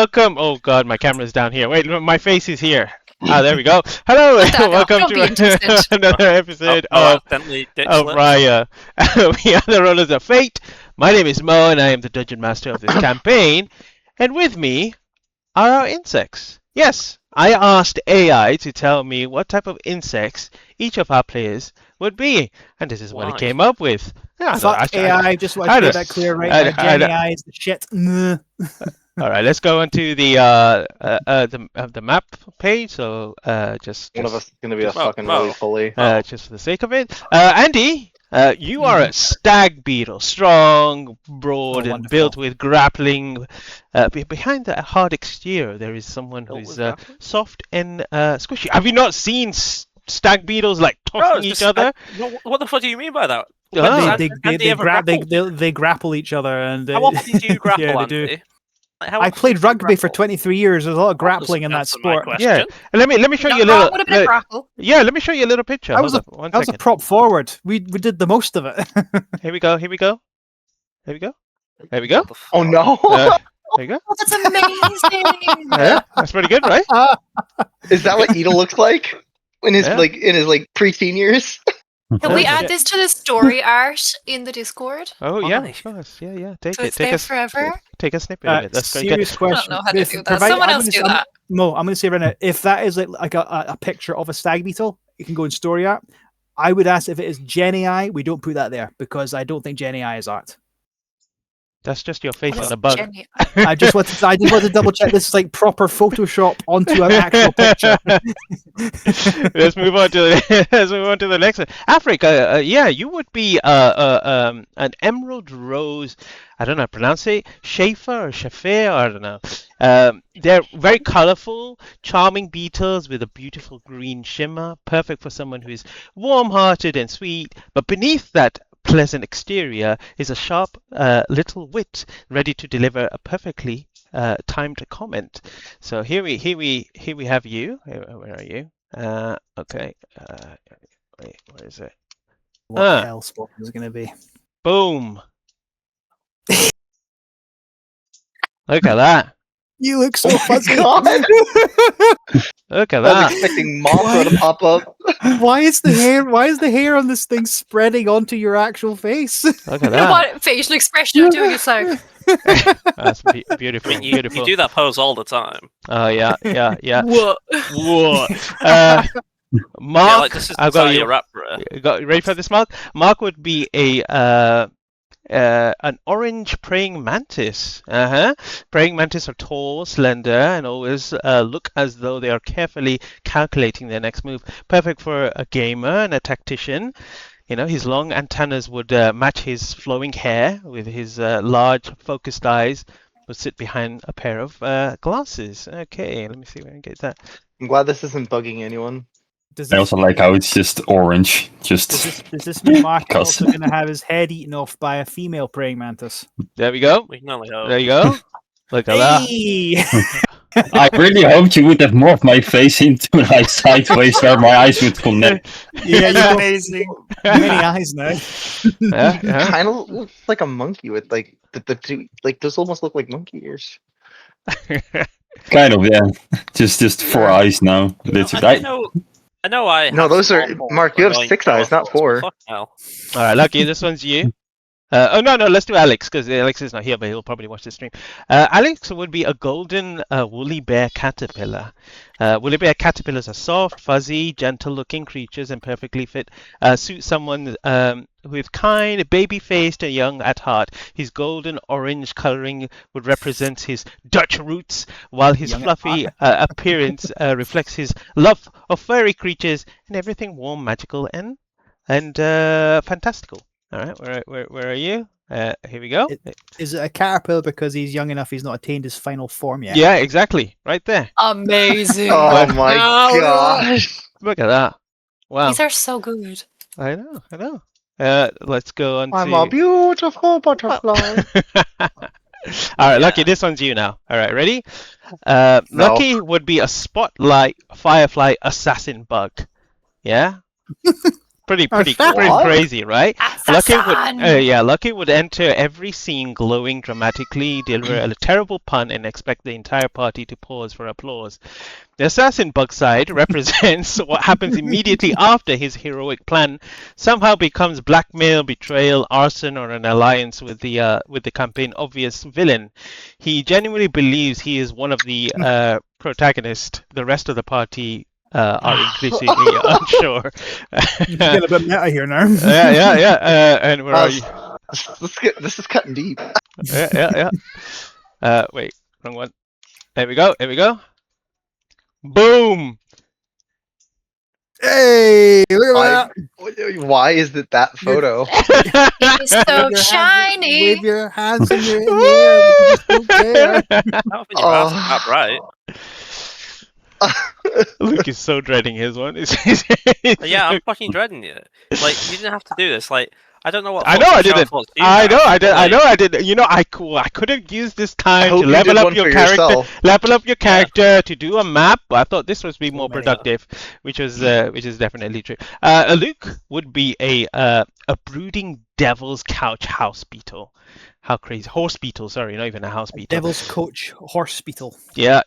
welcome. Oh God, my camera's down here. Wait, my face is here. There we go. Hello, welcome to another episode of RAIA. We are the Rollers of Fate. My name is Mo, and I am the Dungeon Master of this campaign. And with me are our insects. Yes, I asked AI to tell me what type of insects each of our players would be, and this is what it came up with. Fuck AI, just want to make that clear right now. Gemini is the shit. All right, let's go onto the map page. So just one of us is gonna be a fucking fully. Just for the sake of it, Andy, you are a stag beetle, strong, broad, and built with grappling. Behind the hard exterior, there is someone who's soft and squishy. Have you not seen stag beetles like tossing each other? What the fuck do you mean by that? They grapple each other, and how often do you grapple? Yeah, they do. I played rugby for 23 years. There's a lot of grappling in that sport. Yeah, let me show you a little. Yeah, let me show you a little picture. I was a prop forward. We did the most of it. Here we go. Oh no! There you go. Oh, that's amazing. Yeah, that's pretty good, right? Is that what Edel looks like in his preteen years? Can we add this to the story art in the Discord? Oh yeah, of course. Yeah. Take it forever. Take a snippet of it. That's serious question. I don't know how to do that. Someone else do that. Mo, I'm going to say right now, if that is like a picture of a stag beetle, it can go in story art. I would ask if it is Genii, we don't put that there because I don't think Genii is art. That's just your face on a bug. I just want to double check this is like proper Photoshop onto an actual picture. Let's move on to the next one. Africa, you would be an emerald rose. I don't know how to pronounce it. Schaefer or Schaffer, I don't know. They're very colorful, charming beetles with a beautiful green shimmer, perfect for someone who is warm-hearted and sweet. But beneath that pleasant exterior is a sharp little wit ready to deliver a perfectly timed comment. So here we have you. Where are you? Okay. Wait, where is it? What else is going to be? Boom. Look at that. You look so fuzzy. Look at I that. was expecting Mothra to pop up. Why is the hair on this thing spreading onto your actual face? Look at that. What facial expression I'm doing is like. That's beautiful. You do that pose all the time. Oh yeah. What? Mark, this is I've got your rap. You ready for this, Mark? Mark would be an orange praying mantis. Praying mantis are tall, slender, and always look as though they are carefully calculating their next move. Perfect for a gamer and a tactician. You know, his long antennas would match his flowing hair with his large focused eyes. Would sit behind a pair of glasses. Okay, let me see if I can get that. I'm glad this isn't bugging anyone. I also like how it's just orange. Does this mean Mark is also going to have his head eaten off by a female praying mantis? There we go. We can only hope. There you go. Look at that. I really hoped you would have morphed my face into like sideways where my eyes would connect. Yeah, you're amazing. Many eyes now. Yeah. Kind of looks like a monkey with like the two, like those almost look like monkey ears. Kind of, yeah. Just 4 eyes now. I know. No, those are Mark. You have 6 eyes, not 4. All right, Lucky. This one's you. No. Let's do Alex because Alex is not here, but he'll probably watch the stream. Alex would be a golden woolly bear caterpillar. Woolly bear caterpillars are soft, fuzzy, gentle-looking creatures and perfectly fit. Suit someone with kind, baby-faced, and young at heart. His golden orange coloring would represent his Dutch roots, while his fluffy appearance reflects his love of furry creatures and everything warm, magical, and fantastical. All right, where are you? Here we go. Is it a caterpillar because he's young enough he's not attained his final form yet? Yeah, exactly. Right there. Amazing. Oh my gosh. Look at that. Wow. These are so good. I know. Let's go on I'm to... a beautiful butterfly. All right, Lucky, this one's you now. All right, ready? Lucky would be a spotlight firefly assassin bug. Yeah? Pretty What? crazy, right? Assassin! Lucky would enter every scene glowing dramatically, deliver a terrible pun, and expect the entire party to pause for applause. The assassin Bugside represents what happens immediately after his heroic plan somehow becomes blackmail, betrayal, arson, or an alliance with the campaign obvious villain. He genuinely believes he is one of the protagonists. The rest of the party are increasingly unsure. Get a bit meta here now. Yeah. And where are you? This is cutting deep. Yeah. Wait, wrong one. There we go. Boom! Hey, look at that. Why is it that photo? It's so Wave your shiny! Wave your hands in your air, like you just don't care. I don't think you're that right. Luke is so dreading his one. Yeah, I'm fucking dreading it. Like, you didn't have to do this. Like, I don't know what. I know I didn't. I know I did. did. You know, I could have used this time hope to you level did up one your for character, yourself. to do a map. But I thought this was be more productive, which is definitely true. Luke would be a brooding devil's couch house beetle. How crazy! Horse beetle, sorry, not even a house beetle. Devil's coach horse beetle. Yeah.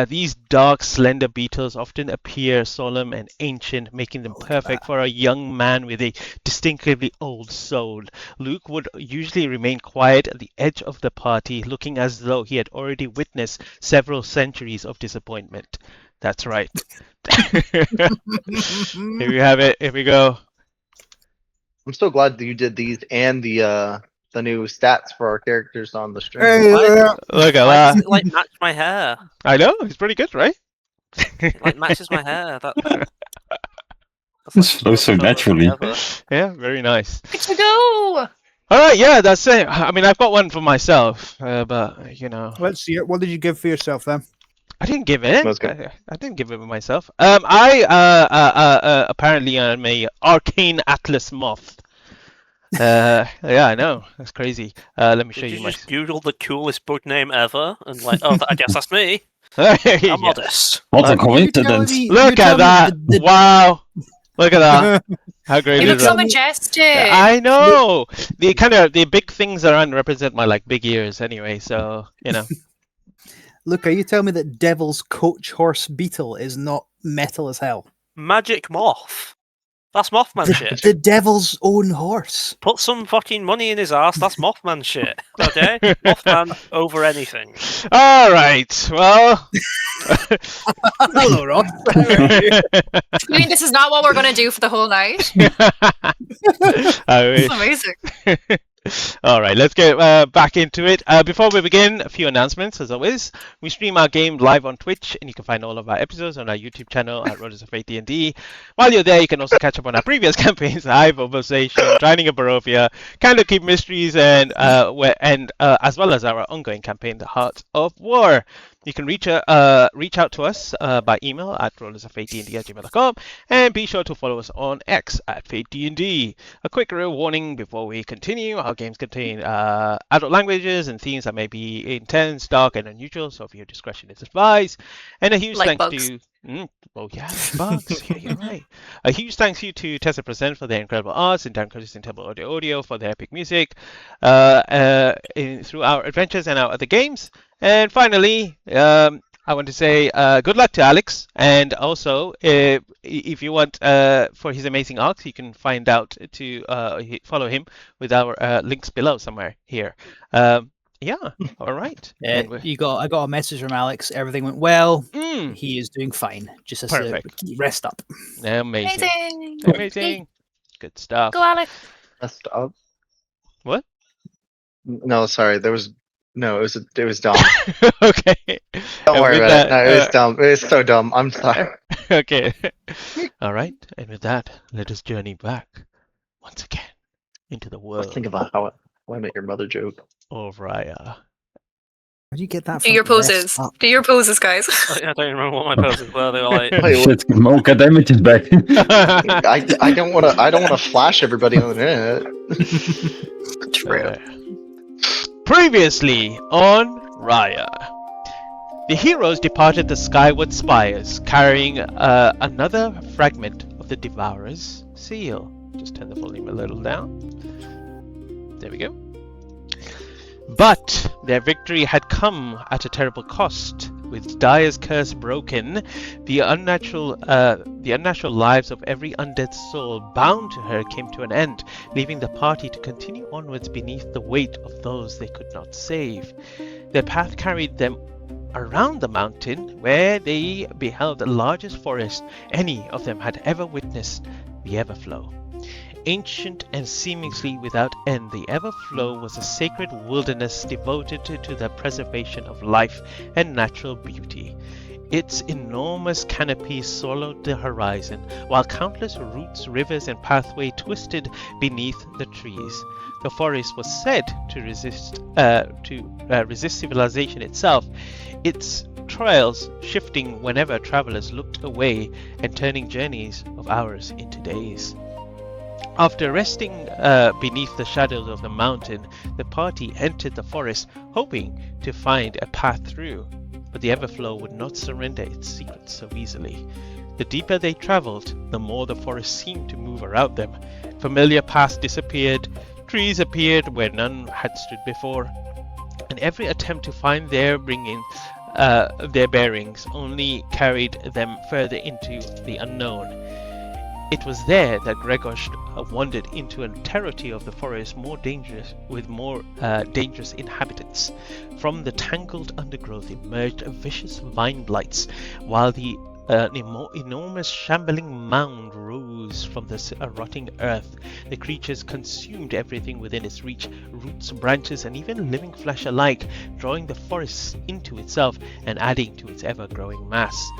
These dark, slender beetles often appear solemn and ancient, making them perfect for a young man with a distinctively old soul. Luke would usually remain quiet at the edge of the party, looking as though he had already witnessed several centuries of disappointment. That's right. Here we have it. Here we go. I'm so glad that you did these and the new stats for our characters on the stream. Hey, What? Look at Why that. does it, like, match my hair? I know, it's pretty good, right? It, like, matches my hair. This flows so naturally. Yeah, very nice. Way to go! All right, yeah, that's it. I mean, I've got one for myself, but you know, let's see it. What did you give for yourself then? I didn't give it. That's good. I didn't give it myself. I apparently am a arcane atlas moth. Yeah, I know. That's crazy. Let me show Did you you my. just Google the coolest bug name ever and like, oh, I guess that's me. Yeah. I'm modest. What a You telling coincidence. me- Look you at telling that! me Wow! Look at that! How great You is look so that? majestic! I know. The big things around represent my like big ears anyway. So you know. Look, are you telling me that Devil's coach horse beetle is not metal as hell? Magic moth. That's Mothman shit. The Devil's own horse. Put some fucking money in his ass. That's Mothman shit. Okay? Mothman over anything. All right. Well. Hello, Ross. You mean this is not what we're going to do for the whole night? I wish. It's amazing. All right, let's get back into it. Before we begin, a few announcements. As always, we stream our game live on Twitch, and you can find all of our episodes on our YouTube channel at Rollers of AT&D. While you're there, you can also catch up on our previous campaigns, Hive, Obsession, Drowning in Barovia, Candlekeep Mysteries, and as well as our ongoing campaign, The Heart of War. You can reach out to us by email at rollersofAT&D@gmail.com, and be sure to follow us on X at FateD&D. A quick real warning before we continue: our games contain adult languages and themes that may be intense, dark, and unusual, so your discretion is advised. And a huge Like thanks bugs. to oh yeah, bugs. Yeah, you're right. A huge thanks you to Tessa Present for their incredible arts, and Dan Curtis and Temple Audio for their epic music through our adventures and our other games. And finally, I want to say good luck to Alex, and also if you want for his amazing arcs, you can find out to follow him with our links below somewhere here. Yeah, all right. And I got a message from Alex. Everything went well. Mm, He is doing fine. Just has Perfect. to rest up. amazing, Amazing! amazing, good stuff. Go, Alex! Messed up. What? No, sorry. It was dumb. Okay. Don't And worry with about it. that, No, it was dumb. It was so dumb. I'm sorry. Okay. All right. And with that, let us journey back once again into the Let's world think about how I met your mother joke. of RAIA. Where do you get that Do from? your Rest poses. up. Do your poses, guys. I don't even remember what my poses were. They were like, Wait, Shit, Mocha damage is back. I don't wanna flash everybody on the internet. True. Previously on RAIA. The heroes departed the skyward spires, carrying another fragment of the Devourer's seal. Just turn the volume a little down. There we go. But their victory had come at a terrible cost. With Dyer's curse broken, the unnatural lives of every undead soul bound to her came to an end, leaving the party to continue onwards beneath the weight of those they could not save. Their path carried them around the mountain, where they beheld the largest forest any of them had ever witnessed, the Everflow. Ancient and seemingly without end, the Everflow was a sacred wilderness devoted to the preservation of life and natural beauty. Its enormous canopy swallowed the horizon, while countless roots, rivers, and pathways twisted beneath the trees. The forest was said to resist civilization itself, its trails shifting whenever travelers looked away and turning journeys of hours into days. After resting beneath the shadows of the mountain, the party entered the forest, hoping to find a path through. But the Everflow would not surrender its secrets so easily. The deeper they traveled, the more the forest seemed to move around them. Familiar paths disappeared, trees appeared where none had stood before, and every attempt to find their bearings only carried them further into the unknown. It was there that Gregor wandered into a territory of the forest with more dangerous inhabitants. From the tangled undergrowth emerged vicious vine blights, while the enormous shambling mound rose from the rotting earth. The creatures consumed everything within its reach, roots, branches, and even living flesh alike, drawing the forest into itself and adding to its ever-growing mass.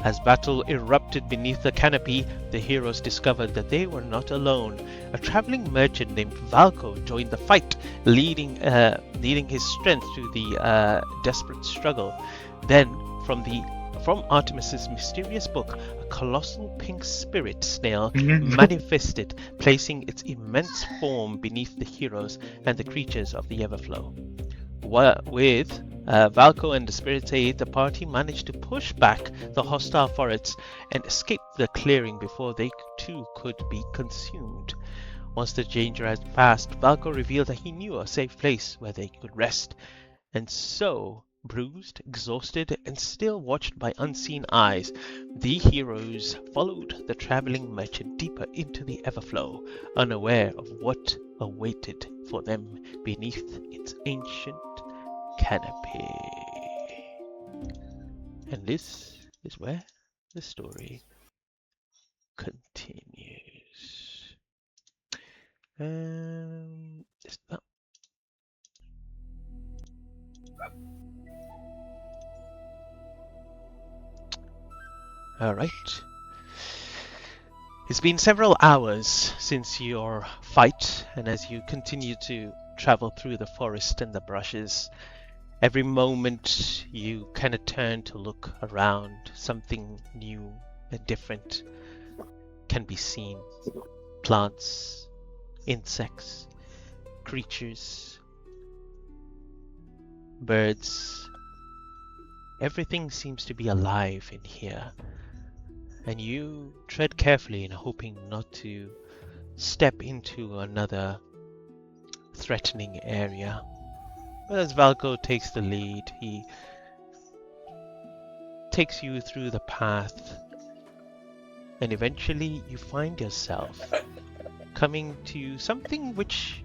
As battle erupted beneath the canopy, the heroes discovered that they were not alone. A traveling merchant named Valko joined the fight, leading his strength to the desperate struggle. Then, from Artemis's mysterious book, a colossal pink spirit snail manifested, placing its immense form beneath the heroes and the creatures of the Everflow. With Valko and the spirit's aid, the party managed to push back the hostile forests and escape the clearing before they too could be consumed. Once the danger had passed, Valko revealed that he knew a safe place where they could rest. And so, bruised, exhausted, and still watched by unseen eyes, the heroes followed the traveling merchant deeper into the Everflow, unaware of what awaited for them beneath its ancient canopy. And this is where the story continues. Alright. It's been several hours since your fight, and as you continue to travel through the forest and the brushes, every moment you kind of turn to look around, something new and different can be seen. Plants, insects, creatures, birds. Everything seems to be alive in here. And you tread carefully in hoping not to step into another threatening area. But as Valko takes the lead, he takes you through the path, and eventually you find yourself coming to something which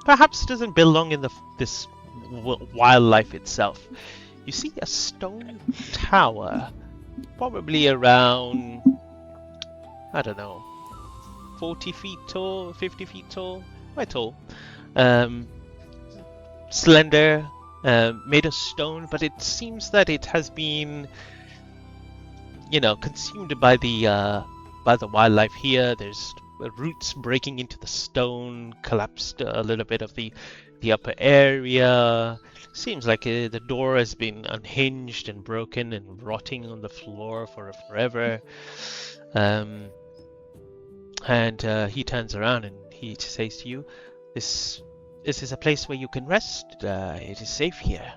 perhaps doesn't belong in this wildlife itself. You see a stone tower, probably around, I don't know, 40 feet tall, 50 feet tall, quite tall. Slender, made of stone, but it seems that it has been, consumed by the wildlife here. There's roots breaking into the stone, collapsed a little bit of the upper area. Seems like the door has been unhinged and broken and rotting on the floor for forever. And he turns around and he says to you, This is a place where you can rest. It is safe here.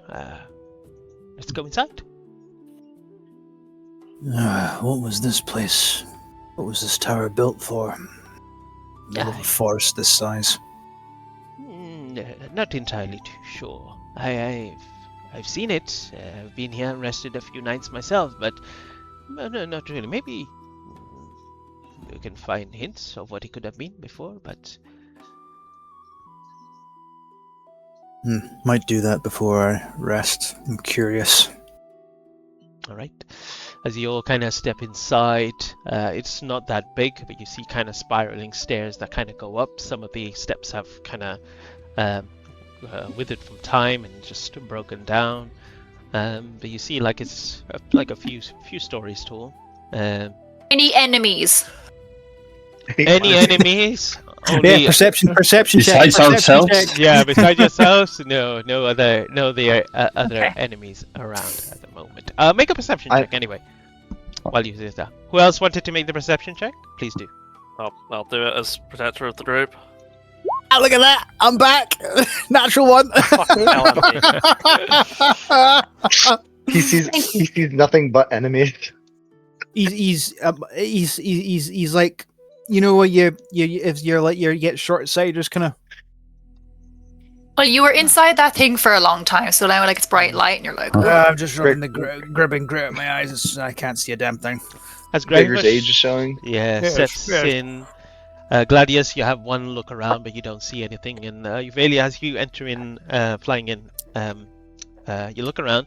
Let's go inside. What was this place? What was this tower built for? middle of a forest this size? Not entirely too sure. I've seen it. I've been here and rested a few nights myself, but no, not really. Maybe you can find hints of what it could have been before, but Might do that before I rest. I'm curious. all right. As you all kind of step inside, it's not that big, but you see kind of spiraling stairs that kind of go up. Some of the steps have kind of withered from time and just broken down. But you see, like it's like a few stories tall. Any enemies? Any enemies? Only, Yeah, perception check. Besides perception ourselves? check. yeah, besides yourselves, no other other Okay. enemies around at the moment. Make a perception I- check anyway. While you do that, who else wanted to make the perception check? Please do. I'll do it as protector of the group. Ah, look at that! I'm back. Natural one. Fucking hell, Andy. He sees nothing but enemies. he's like, you know, when you if you're like you get short sighted, just kind of. Well, you were inside that thing for a long time, so now like it's bright light, and you're like, "Ugh." I'm just rubbing the gripping grit at my eyes. I can't see a damn thing. As Gregor's Gregor age is showing. Yes, steps yes. in. Gladius, you have one look around, but you don't see anything. And Uvalia, as you enter in, flying in, you look around.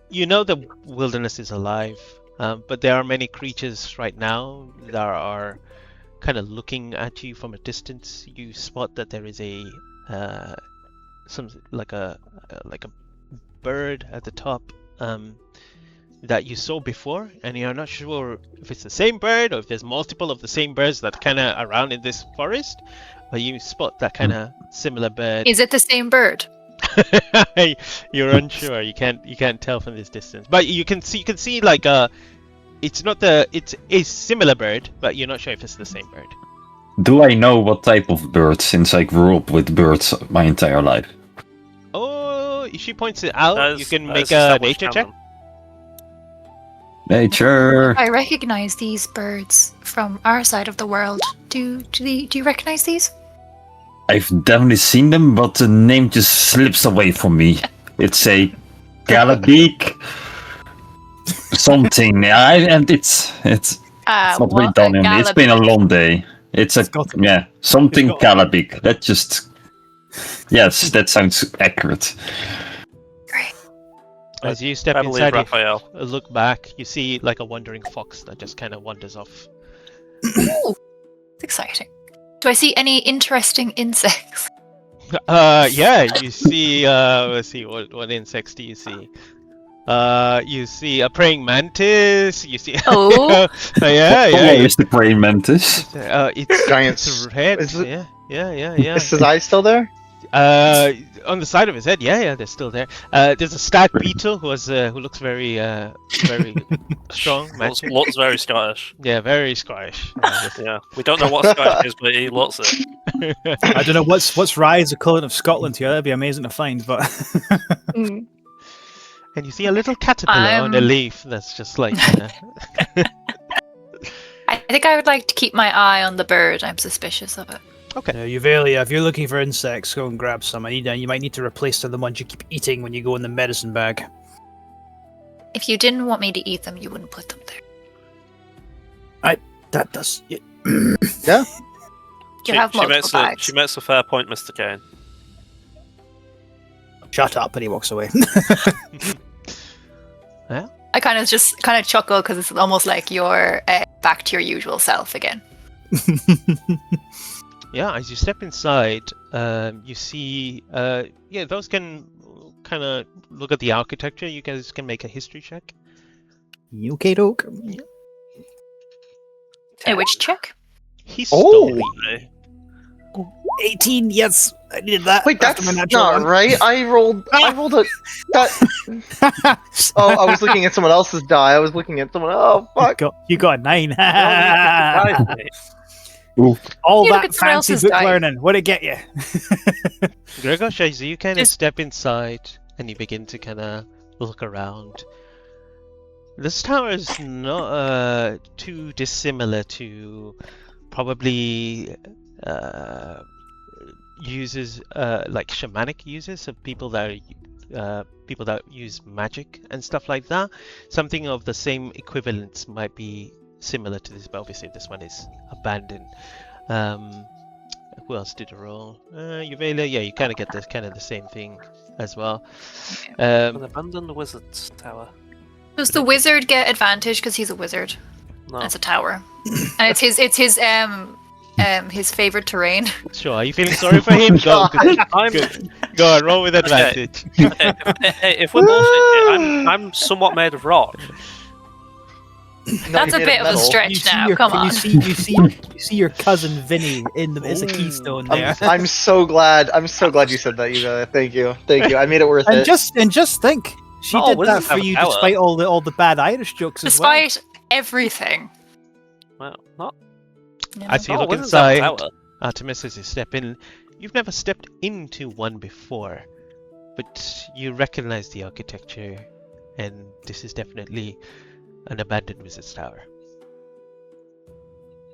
You know the wilderness is alive, but there are many creatures right now that are kind of looking at you from a distance. You spot that there is a some like a bird at the top that you saw before, and you're not sure if it's the same bird or if there's multiple of the same birds that kind of around in this forest. But you spot that kind of similar bird. Is it the same bird? You're unsure. You can't tell from this distance, but you can see like it's a similar bird, but you're not sure if it's the same bird. Do I know what type of bird, since I grew up with birds my entire life? Oh, if she points it out, That you is- can that make is a established nature check. canon. Nature! I recognize these birds from our side of the world. Do you recognize these? I've definitely seen them, but the name just slips away from me. It's a Calabeak something. And it's not really what done a on me. It's been a long day. It's a got- something it's got- Calabeak. That just that sounds accurate. Great. As you step I believe inside, Raphael. you look back, you see like a wandering fox that just kind of wanders off. Ooh, it's exciting. Do I see any interesting insects? Yeah, you see. Let's see, what insects do you see? You see a praying mantis. You see. Oh. yeah. Hello, Mr. Praying Mantis. It's Giant It's red. is it- Yeah. Is his eye still there? On the side of his head, yeah, they're still there. There's a stag beetle who looks very strong. Looks, massive. looks very Scottish. Yeah, very Scottish. Yeah, we don't know what Scottish is, but he looks it. I don't know what's Rye's equivalent of Scotland here. That'd be amazing to find, but Mm. And you see a little caterpillar on a leaf that's just like. I think I would like to keep my eye on the bird. I'm suspicious of it. Uvalia, if you're looking for insects, go and grab some. You might need to replace the ones you keep eating when you go in the medicine bag. If you didn't want me to eat them, you wouldn't put them there. That does. You She, have she multiple makes bags. she makes a fair point, Mr. Kane. Shut up, and he walks away. I kind of chuckle because it's almost like you're back to your usual self again. Yeah, as you step inside, you see. Those can kind of look at the architecture. You guys can make a history check. Okay, doke. Which check? History. 18. Yes, I needed that. Wait, after that's my natural not one. right. I rolled a. That, oh, I was looking at someone else's die. I was looking at someone. Oh, fuck. You got a 9. Surprised me. All You look that at someone fancy else's book die. learning. What'd it get you? Gregor, Shazi, you kind of Just- step inside and you begin to kind of look around. This tower is not too dissimilar to probably users like shamanic users, so people that use magic and stuff like that. Something of the same equivalence might be similar to this, but obviously this one is abandoned. Who else did a roll? Uvela, yeah, you kind of get this kind of the same thing as well. An abandoned wizard's tower. Does the wizard get advantage because he's a wizard? No. And it's a tower, and it's his favorite terrain. Sure, are you feeling sorry for him? Go on, roll with advantage. Hey, if we're bullshit, I'm somewhat made of rock. That's a bit of a stretch now. Come on. You see your cousin Vinny as a keystone there. I'm so glad you said that, Eva. Thank you. I made it worth it. And just think, she Not all did that wizards for have a you tower. despite all the bad Irish jokes as well. Despite everything. Well, not. As you not all look wizards have a inside, tower. Artemis, as you step in, you've never stepped into one before, but you recognize the architecture, and this is definitely an abandoned wizard's tower.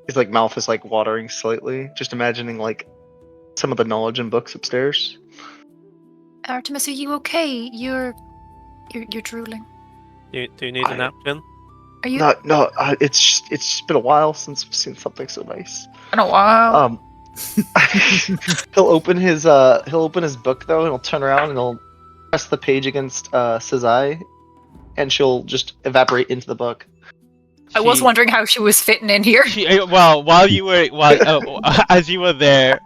His like mouth is like watering slightly, just imagining like some of the knowledge in books upstairs. Artemis, are you okay? You're drooling. Do you need a napkin? Are you? No, it's just been a while since I've seen something so nice. In a while. He'll open his book though, and he'll turn around and he'll press the page against Sazai, and she'll just evaporate into the book. I was wondering how she was fitting in here. As you were there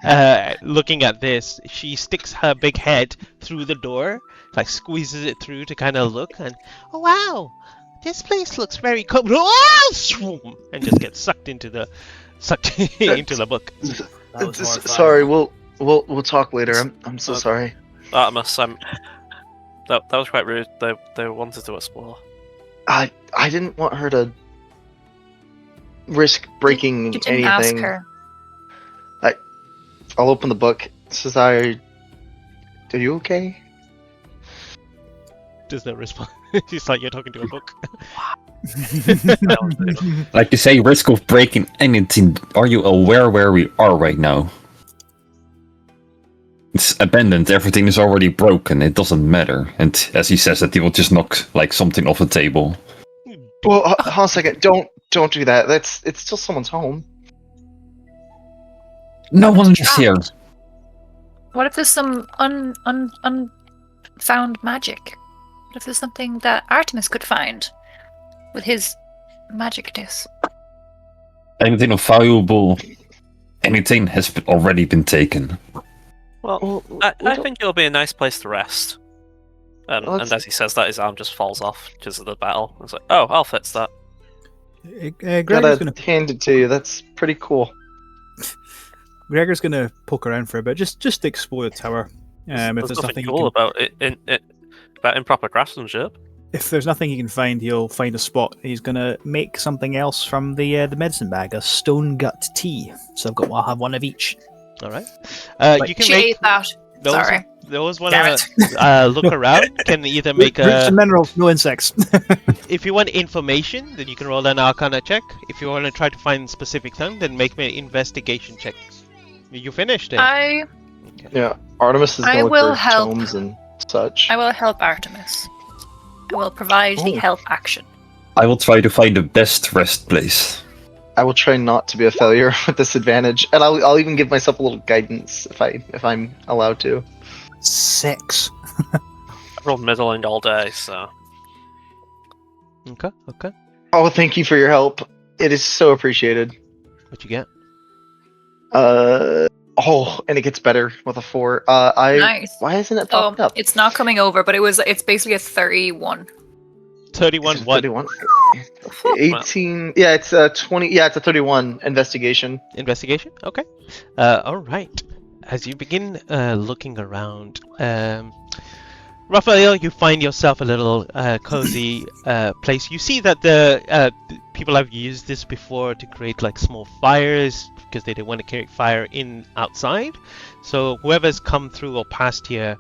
looking at this, she sticks her big head through the door, like squeezes it through to kind of look, and oh wow, this place looks very cool, and just gets sucked into the book. Sorry, we'll talk later. I'm so sorry. Artemis, that was quite rude. They wanted to explore. I didn't want her to risk breaking You didn't anything. ask her. I'll open the book. Sazai, are you okay? Does not respond. She's like, you're talking to a book. Like you say, risk of breaking anything. Are you aware where we are right now? It's abandoned. Everything is already broken. It doesn't matter. And as he says that, he will just knock like something off the table. Well, hold on a second. Don't do that. It's still someone's home. No one is here. What if there's some unfound magic? What if there's something that Artemis could find with his magicness? Anything of valuable, anything has already been taken. Well, I think it'll be a nice place to rest. And as he says that, his arm just falls off because of the battle. It's like, oh, I'll fix that. Gregor's Gotta hand it to you. That's pretty cool. gonna poke around for a bit, just explore the tower. If There's there's nothing nothing cool about it about improper craftsmanship. if there's nothing he can find, he'll find a spot. He's gonna make something else from the medicine bag, a stone gut tea. So I'll have one of each. All right. You can She make ate that. Sorry. those want Damn to look around. Can either make Roots and minerals, no insects. if you want information, then you can roll an Arcana check. If you want to try to find specific thing, then make me an investigation check. You finished it. Yeah, Artemis is I gonna will look for help. tomes and such. I will help Artemis. I will provide the Oh. help action. I will try to find the best rest place. I will try not to be a failure with disadvantage, and I'll even give myself a little guidance if I'm allowed to. 6. I rolled middling all day, so Okay. Oh, thank you for your help. It is so appreciated. What you get? And it gets better with a 4. Nice. Why isn't it Oh, popped up? it's not coming over, but it's basically a 31. 31 It's a what? 31. 18. Yeah, it's a 20. Yeah, it's a 31 investigation. Investigation? Okay. All right. As you begin looking around, Raphael, you find yourself a little cozy place. You see that the people have used this before to create like small fires because they didn't want to carry fire outside. So whoever's come through or passed here,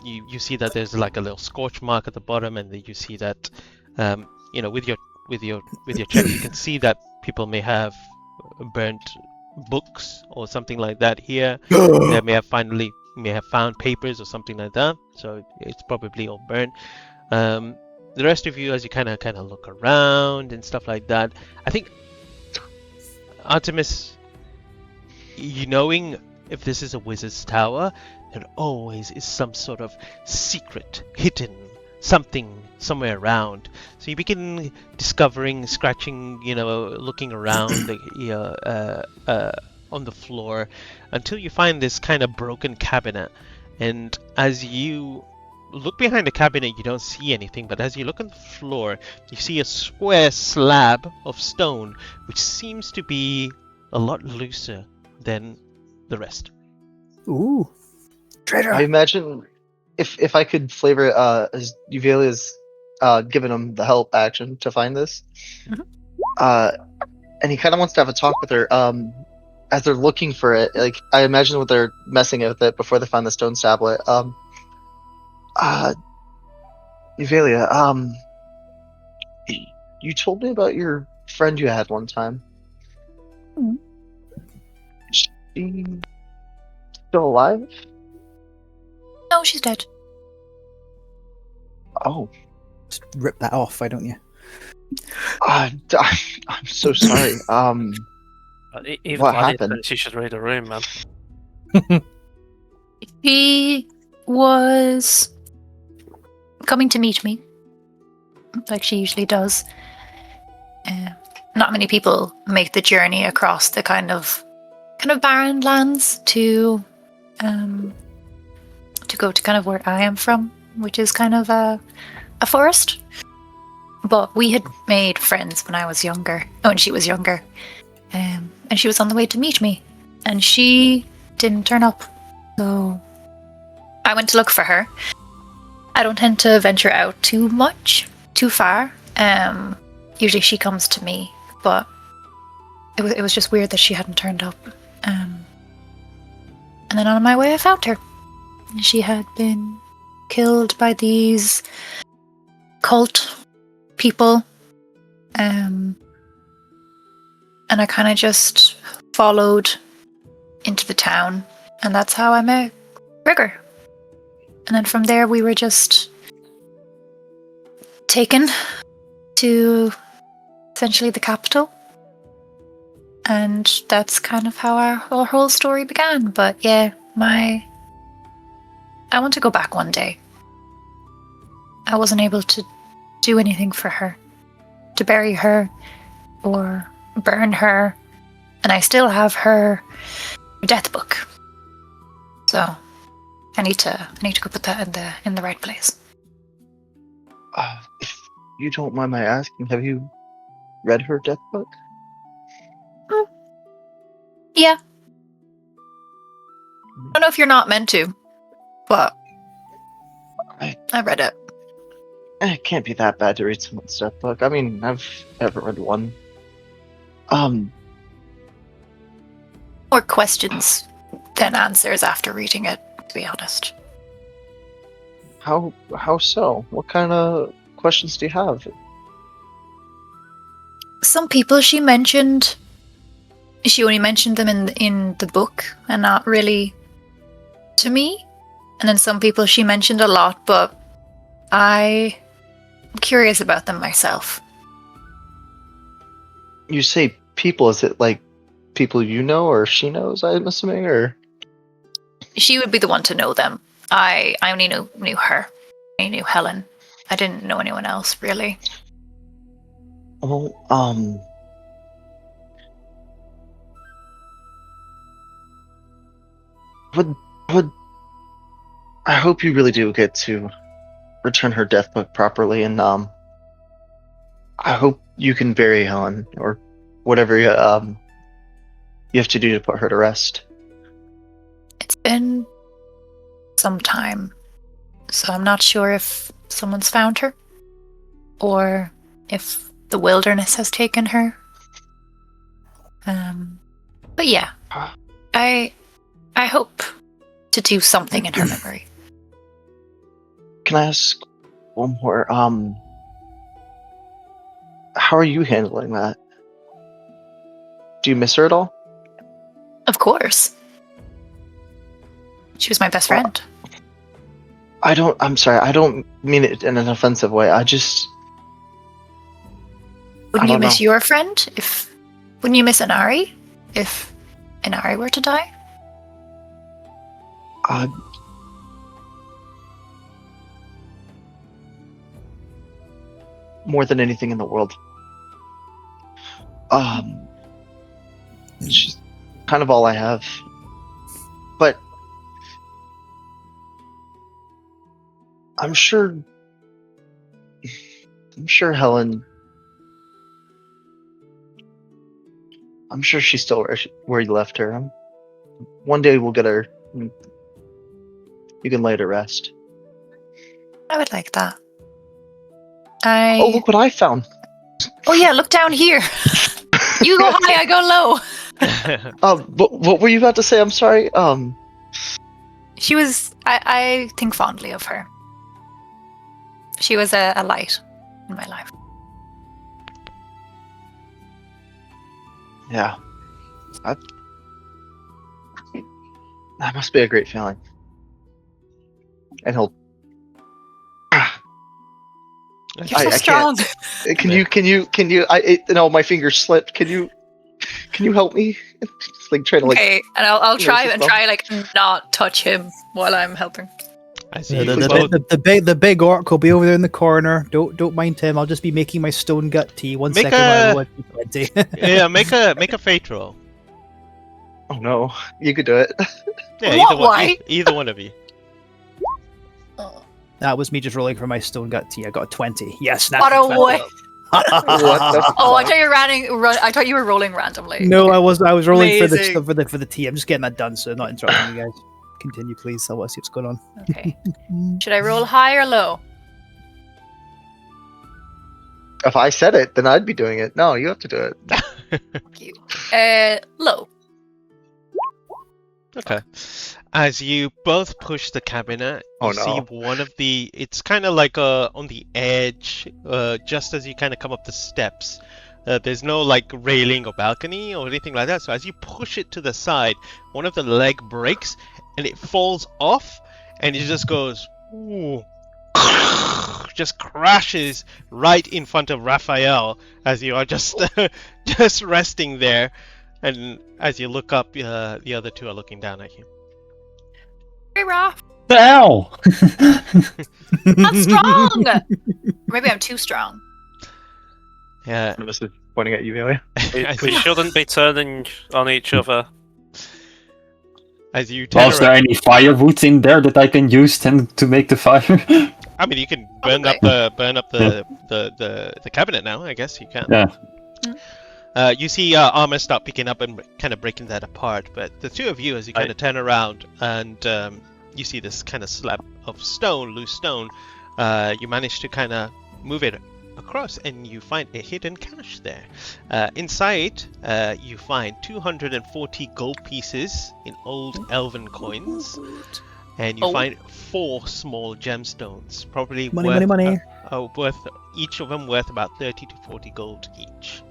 you see that there's like a little scorch mark at the bottom, and then you see that with your check you can see that people may have burnt books or something like that here. They may have found papers or something like that. So it's probably all burnt. The rest of you, as you kind of look around and stuff like that, I think Artemis, you knowing if this is a wizard's tower, there always is some sort of secret, hidden something somewhere around. So you begin discovering, scratching, looking around on the floor until you find this kind of broken cabinet. And as you look behind the cabinet, you don't see anything, but as you look on the floor, you see a square slab of stone, which seems to be a lot looser than the rest. Ooh. Traitor. I imagine if I could flavor it, as Uvelia's given him the help action to find this, and he kind of wants to have a talk with her. As they're looking for it, like I imagine what they're messing with it before they find the stone tablet. Uvelia, you told me about your friend you had one time. Mhm. Is she still alive? No, she's dead. Oh, Just rip that off, why don't you? I'm so sorry. Even What Gladys happened? thinks you should read a room, man. She was coming to meet me, like she usually does. Not many people make the journey across the kind of barren lands to go to kind of where I am from, which is kind of a forest. But we had made friends when she was younger, and she was on the way to meet me, and she didn't turn up. So I went to look for her. I don't tend to venture out too far. Usually she comes to me, but it was just weird that she hadn't turned up. And then on my way I found her. She had been killed by these cult people. And I kind of just followed into the town, and that's how I met Rigger. And then from there we were just taken to essentially the capital. And that's kind of how our whole story began. But yeah, I want to go back one day. I wasn't able to do anything for her, to bury her or burn her, and I still have her death book. So I need to go put that in the right place. If you don't mind my asking, have you read her death book? Yeah. I don't know if you're not meant to, but I read it. It can't be that bad to read someone's death book. I mean, I've never read one. More questions than answers after reading it, to be honest. How so? What kind of questions do you have? Some people she mentioned, she only mentioned them in the book and not really to me. And then some people she mentioned a lot, but I'm curious about them myself. You say people, is it like people you know or she knows, I'm assuming, or? She would be the one to know them. I only knew her. I knew Helen. I didn't know anyone else, really. Well, would I hope you really do get to return her death book properly, and I hope you can bury Helen or whatever you have to do to put her to rest. It's been some time, so I'm not sure if someone's found her or if the wilderness has taken her. But yeah, I hope to do something in her memory. Can I ask one more? How are you handling that? Do you miss her at all? Of course. She was my best friend. I'm sorry, I don't mean it in an offensive way. Wouldn't I you don't miss know. your friend? Wouldn't you miss Inari if Inari were to die? More than anything in the world. She's kind of all I have. But I'm sure Helen. I'm sure she's still where you left her. One day we'll get her. You can lay her to rest. I would like that. Oh, look what I found! Oh yeah, look down here. You go high, I go low. What were you about to say? I'm sorry. She was. I think fondly of her. She was a light in my life. Yeah. That must be a great feeling. And he'll. You're so strong. Can you? My fingers slipped. Can you help me? Just like trying to Okay, and I'll try just and try like not touch him while I'm helping. I see. The big orc will be over there in the corner. Don't mind him. I'll just be making my stone gut tea. One Make second. a- while I roll a 20. Yeah, make a fate roll. Oh no, you could do it. Yeah, What? Why? either one of you. That was me just rolling for my stone gut tea. I got a 20. Yes, What a way. What the Oh, I thought you were I thought you were rolling randomly. No, I was rolling for Amazing. the tea. I'm just getting that done, so not interrupting you guys. Continue, please. I want to see what's going on. Okay. Should I roll high or low? If I said it, then I'd be doing it. No, you have to do it. Fuck you. Low. Okay. As you both push the cabinet, you Oh, no. see one of it's kind of like on the edge, just as you kind of come up the steps. There's no like railing or balcony or anything like that. So as you push it to the side, one of the leg breaks and it falls off and it just goes, ooh, just crashes right in front of Raphael as you are just just resting there. And as you look up, the other two are looking down at you. Hey, Raph. The hell? I'm strong. Maybe I'm too strong. Yeah. One of us is pointing at you, Amelia. We shouldn't be turning on each other. As you turn Was there around, any firewood in there that I can use then to make the fire? I mean, you can burn up the cabinet now. I guess you can. Yeah. You see Armor start picking up and kind of breaking that apart, but the two of you, as you kind of turn around and you see this kind of slab of stone, loose stone, you manage to kind of move it across and you find a hidden cache there. Inside, you find 240 gold pieces in old elven coins, and you find 4 small gemstones, probably Money. worth each of them worth about 30 to 40 gold each.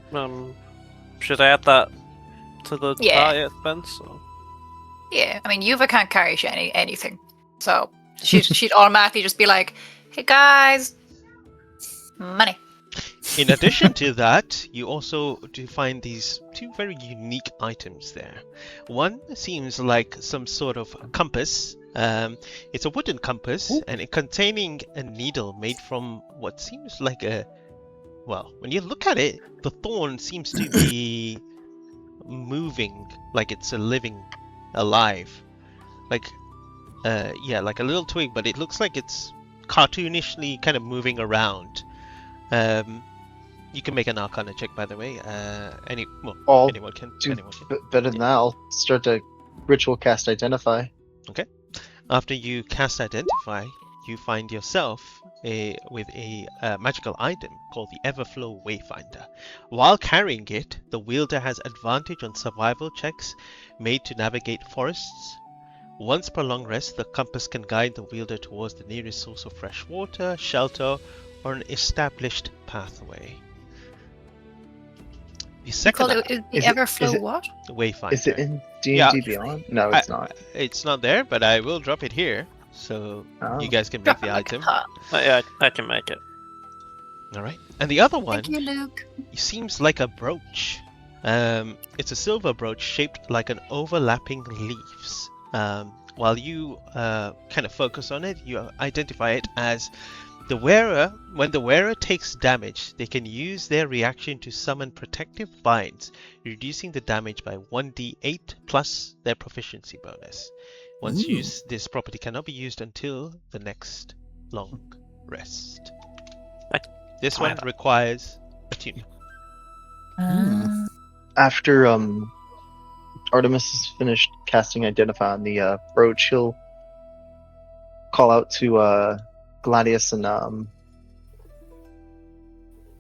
Should I add that to the Yeah. party expense? Or? Yeah, I mean, Yuva can't carry anything, so she'd automatically just be like, "Hey guys, money." In addition to that, you also do find these 2 very unique items there. One seems like some sort of compass. It's a wooden compass, and it containing a needle made from what seems like well, when you look at it, the thorn seems to be moving like it's alive. Like, like a little twig, but it looks like it's cartoonishly kind of moving around. You can make an Arcana check, by the way. Anyone can. Better than that, I'll start to ritual cast Identify. After you cast Identify, you find yourself with a magical item called the Everflow Wayfinder. While carrying it, the wielder has advantage on survival checks made to navigate forests. Once per long rest, the compass can guide the wielder towards the nearest source of fresh water, shelter, or an established pathway. The You second call it the Is it- Everflow is it- what? Wayfinder. Is it in D&D Yeah. Beyond? No, it's not. It's not there, but I will drop it here, so Oh. you guys can make Drop the it like a item. hat. Yeah, I can make it. All right. And the other one Thank you, Luke. seems like a brooch. It's a silver brooch shaped like an overlapping leaves. While you kind of focus on it, you identify it as the wearer. When the wearer takes damage, they can use their reaction to summon protective binds, reducing the damage by 1d8 plus their proficiency bonus. Once Ooh. used, this property cannot be used until the next long rest. This one requires attunement. After Artemis is finished casting Identify on the brooch, he'll call out to Gladius and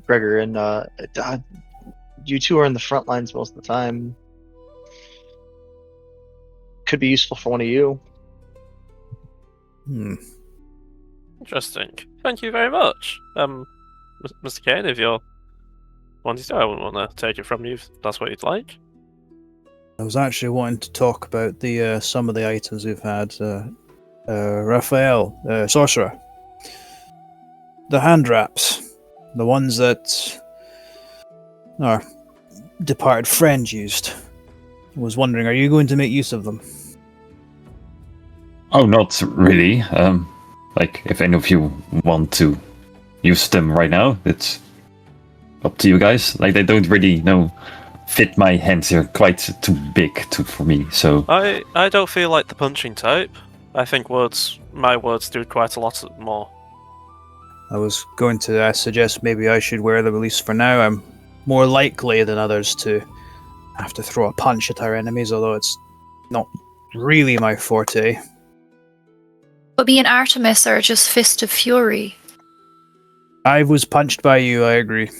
Gregor, and you two are in the front lines most of the time. Could be useful for one of you. Interesting. Thank you very much. Mr. Kane, if you're wanting to, I wouldn't want to take it from you if that's what you'd like. I was actually wanting to talk about the some of the items we've had. Raphael, sorcerer, the hand wraps, the ones that our departed friend used. I was wondering, are you going to make use of them? Oh, not really. Like, if any of you want to use them right now, it's up to you guys. Like, they don't really, fit my hands. They're quite too big for me, so... I don't feel like the punching type. I think my words do quite a lot more. I was going to suggest maybe I should wear them, at least for now. I'm more likely than others to have to throw a punch at our enemies, although it's not really my forte. But me and Artemis are just Fist of Fury. I was punched by you, I agree.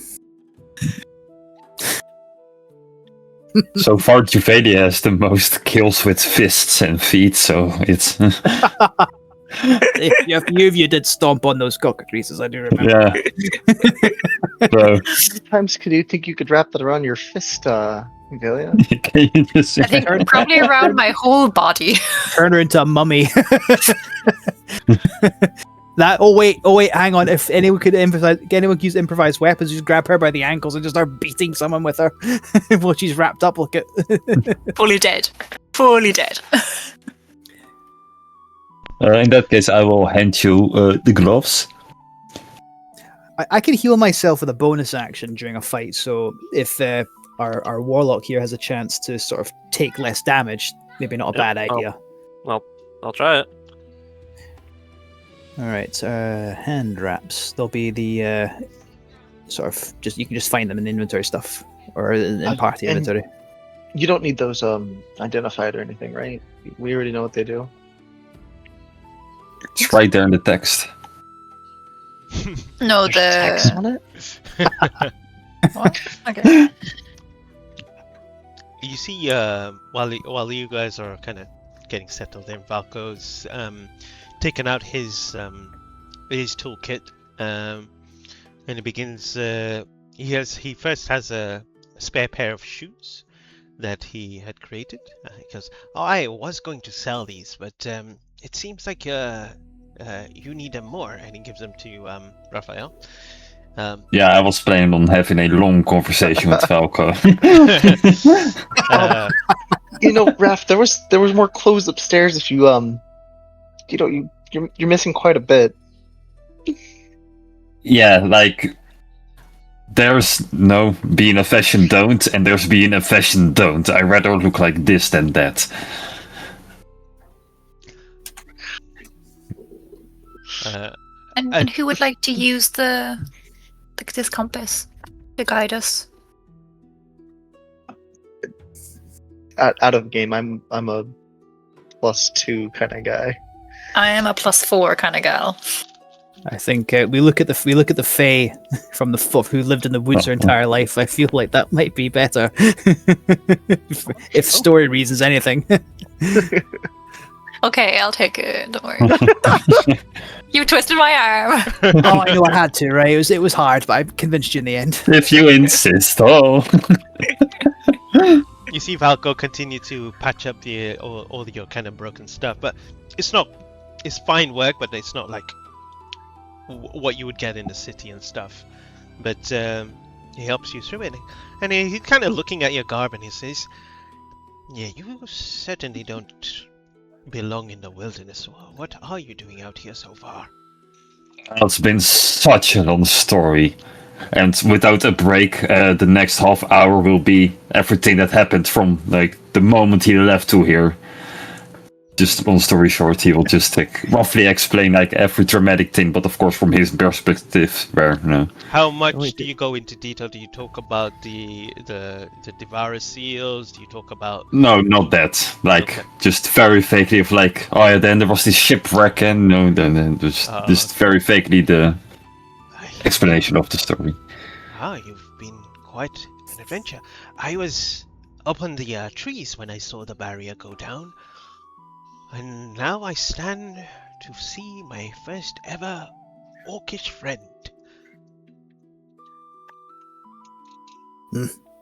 So far, Juvadia has the most kills with fists and feet, so it's... A few of you did stomp on those cockatrices, I do remember. Yeah. So, How many times could you think you could wrap that around your fist, Galia? can you just... I think probably around my whole body. Turn her into a mummy. Oh wait, hang on. If anyone could use improvised weapons, just grab her by the ankles and just start beating someone with her while she's wrapped up like it. Fully dead. Fully dead. in that case, I will hand you the gloves. I can heal myself with a bonus action during a fight, so if our warlock here has a chance to sort of take less damage, maybe not a bad idea. Well, I'll try it. Alright, hand wraps. They'll be the sort of you can just find them in inventory stuff or in party and- inventory. You don't need those identified or anything, right? We already know what they do. It's right there in the text. No, There's text the... on it? What? Okay. You see, while you guys are kind of getting settled in, Valko's taken out his toolkit, and he begins. He first has a spare pair of shoes that he had created. He goes, "Oh, I was going to sell these, but it seems like you need them more," and he gives them to Raphael. Yeah, I was planning on having a long conversation with Falco. Raph, there was more clothes upstairs. If you're missing quite a bit. Yeah, like there's no being a fashion don't, and there's being a fashion don't. I rather look like this than that. And who would like to use this compass to guide us? Out of game, I'm a +2 kind of guy. I am a +4 kind of gal. I think we look at the Fae from who lived in the woods their entire life. I feel like that might be better, if story reasons anything. Okay, I'll take it. Don't worry. You twisted my arm. Oh, I know I had to, right? It was hard, but I convinced you in the end. If you insist, oh. You see Valko continue to patch up all your kind of broken stuff, but it's fine work, but it's not like what you would get in the city and stuff. But he helps you through it, and he's kind of looking at your garb, and he says, "Yeah, you certainly don't belong in the wilderness. What are you doing out here so far?" It's been such a long story. And without a break, the next half hour will be everything that happened from like the moment he left to here. Just long story short, he will just roughly explain like every dramatic thing, but of course from his perspective, where How much do you go into detail? Do you talk about the Devourer seals? Do you talk about? No, not that. Like Okay. just very vaguely of like, oh yeah, then there was this shipwreck, and then just very vaguely the explanation of the story. You've been quite an adventure. I was up on the trees when I saw the barrier go down, and now I stand to see my first ever orcish friend.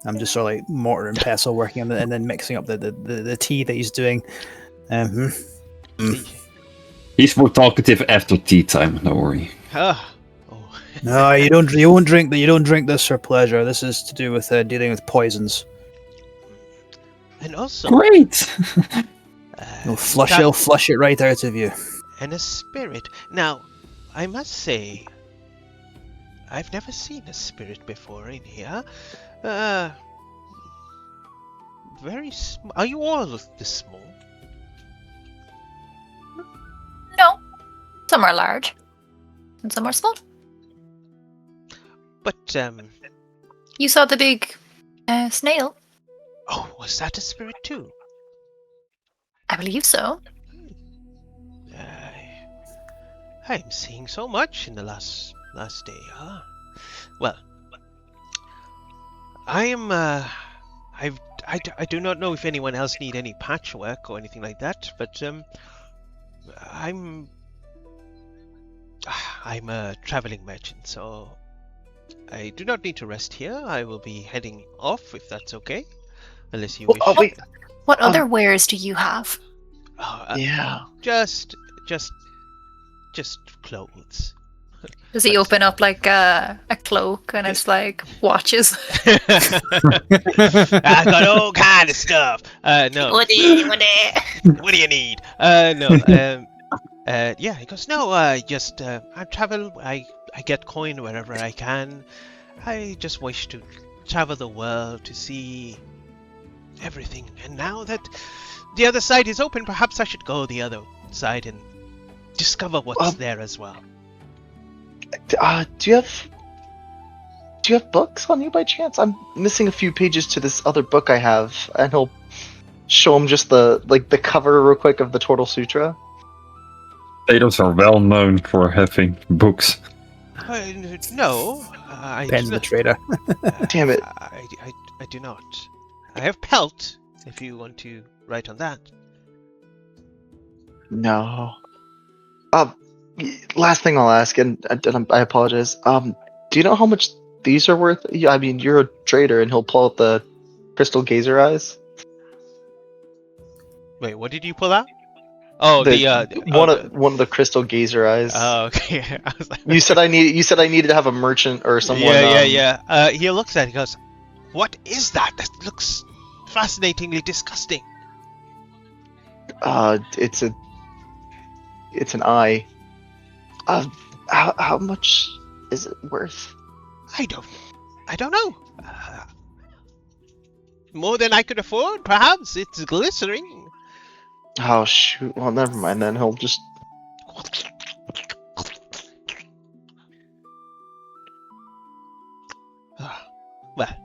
I'm just sort of like mortar and pestle working on it, and then mixing up the tea that he's doing. He's more talkative after tea time. Don't worry. No, you won't drink that. You don't drink this for pleasure. This is to do with dealing with poisons. And also, Great. It'll flush it right out of you. and a spirit. Now, I must say, I've never seen a spirit before in here. Very small. Are you all this small? No. Some are large. And some are small. But, You saw the big snail? oh, was that a spirit too? I believe so. I'm seeing so much in the last day, huh? Well, I am, I do not know if anyone else need any patchwork or anything like that, but, I'm a traveling merchant, so I do not need to rest here. I will be heading off, if that's okay. Unless you wish. Oh wait. What other wares do you have? Yeah. Just clothes. Does he open up like a cloak and it's like watches? I got all kind of stuff. No. What do you need? No. Yeah. He goes, no. I travel. I get coin wherever I can. I just wish to travel the world to see everything. And now that the other side is open, perhaps I should go the other side and discover what's there as well. Do you have books on you by chance? I'm missing a few pages to this other book I have, and he'll show him just the cover real quick of the Turtle Sutra. Potatoes are well known for having books. No. Depends on the trader. Damn it. I do not. I have pelt, if you want to write on that. No. Last thing I'll ask, and I apologize. Do you know how much these are worth? Yeah, I mean, you're a trader, and he'll pull out the crystal gazer eyes. Wait, what did you pull out? Oh, one of the crystal gazer eyes. Oh, okay. I was like, You said I needed to have a merchant or someone. Yeah. He looks at it. He goes, "What is that? That looks fascinatingly disgusting." It's an eye. How much is it worth? I don't know. More than I could afford, perhaps. It's glittering. Oh shoot! Well, never mind then. He'll just. Well,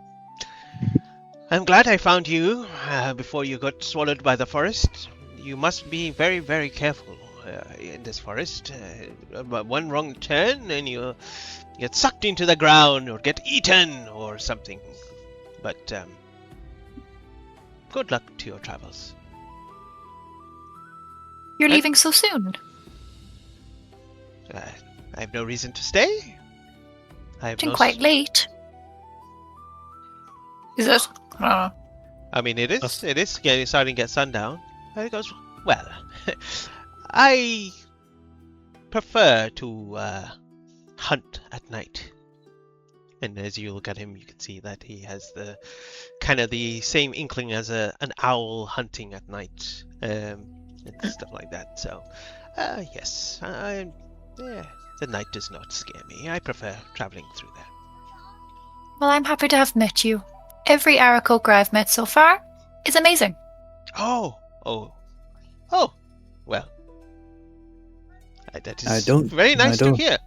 I'm glad I found you before you got swallowed by the forest. You must be very, very careful in this forest. One wrong turn and you get sucked into the ground or get eaten or something. But good luck to your travels. You're leaving so soon. I have no reason to stay. I have It's been no quite late. Is it? I mean, it is. It is starting to get sundown. And it goes well. I prefer to hunt at night. And as you look at him, you can see that he has the kind of the same inkling as an owl hunting at night, and stuff like that. So, yes, the night does not scare me. I prefer traveling through there. Well, I'm happy to have met you. Every Aarakocra I've met so far is amazing. Oh. Well, that is very nice to hear.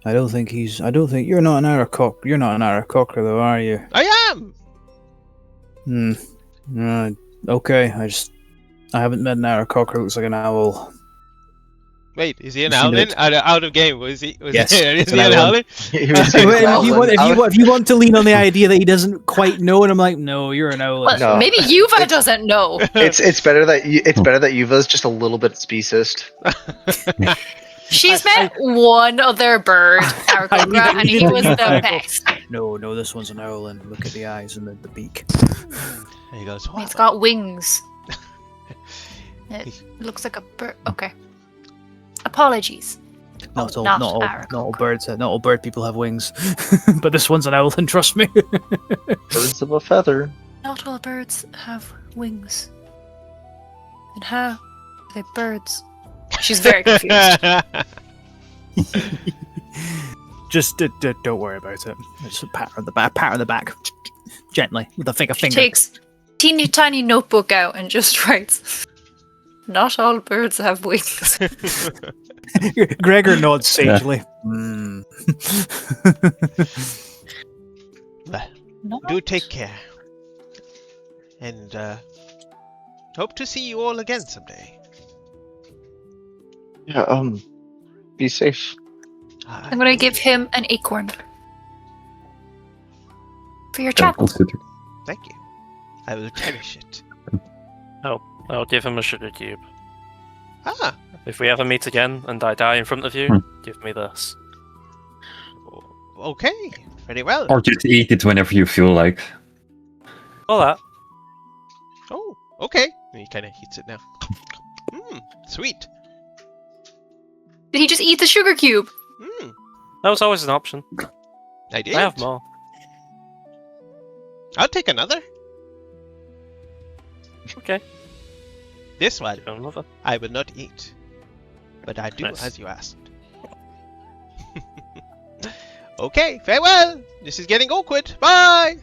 I don't think you're not an Aarakocra. You're not an Aarakocra, though, are you? I am. Okay. I haven't met an Aarakocra who looks like an owl. Wait, is he an You've seen owlin? it. Out of game? Yes. Is he an an owlin? If you want to lean on the idea that he doesn't quite know, and I'm like, no, you're an owl. Well, No. maybe Yuva doesn't know. It's better that Yuva's just a little bit speciesist. She's met one other bird, Aarakocra, and he was the best. No, this one's an owl, and look at the eyes and the beak. And he goes, wow. It's got wings. It looks like a bird. Okay. Apologies. Not not all bird people have wings, but this one's an owl, and trust me. Birds of a feather. Not all birds have wings. And how are they birds? She's very confused. Just don't worry about it. Just a pat on the back, gently with a finger. Takes teeny tiny notebook out and just writes, "Not all birds have wings." Gregor nods sagely. Well, do take care, and hope to see you all again someday. Yeah, be safe. I'm gonna give him an acorn for your chat. Thank you. I will cherish it. I'll give him a sugar cube. Ah, If we ever meet again and I die in front of you, give me this. okay. Very well. Or just eat it whenever you feel like. All that. Oh, okay. He kind of eats it now. Sweet. Did he just eat the sugar cube? That was always an option. I did. I have more. I'll take another. Okay. This one Another. I will not eat, but I do Nice. as you asked. Okay, farewell. This is getting awkward. Bye.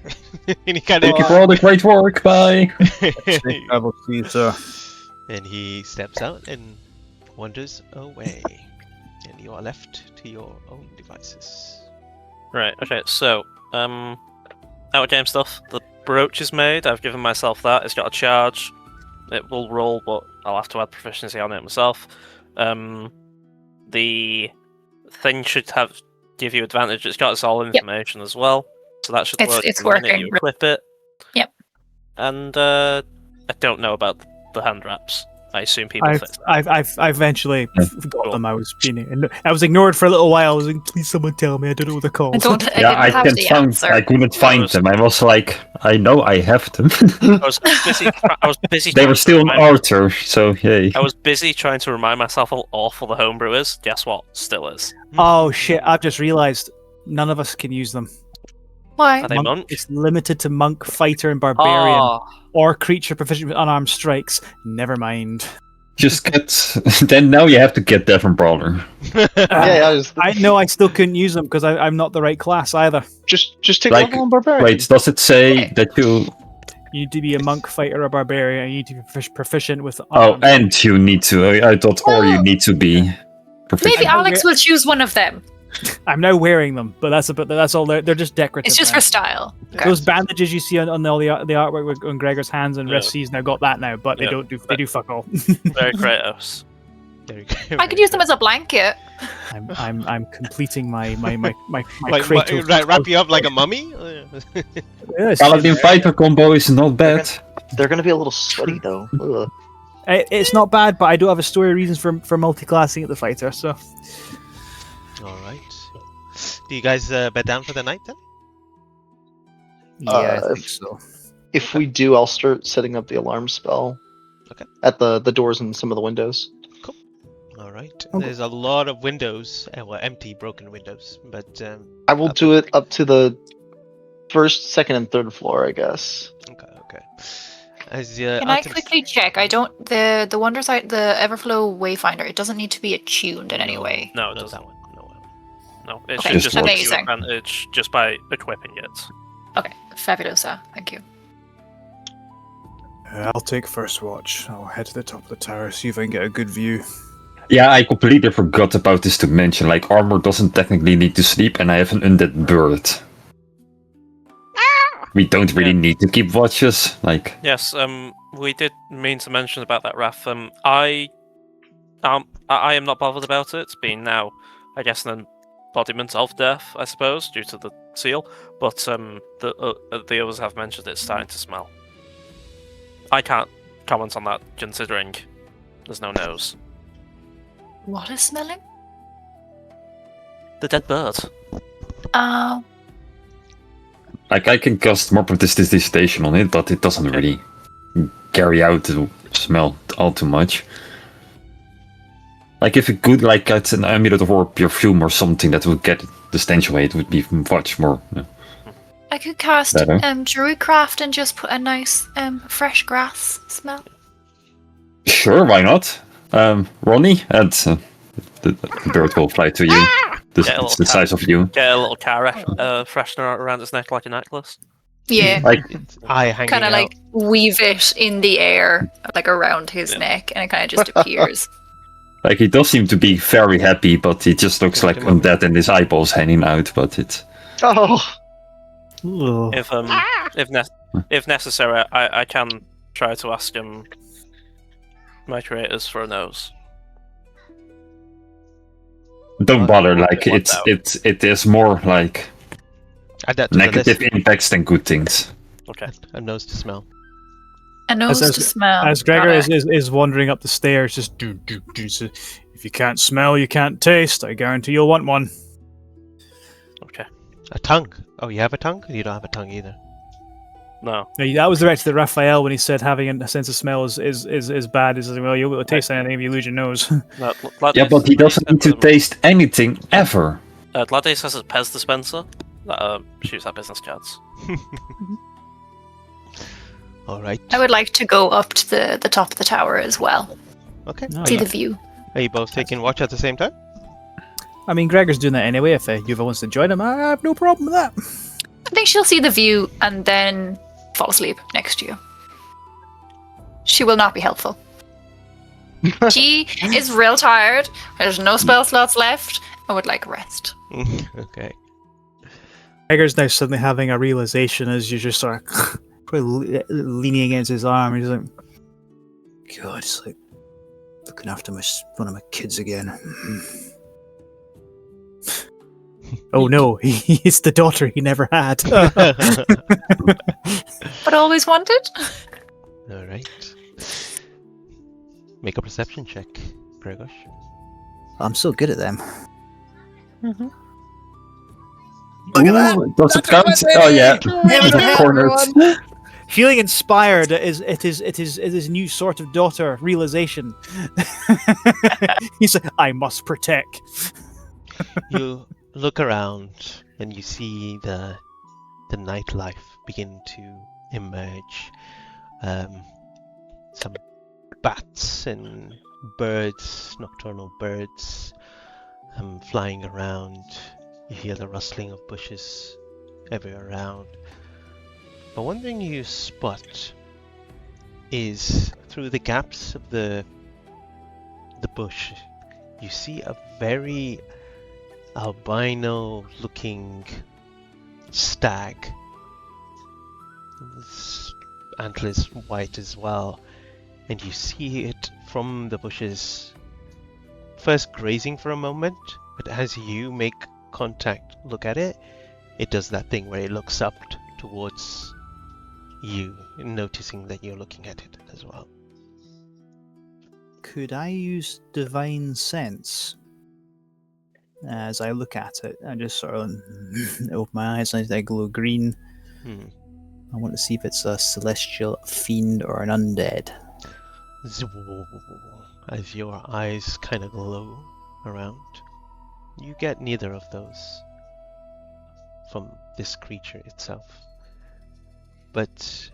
And he kind Thank you for all the great work. Bye. Travel to you, sir. And he steps out and wanders away, and you are left to your own devices. Right, okay, so, out game stuff. The brooch is made, I've given myself that, it's got a charge. It will roll, but I'll have to add proficiency on it myself. The thing should give you advantage, it's got its all information as well. So that should work It's the minute working. you equip it. Yep. And, I don't know about the hand wraps. I assume people fit. I've eventually got them. I was ignored for a little while. I was like, please someone tell me. I don't know what they're called. I didn't have the answer. I couldn't find them. I was like, I know I have them. I was busy They were still in Arthur, so yay. I was busy trying to remind myself how awful the homebrew is. Guess what? Still is. Oh shit! I've just realised none of us can use them. Why? Are they monk? It's limited to monk, fighter, and barbarian, Oh, or creature proficient with unarmed strikes. Never mind. Just get. Then now you have to get Devon Brawler. I know I still couldn't use them because I'm not the right class either. Just take Like, level on barbarian. Wait, does it say that you? You need to be a monk, fighter, or barbarian. And you need to be proficient with. Oh, and you need to. I thought, or you need to be. Proficient. Maybe Alex will choose one of them. I'm now wearing them, but that's all. They're just decorative. It's just now. for style. Okay. Those bandages you see on all the artwork on Gregor's hands and wrists, he's now got that now, but they don't do fuck all. very Kratos. There you go. I could use them as a blanket. I'm completing my Like, Kratos. right, wrap you up like a mummy? Yes. Paladin fighter combo is not bad. They're gonna be a little sweaty though. Ugh. It's not bad, but I do have a story reasons for multi-classing at the fighter. So All right. Do you guys bed down for the night then? yeah, I think so. If we do, I'll start setting up the alarm spell. Okay. At the doors and some of the windows. All right. Okay. There's a lot of windows, well, empty, broken windows, but I will do it up to the first, second, and third floor, I guess. okay. As Can I Artemis- quickly check? I don't the Wondersite, the Everflow Wayfinder. It doesn't need to be attuned in any way. No, it Not doesn't. that one. No, it Okay, should just give you amazing. advantage just by equipping it. Okay, fabulosa. Thank you. I'll take first watch. I'll head to the top of the tower, see if I can get a good view. Yeah, I completely forgot about this to mention. Like, armor doesn't technically need to sleep, and I have an undead bird. We don't really need to keep watches. Like, Yes, we did mean to mention about that, Raph. I am not bothered about it. It's been now, I guess, an embodiment of death, I suppose, due to the seal. But the others have mentioned it's starting to smell. I can't comment on that, considering there's no nose. What is smelling? The dead bird. Oh, like I can cast more prestidigitation on it, but it doesn't really carry out the smell all too much. Like if it could, like it's an amulet or perfume or something that would get the stench away, it would be much more. I could cast Better. Druidcraft and just put a nice fresh grass smell. Sure, why not? Ronnie, and the bird will fly to you. It's the size of you. Get a little car freshener around its neck like a necklace. Yeah, Like, It's eye hanging kind of out. like weave it in the air, like around his neck, and it kind of just appears. like he does seem to be very happy, but he just looks Give like him a- undead and his eyeballs hanging out. But it's Oh, Ugh. If necessary, I can try to ask my creators for a nose. don't bother. Like What it is more like Add that to the negative list. impacts than good things. Okay. A nose to smell. A nose As- to smell. As Gregor Got it. is wandering up the stairs, just do. So if you can't smell, you can't taste. I guarantee you'll want one. Okay. A tongue. Oh, you have a tongue? You don't have a tongue either. No. No, that was directed at Raphael when he said having a sense of smell is bad. He's like, well, you'll be able to taste anything if you lose your nose. No, Yeah, but he doesn't need to taste anything ever. Gladius has a Pez dispenser that shoots out business cards. All right. I would like to go up to the top of the tower as well. Okay. No, See yeah. the view. Are you both taking watch at the same time? I mean, Gregor's doing that anyway. If Yuva wants to join him, I have no problem with that. I think she'll see the view and then fall asleep next to you. She will not be helpful. She is real tired. There's no spell slots left. I would like rest. Okay. Gregor's now suddenly having a realization as you just sort of probably leaning against his arm. He's like, God, it's like looking after one of my kids again. Oh no, it's the daughter he never had. But always wanted. All right. Make a perception check, Gregor. I'm so good at them. Mm-hmm. Look at that! Ooh, does it count? That's Oh yeah, Give it the to corners. Feeling inspired it is new sort of daughter realization. He's like, I must protect. You look around and you see the nightlife begin to emerge. Some bats and birds, nocturnal birds, flying around. You hear the rustling of bushes everywhere around. But one thing you spot is through the gaps of the bush, you see a very albino looking stag. Its antlers white as well, and you see it from the bushes first grazing for a moment, but as you make contact, look at it, it does that thing where it looks up towards you, noticing that you're looking at it as well. Could I use divine sense? As I look at it, I just sort of open my eyes and they glow green. Hmm. I want to see if it's a celestial fiend or an undead. As your eyes kind of glow around, you get neither of those from this creature itself. But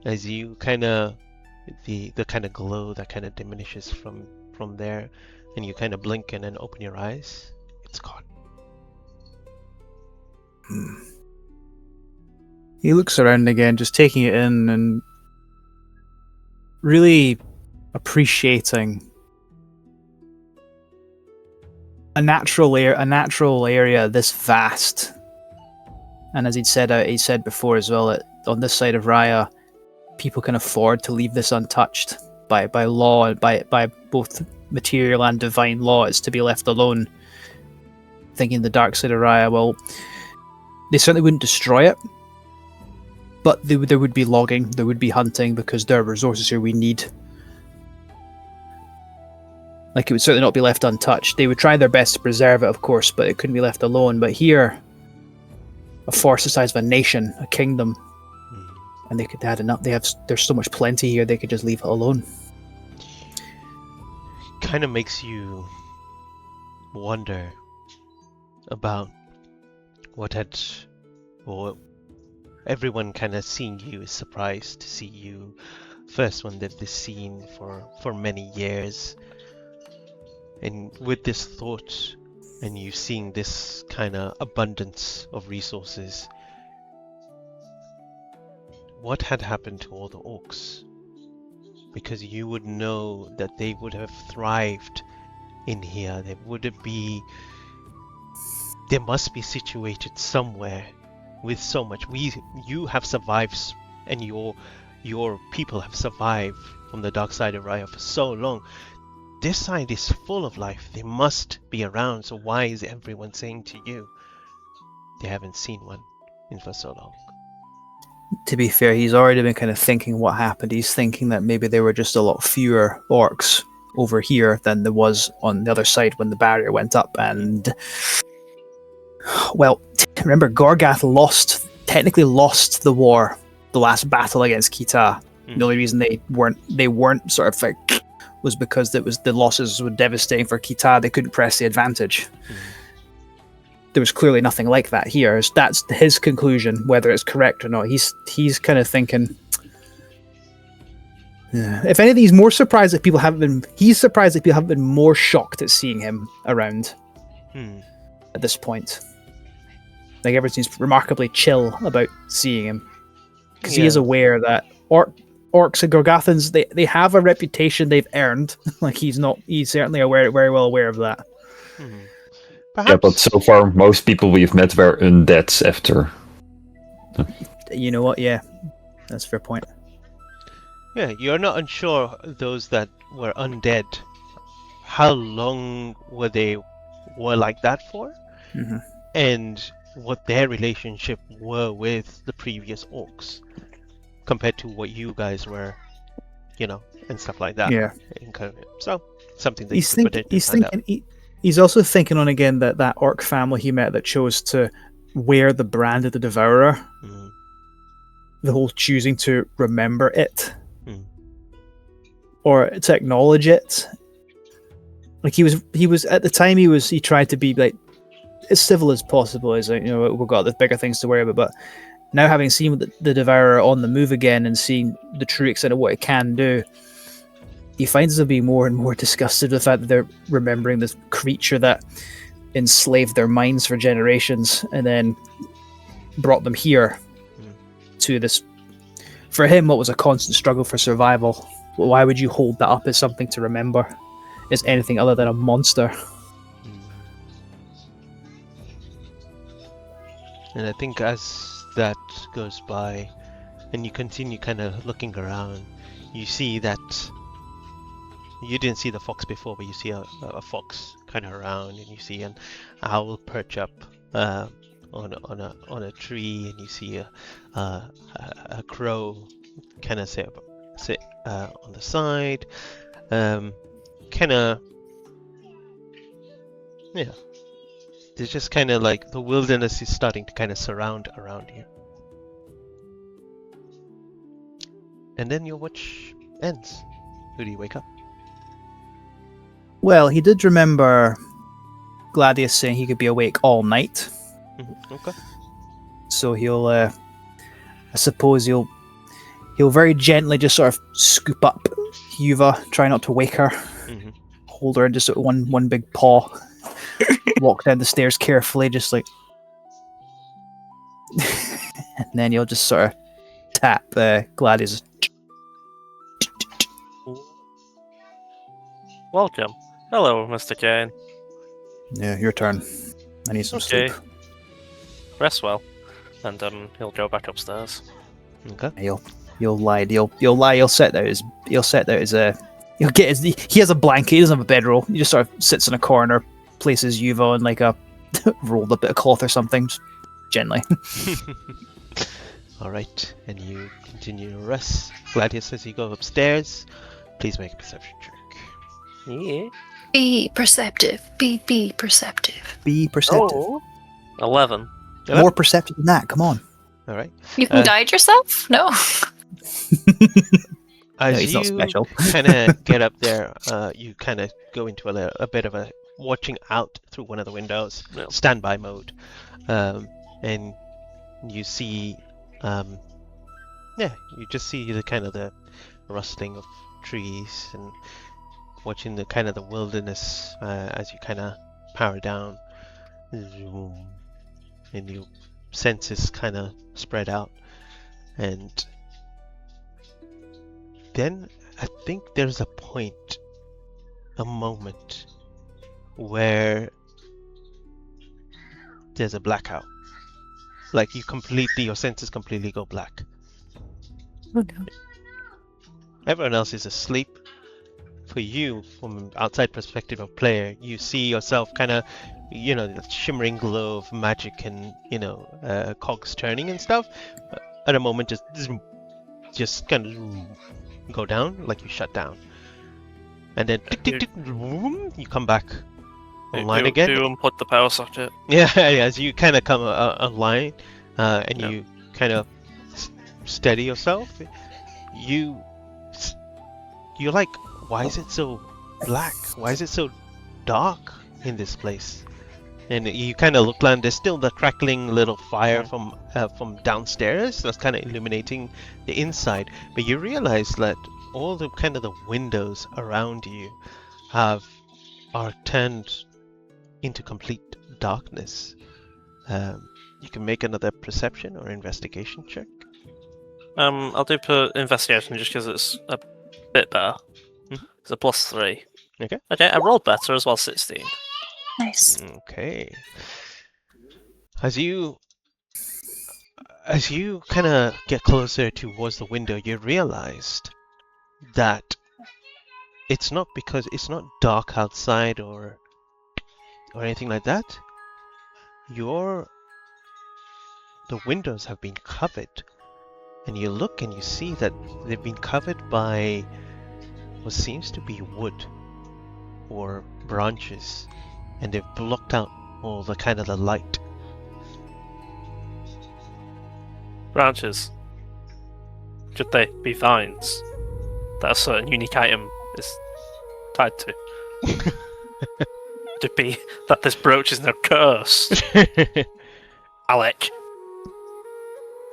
as you kind of the kind of glow that kind of diminishes from there, and you kind of blink and then open your eyes, it's gone. He looks around again, just taking it in and really appreciating a natural area this vast. And as he said before as well, that on this side of RAIA, people can afford to leave this untouched by law, by both material and divine law. It's to be left alone. Thinking the dark side of RAIA, well, they certainly wouldn't destroy it, but there would be logging, there would be hunting, because there are resources here we need. Like, it would certainly not be left untouched. They would try their best to preserve it, of course, but it couldn't be left alone. But here, a forest the size of a nation, a kingdom, and they could add enough. There's so much plenty here, they could just leave it alone. Kind of makes you wonder about or everyone kind of seeing you is surprised to see you first one they've seen for many years, and with this thought and you seeing this kind of abundance of resources, what had happened to all the orcs? Because you would know that they would have thrived in here. They must be situated somewhere with so much. You have survived, and your people have survived from the dark side of RAIA for so long. This side is full of life. They must be around. So why is everyone saying to you they haven't seen one in for so long? To be fair, he's already been kind of thinking what happened. He's thinking that maybe there were just a lot fewer orcs over here than there was on the other side when the barrier went up. And, well, remember, Gorgath technically lost the war, the last battle against Kita. The only reason they weren't sort of like was because the losses were devastating for Kita. They couldn't press the advantage. There was clearly nothing like that here. That's his conclusion, whether it's correct or not. He's kind of thinking. If anything, he's more surprised that people haven't been. He's surprised that people haven't been more shocked at seeing him around at this point. Like, everything's remarkably chill about seeing him, because he is aware that orcs and Gorgathans, they have a reputation they've earned. Like, he's certainly very well aware of that. Perhaps. Yeah, but so far, most people we've met were undead after. You know what? Yeah, that's a fair point. Yeah, you're not unsure those that were undead. How long were like that for? And what their relationship were with the previous orcs compared to what you guys were, and stuff like that. Yeah. So something that he's also thinking on again that orc family he met that chose to wear the brand of the Devourer. The whole choosing to remember it or to acknowledge it. Like, he was at the time he tried to be like as civil as possible. As we've got the bigger things to worry about, but now having seen the Devourer on the move again and seeing the true extent of what it can do, he finds himself being more and more disgusted with the fact that they're remembering this creature that enslaved their minds for generations and then brought them here to this, for him, what was a constant struggle for survival. Why would you hold that up as something to remember? As anything other than a monster? And I think as that goes by and you continue kind of looking around, you see that you didn't see the fox before, but you see a fox kind of around, and you see an owl perch up on a tree, and you see a crow kind of sit on the side. kind of, yeah, there's just kind of like the wilderness is starting to kind of surround around you. And then your watch ends. Who do you wake up? Well, he did remember Gladius saying he could be awake all night, Okay. so he'll, I suppose he'll very gently just sort of scoop up Yuva, try not to wake her, hmm hold her in just sort of one big paw, walk down the stairs carefully, just like, and then he'll just sort of tap Gladius. Welcome. Hello, Mr. Kane. Yeah, your turn. I need some Okay. sleep. Rest well. And he'll go back upstairs. Okay. You'll lie. You'll set out his. He'll get his. He has a blanket. He doesn't have a bedroll. He just sort of sits in a corner, places Yuva on like a rolled a bit of cloth or something, just gently. All right, and you continue to rest. Gladius, as you go upstairs, please make a perception check. Yeah. Be perceptive. Be perceptive. Be perceptive. Oh. 11. More perceptive than that. Come on. All right. You can guide yourself? No. As No, he's not you special. kind of get up there, you kind of go into a bit of a watching out through one of the windows, Yeah. standby mode, and you see, you just see the kind of the rustling of trees and watching the kind of the wilderness as you kind of power down, zoom, and your senses kind of spread out, and then I think there's a moment where there's a blackout. Like your senses completely go black. Oh no. Everyone else is asleep. For you, from an outside perspective of player, you see yourself kind of, the shimmering glow of magic and, cogs turning and stuff. At a moment, just kind of go down, like you shut down. And then tick, tick, tick, vroom, you come back online again. Do unplug the power socket. Yeah, as you kind of come online and Yeah. you kind of steady yourself, you're like, why is it so black? Why is it so dark in this place? And you kind of look down. There's still the crackling little fire from downstairs that's kind of illuminating the inside. But you realize that all the kind of the windows around you are turned into complete darkness. You can make another perception or investigation check. I'll do investigation just because it's a bit better. It's a +3. Okay. Okay, I rolled better as well, 16. Nice. Okay. As you kind of get closer towards the window, you realized that it's not dark outside or anything like that. The windows have been covered, and you look and you see that they've been covered by what seems to be wood or branches, and they've blocked out all the kind of the light. Branches. Should they be vines that a certain unique item is tied to? Could it be that this brooch is now cursed? Alec.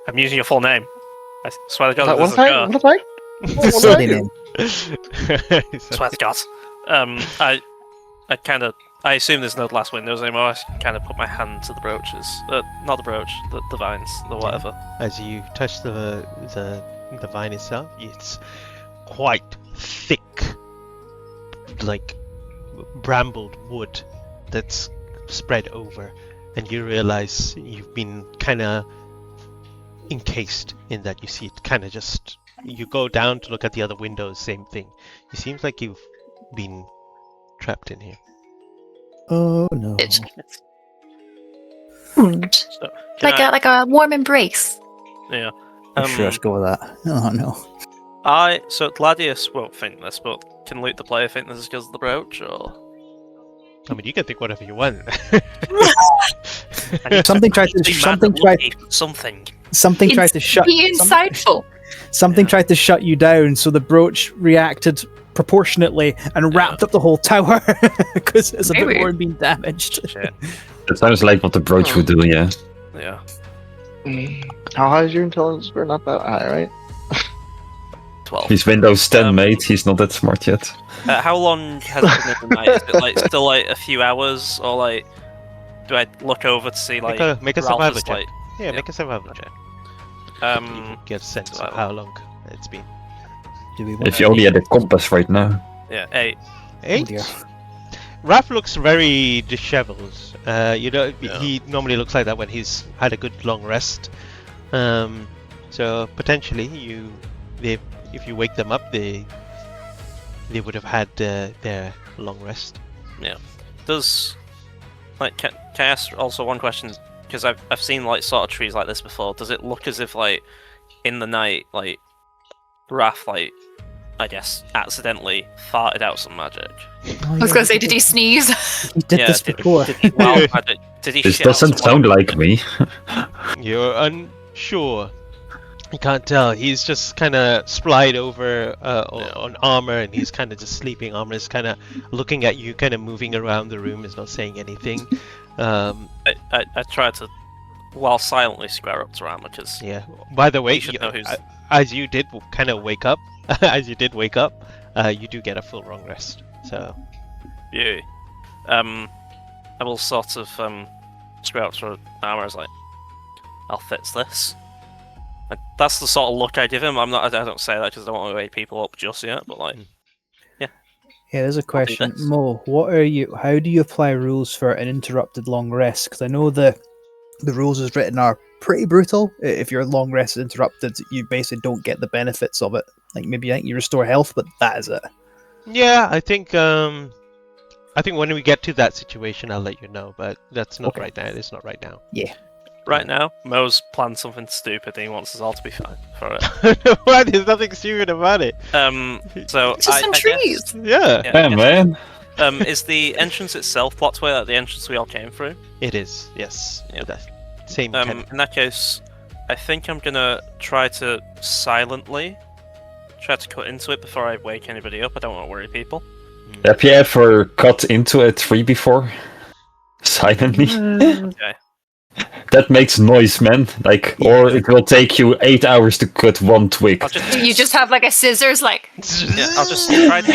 I'm using your full name. I swear to God, this is a curse. What Silly name. Swear to God. I assume there's no glass windows anymore. I kind of put my hand to the brooches. Not the brooch, the vines, the whatever. As you touch the vine itself, it's quite thick, like brambled wood that's spread over, and you realize you've been kind of encased in that. You see it kind of just. You go down to look at the other windows, same thing. It seems like you've been trapped in here. Oh no. It's So, can like a warm embrace. yeah. Sure, let's go with that. Oh no. So Gladius won't think this, but can Luke the player think this is because of the brooch, or I mean, you can think whatever you want. Something tried to something tried to shut. Be insightful. Something tried to shut you down, so the brooch reacted proportionately and wrapped up the whole tower because it's a bit Maybe. more being damaged. shit? That sounds like what the brooch would do, yeah. Yeah. How high is your intelligence score? Not that high, right? 12. He's Windows 10, mate. He's not that smart yet. How long has it been in the night? Is it like still like a few hours, or like do I look over to see like make a Ralph survival is, check. like, Yeah, make a survival check. You get a sense of survival. how long it's been. Do we want If you only had a compass right now. yeah, 8. Oh 8? dear. Raph looks very disheveled. Yeah. He normally looks like that when he's had a good long rest. So potentially, if you wake them up, they would have had their long rest. Does can I ask also one question? Because I've seen like sort of trees like this before. Does it look as if like in the night like Raph like I guess accidentally farted out some magic? Oh, I was gonna say, did he sneeze? He did this before. Did he wild magic? Did he This shit out doesn't some sound wild like me. You're unsure. You can't tell. He's just kind of splied over on armor, and he's kind of just sleeping. Armor is kind of looking at you, kind of moving around the room, is not saying anything. I tried to, while silently square up to Rama, because Yeah. By the way, you should know who's. as you did kind of wake up, you do get a full long rest. So Yeah. I will sort of square up to Rama as like, I'll fix this. And that's the sort of look I give him. I don't say that because I don't want to wake people up just yet, but like, Yeah, there's a question. this. Mo, how do you apply rules for an interrupted long rest? Because I know the rules as written are pretty brutal. If your long rest is interrupted, you basically don't get the benefits of it. Like maybe you restore health, but that is it. yeah, I think when we get to that situation, I'll let you know. But that's not Okay. right now. It's not right now. right now, Mo's planned something stupid and he wants us all to be fine for it. Why? There's nothing stupid about it. So It's just some trees. Yeah, Yeah, Yeah, man. is the entrance itself blocked way like the entrance we all came through? it is. Yes. Yeah. That same kind of. In that case, I think I'm gonna try to silently try to cut into it before I wake anybody up. I don't want to worry people. Have you ever cut into a tree before? Silently? Okay. That makes noise, man. Like, or it will take you 8 hours to cut one twig. I'll just You just have like a scissors, like I'll just try to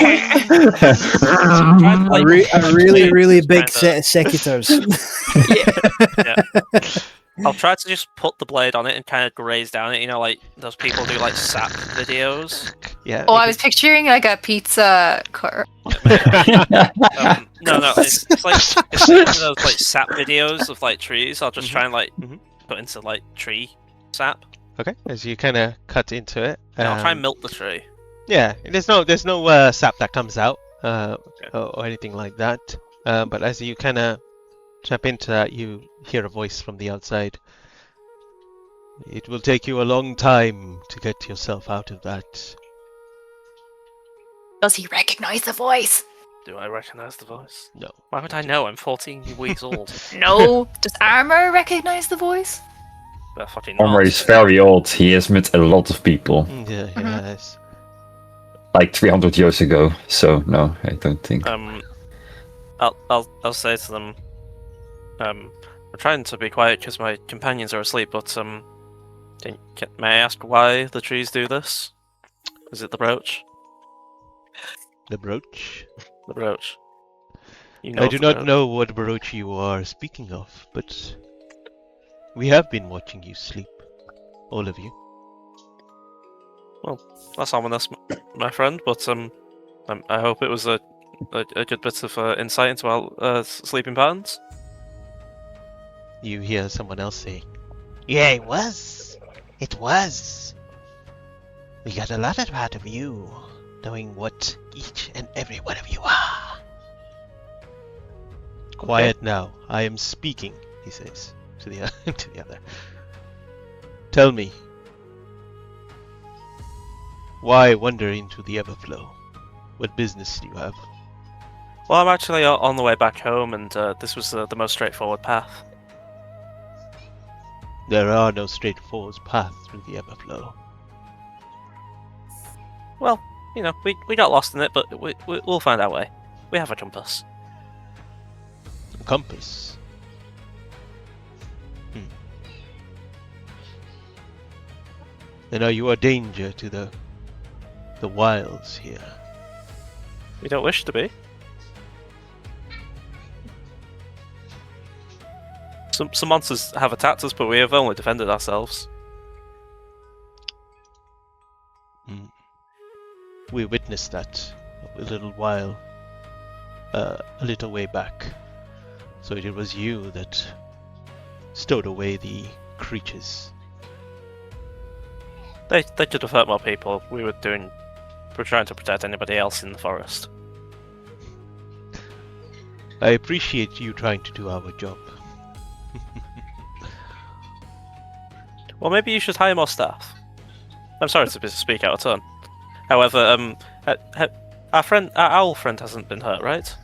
like, A really big kinda- set of secateurs. I'll try to just put the blade on it and kind of graze down it. You know, like those people do like sap videos. Yeah. oh, I was picturing like a pizza cutter. No, it's like one of those like sap videos of like trees. I'll just try and like put into like tree sap. Okay. As you kind of cut into it. And I'll try and milk the tree. Yeah. There's no sap that comes out or anything like that. But as you kind of jump into that, you hear a voice from the outside. It will take you a long time to get yourself out of that. Does he recognize the voice? Do I recognize the voice? No. Why would I know? I'm 14 weeks old. No. Does Armor recognize the voice? But fucking Armor not. is very old. He has met a lot of people. Yeah. Yes. Like 300 years ago. So, no, I don't think. I'll say to them. I'm trying to be quiet because my companions are asleep. But may I ask why the trees do this? Is it the brooch? The brooch. The brooch. You I of do the not brooch. know what brooch you are speaking of, but we have been watching you sleep, all of you. That's ominous, my friend. But I hope it was a good bit of insight into our sleeping patterns. You hear someone else say, "Yeah, it was. It was. We got a lot out of you, knowing what each and every one of you are." Quiet now. I am speaking, he says to the other. Tell me, Why wander into the Everflow? What business do you have? Well, I'm actually on the way back home, and this was the most straightforward path. There are no straightforward paths through the Everflow. Well, you know, we got lost in it, but we'll find our way. We have a compass. A compass? Then are you a danger to the wilds here? We don't wish to be. Some monsters have attacked us, but we have only defended ourselves. We witnessed that a little way back. So it was you that stowed away the creatures. They could have hurt more people. We're trying to protect anybody else in the forest. I appreciate you trying to do our job. Well, maybe you should hire more staff. I'm sorry to speak out of turn. However, our owl friend hasn't been hurt, right?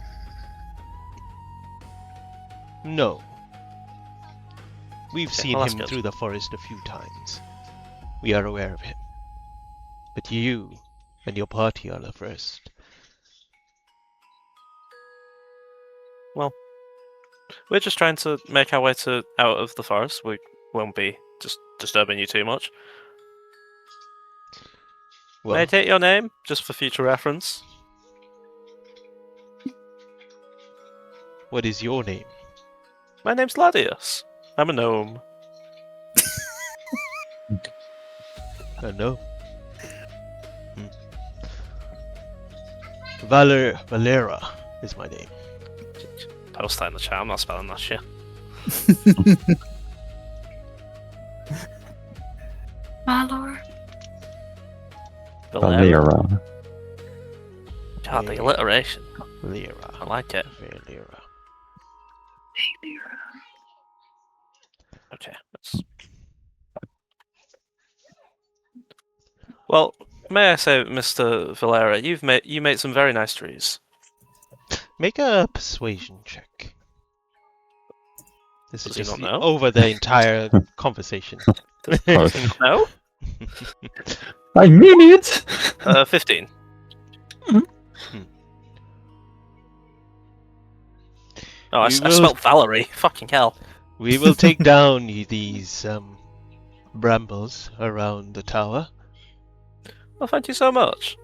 No. We've Okay, seen well, that's him good. through the forest a few times. We are aware of him. But you and your party are the first. Well, we're just trying to make our way out of the forest. We won't be just disturbing you too much. Well, May I take your name, just for future reference? what is your name? My name's Ladius. I'm a gnome. No. Valera is my name. Post that in the chat. I'm not spelling that shit. Valor. Valera. God, the alliteration. Valera. I like it. Valera. Okay. Well, may I say, Mr. Valera, you made some very nice trees. Make a persuasion check. This is Does he just not know? over the entire conversation. No? I mean it! 15. Oh, I We spelled Valerie. Fucking hell. We will take down these brambles around the tower. Well, thank you so much.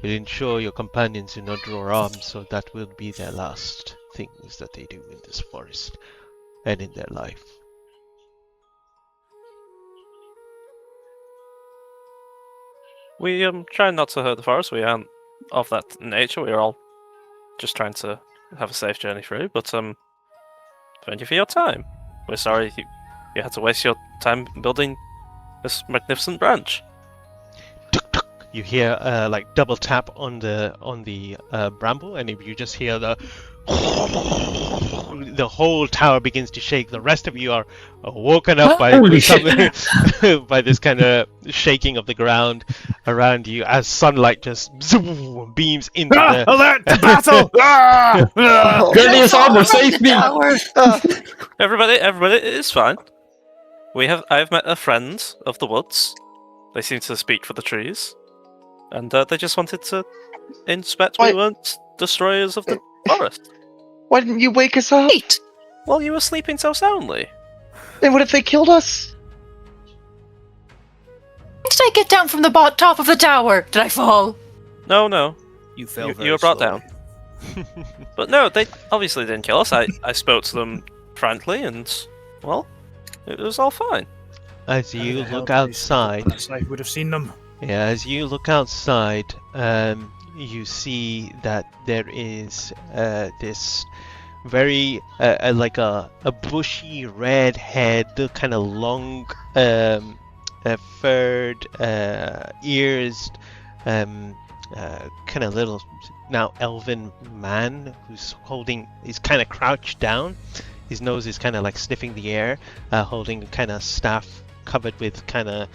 We'll ensure your companions do not draw arms, so that will be their last things that they do in this forest and in their life. We try not to hurt the forest. We aren't of that nature. We're all just trying to have a safe journey through. But thank you for your time. We're sorry you had to waste your time building this magnificent branch. You hear like double tap on the bramble, and if you just hear the whole tower begins to shake. The rest of you are woken up by Holy by this kind of shaking of the ground around you as sunlight just zoom, beams into the. Alert to battle! Cornelius armor, save me! Everybody, it's fine. I've met a friend of the woods. They seem to speak for the trees, and they just wanted to inspect. Why- We weren't destroyers of the forest. Why didn't you wake us up? Wait! Well, you were sleeping so soundly. Then what if they killed us? Did I get down from the top of the tower? Did I fall? No. You fell You were brought down. But no, they obviously didn't kill us. I spoke to them frankly, and well, it was all fine. As you look outside, I would have seen them. yeah, as you look outside, you see that there is this very like a bushy red head, kind of long furred ears, kind of little now elven man he's kind of crouched down. His nose is kind of like sniffing the air, holding a kind of staff covered with kind of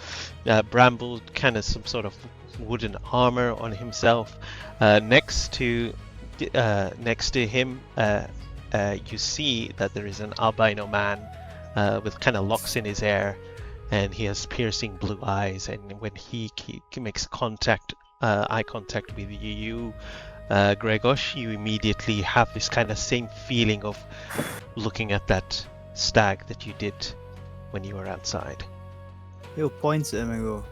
bramble, kind of some sort of wooden armor on himself. Next to him, you see that there is an albino man with kind of locks in his hair, and he has piercing blue eyes. And when he makes eye contact with you, Gregos, you immediately have this kind of same feeling of looking at that stag that you did when you were outside. He'll point at him and go,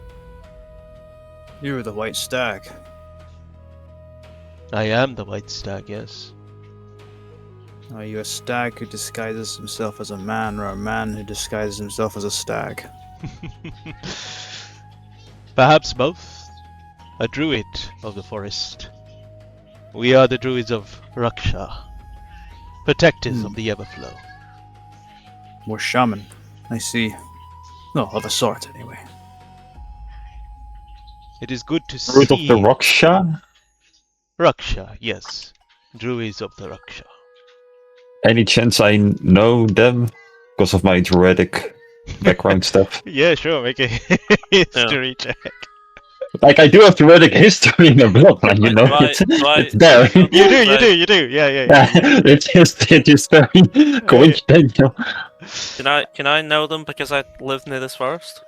"You're the white stag." I am the white stag, yes. Are you a stag who disguises himself as a man, or a man who disguises himself as a stag? Perhaps both. A druid of the forest. We are the druids of Raksha, protectors of the Everflow. More shaman, I see. No, of a sort, anyway. It is good to Root of see the Raksha? Raksha, yes. Druids of the Raksha. Any chance I know them because of my druidic background stuff? Yeah, sure, make a history check. Like, I do have druidic history in the bloodline, you know? It's there. You do. Yeah. It's just very coincidental. Can I know them because I live near this forest?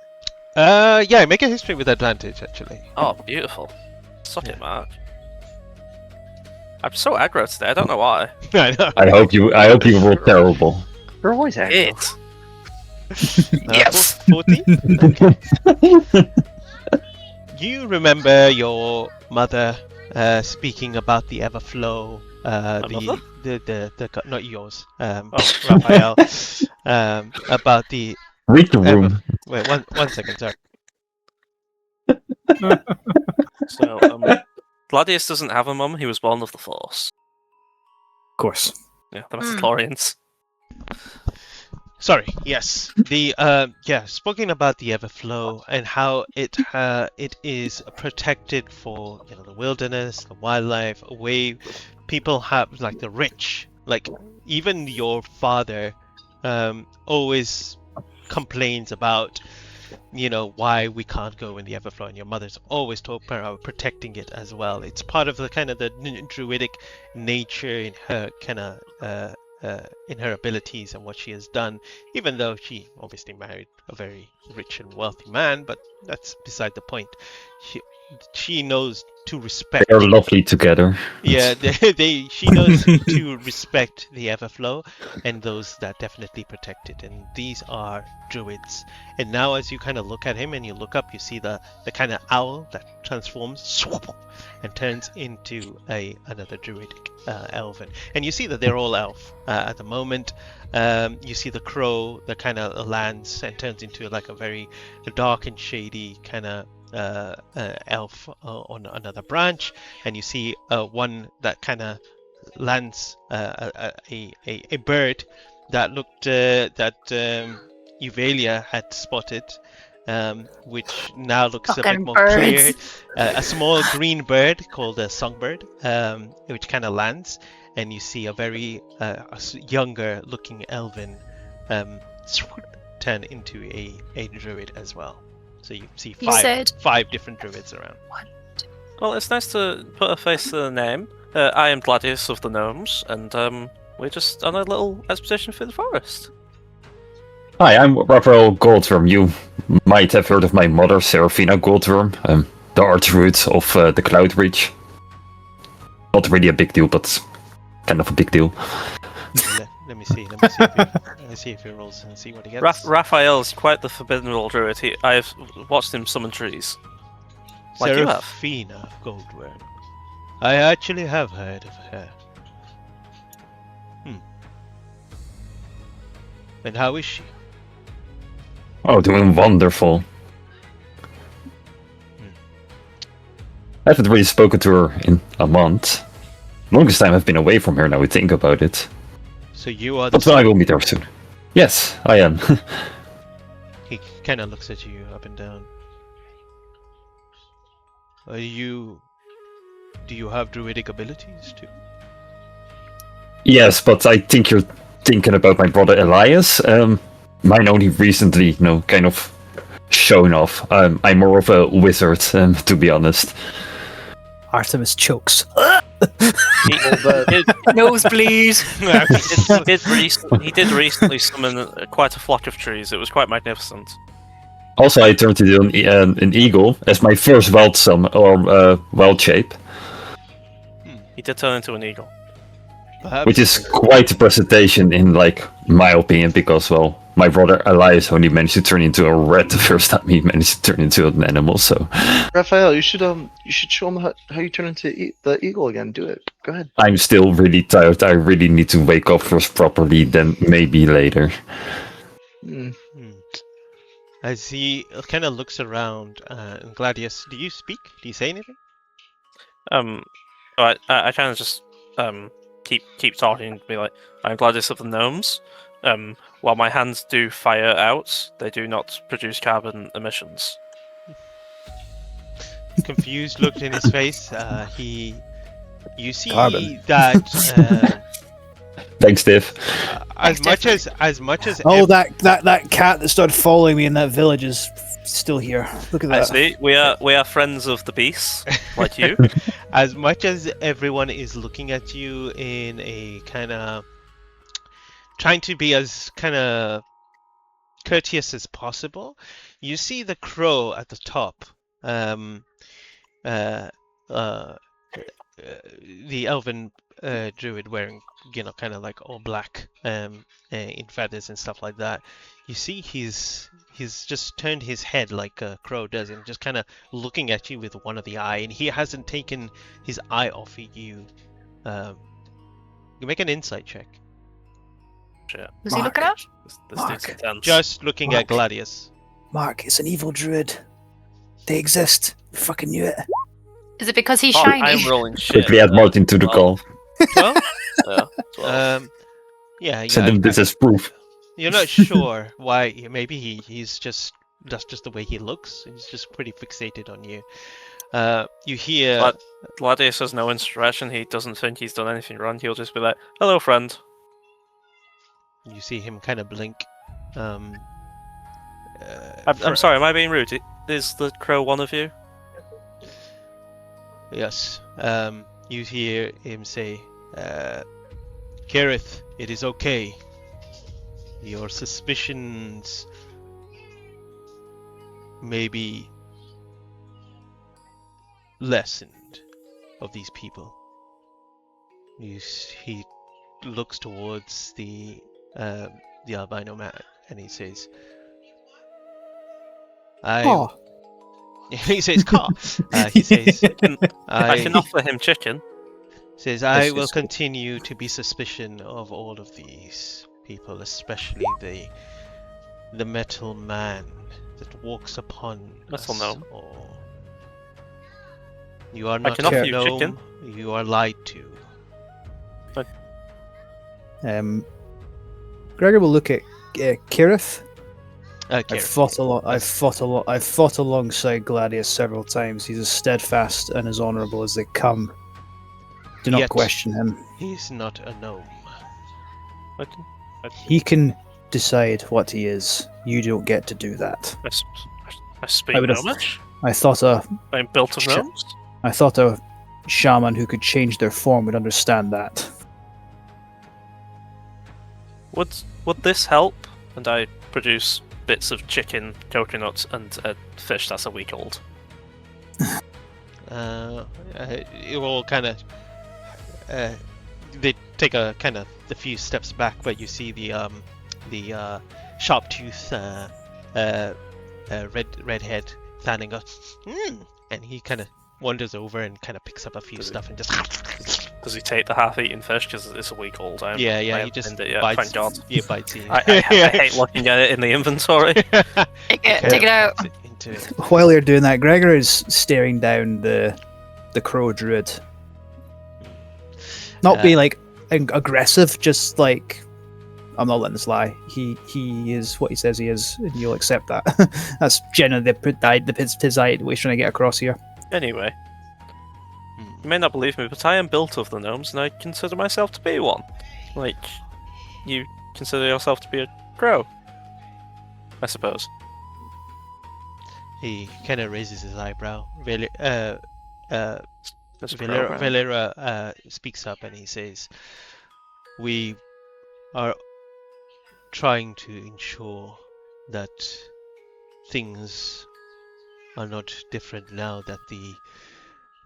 Yeah, make a history with advantage, actually. Oh, beautiful. Suck it, Mark. I'm so aggro today. I don't know why. I know. I hope you were terrible. You're always aggro. Yes. 40? You remember your mother speaking about the Everflow, the not yours, Raphael, about the Read the room. Wait, one second, sorry. So, Gladius doesn't have a mum. He was born of the Force. Of course. Yeah, the Metachlorians. Sorry. Yes. The speaking about the Everflow and how it is protected for the wilderness, the wildlife, a way people have like the rich, like even your father, always complains about why we can't go in the Everflow, and your mother's always talking about protecting it as well. It's part of the kind of the druidic nature in her kind of in her abilities and what she has done, even though she obviously married a very rich and wealthy man, but that's beside the point. She knows to respect. They're lovely together. Yeah, she knows to respect the Everflow and those that definitely protect it, and these are druids. And now as you kind of look at him and you look up, you see the kind of owl that transforms and turns into another druidic elven. And you see that they're all elf at the moment. You see the crow that kind of lands and turns into like a very dark and shady kind of elf on another branch, and you see one that kind of lands a bird that looked that Euvalia had spotted, which now looks a bit Fucking more birds. clear. A small green bird called a songbird, which kind of lands, and you see a very younger looking elven turn into a druid as well. So you see five different druids around. Well, it's nice to put a face to the name. I am Gladius of the Gnomes, and we're just on a little expedition through the forest. Hi, I'm Raphael Goldworm. You might have heard of my mother, Serafina Goldworm, the archroot of the Cloud Reach. Not really a big deal, but kind of a big deal. Let me see if he rolls and see what he gets. Raphael's quite the forbidden roll druid. I've watched him summon trees. Like you have. Serafina Goldworm. I actually have heard of her. And how is she? Oh, doing wonderful. I haven't really spoken to her in a month. Longest time I've been away from her now we think about it. So you are the But I will meet her soon. Yes, I am. He kind of looks at you up and down. Do you have druidic abilities too? Yes, but I think you're thinking about my brother Elias. Mine only recently, kind of shown off. I'm more of a wizard, to be honest. Artemis chokes. He Nosebleed. he did recently summon quite a flock of trees. It was quite magnificent. Also, I turned into an eagle as my first wild wild shape, He did turn into an eagle. Perhaps which is quite a presentation in my opinion, because my brother Elias only managed to turn into a rat the first time he managed to turn into an animal. So Raphael, you should show him how you turn into the eagle again. Do it. Go ahead. I'm still really tired. I really need to wake up first properly, then maybe later. As he kind of looks around, Gladius, do you speak? Do you say anything? I kind of just keep talking and be like, I'm Gladius of the Gnomes. While my hands do fire out, they do not produce carbon emissions. Confused look in his face. You see Carbon. that Thanks, Dave. as much as Oh, that cat that started following me in that village is still here. Look at I that. see. We are friends of the beasts, like you. as much as everyone is looking at you in a kind of trying to be as kind of courteous as possible, you see the crow at the top. The elven druid wearing, kind of like all black in feathers and stuff like that. You see he's just turned his head like a crow does and just kind of looking at you with one of the eye, and he hasn't taken his eye off of you. You make an insight check. Shit. Who's he looking at? This Mark. dude's intense. Just looking Mark. at Gladius. Mark, it's an evil druid. They exist. You fucking knew it. Is it because he's Oh, shiny? I'm rolling shit. Quickly add Martin to the call. Well, yeah, 12. Yeah, Send him this as proof. You're not sure why. Maybe he's just that's just the way he looks. He's just pretty fixated on you. You hear. But Gladius has no insurrection. He doesn't think he's done anything wrong. He'll just be like, "Hello, friend." You see him kind of blink. I'm sorry. Am I being rude? Is the crow one of you? Yes. You hear him say, Kareth, it is okay. Your suspicions may be lessened of these people. He looks towards the albino man and he says, Oh, he says, "Car." He says, I can offer him chicken. Says, I This will is- continue to be suspicion of all of these people, especially the metal man that walks upon Metal us gnome. all. You are not can offer a you gnome. chicken. You are lied to. Gregor will look at Kirith. I've Gareth. fought a lot. I've fought alongside Gladius several times. He's as steadfast and as honourable as they come. Do not Yet- question him. He's not a gnome. He can decide what he is. You don't get to do that. I speak I would've- gnomish. I thought I'm built of Shit. gnomes. a shaman who could change their form would understand that. Would this help? And I produce bits of chicken, coconut, and a fish that's a week old. It will kind of. They take a kind of a few steps back, but you see the sharp tooth redhead standing up, and he kind of wanders over and kind of picks up a few Does he- stuff and just Does he take the half-eaten fish because it's a week old? I he haven't just opened it yet, bites. thank God. Yeah, bites you. I hate looking at it in the inventory. Take it out. Puts it into it. While you're doing that, Gregor is staring down the crow druid. Not being like aggressive, just like I'm not letting this lie. He is what he says he is, and you'll accept that. That's generally his what he's trying to get across here. Anyway, you may not believe me, but I am built of the gnomes, and I consider myself to be one. Like, you consider yourself to be a crow, I suppose. He kind of raises his eyebrow. This Valera, program. Valera speaks up and he says, "We are trying to ensure that things are not different now that the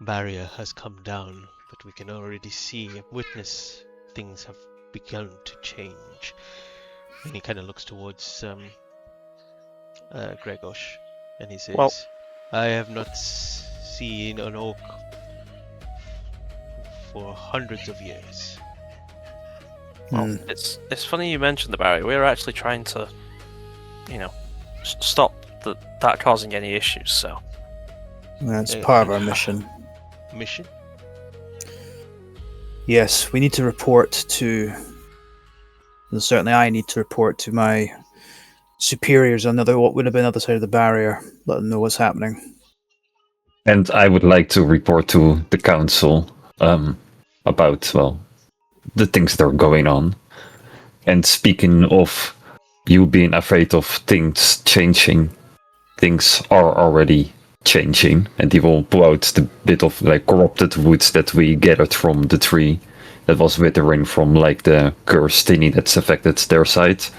barrier has come down, but we can already see and witness things have begun to change." And he kind of looks towards Gregosh and he says, Well- "I have not seen an orc for hundreds of years." Well, Hmm. it's funny you mentioned the barrier. We're actually trying to, stop that causing any issues. So That's Uh, part of our mission. Mission? Yes, we need to report to. And certainly, I need to report to my superiors on what would have been the other side of the barrier. Let them know what's happening. And I would like to report to the council about, well, the things that are going on. And speaking of you being afraid of things changing, things are already changing, and he will pull out the bit of like corrupted wood that we gathered from the tree that was withering from like the cursed thingy that's affected their site.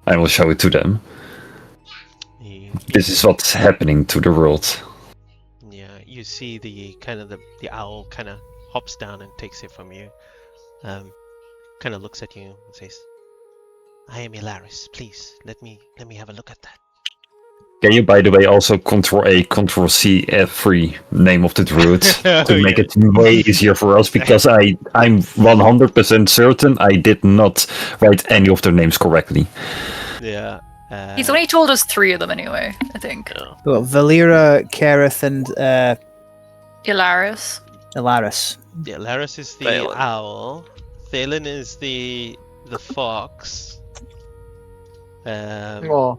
I will show it to them. This is what's happening to the world. Yeah, you see the owl kind of hops down and takes it from you. Kind of looks at you and says, "I am Ilaris. Please let me have a look at that." Can you, by the way, also Control-A, Control-C every name of the druid to make it way easier for us? Because I'm 100% certain I did not write any of their names correctly. Yeah. He's only told us 3 of them anyway, I think. Well, Valera, Kerith, and Ilaris. Ilaris. Yeah, Laris is the Thalen. owl. Thalen is the fox. Oh,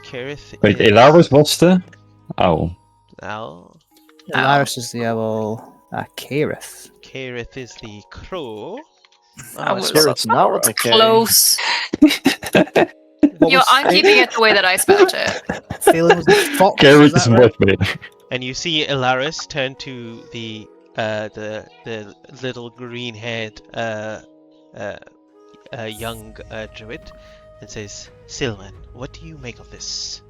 Kerith Wait, is Elaris was the owl. owl. Ilaris is the owl. Kerith. Kerith is the crow. I was Spirit's not okay. close. What was I'm keeping it the way that I spelled it. Thalen was the fox. Garrett is is that right? much better. And you see Ilaris turn to the little green-haired young druid and says, "Sylvan, what do you make of this?"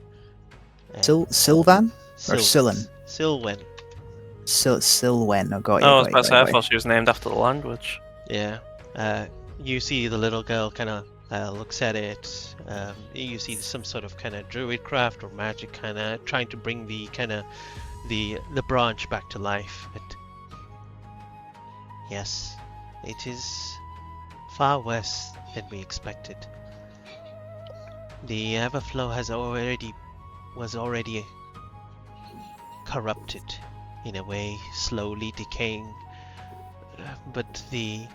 Sylvan? Or Sylvan? Sylvan. Sylwen. Oh, got you. I was got about to you, say, I got you. thought she was named after the language. Yeah. You see the little girl kind of looks at it. You see some sort of kind of druid craft or magic kind of trying to bring the kind of the branch back to life. But yes, it is far worse than we expected. The Everflow was already corrupted in a way, slowly decaying. But the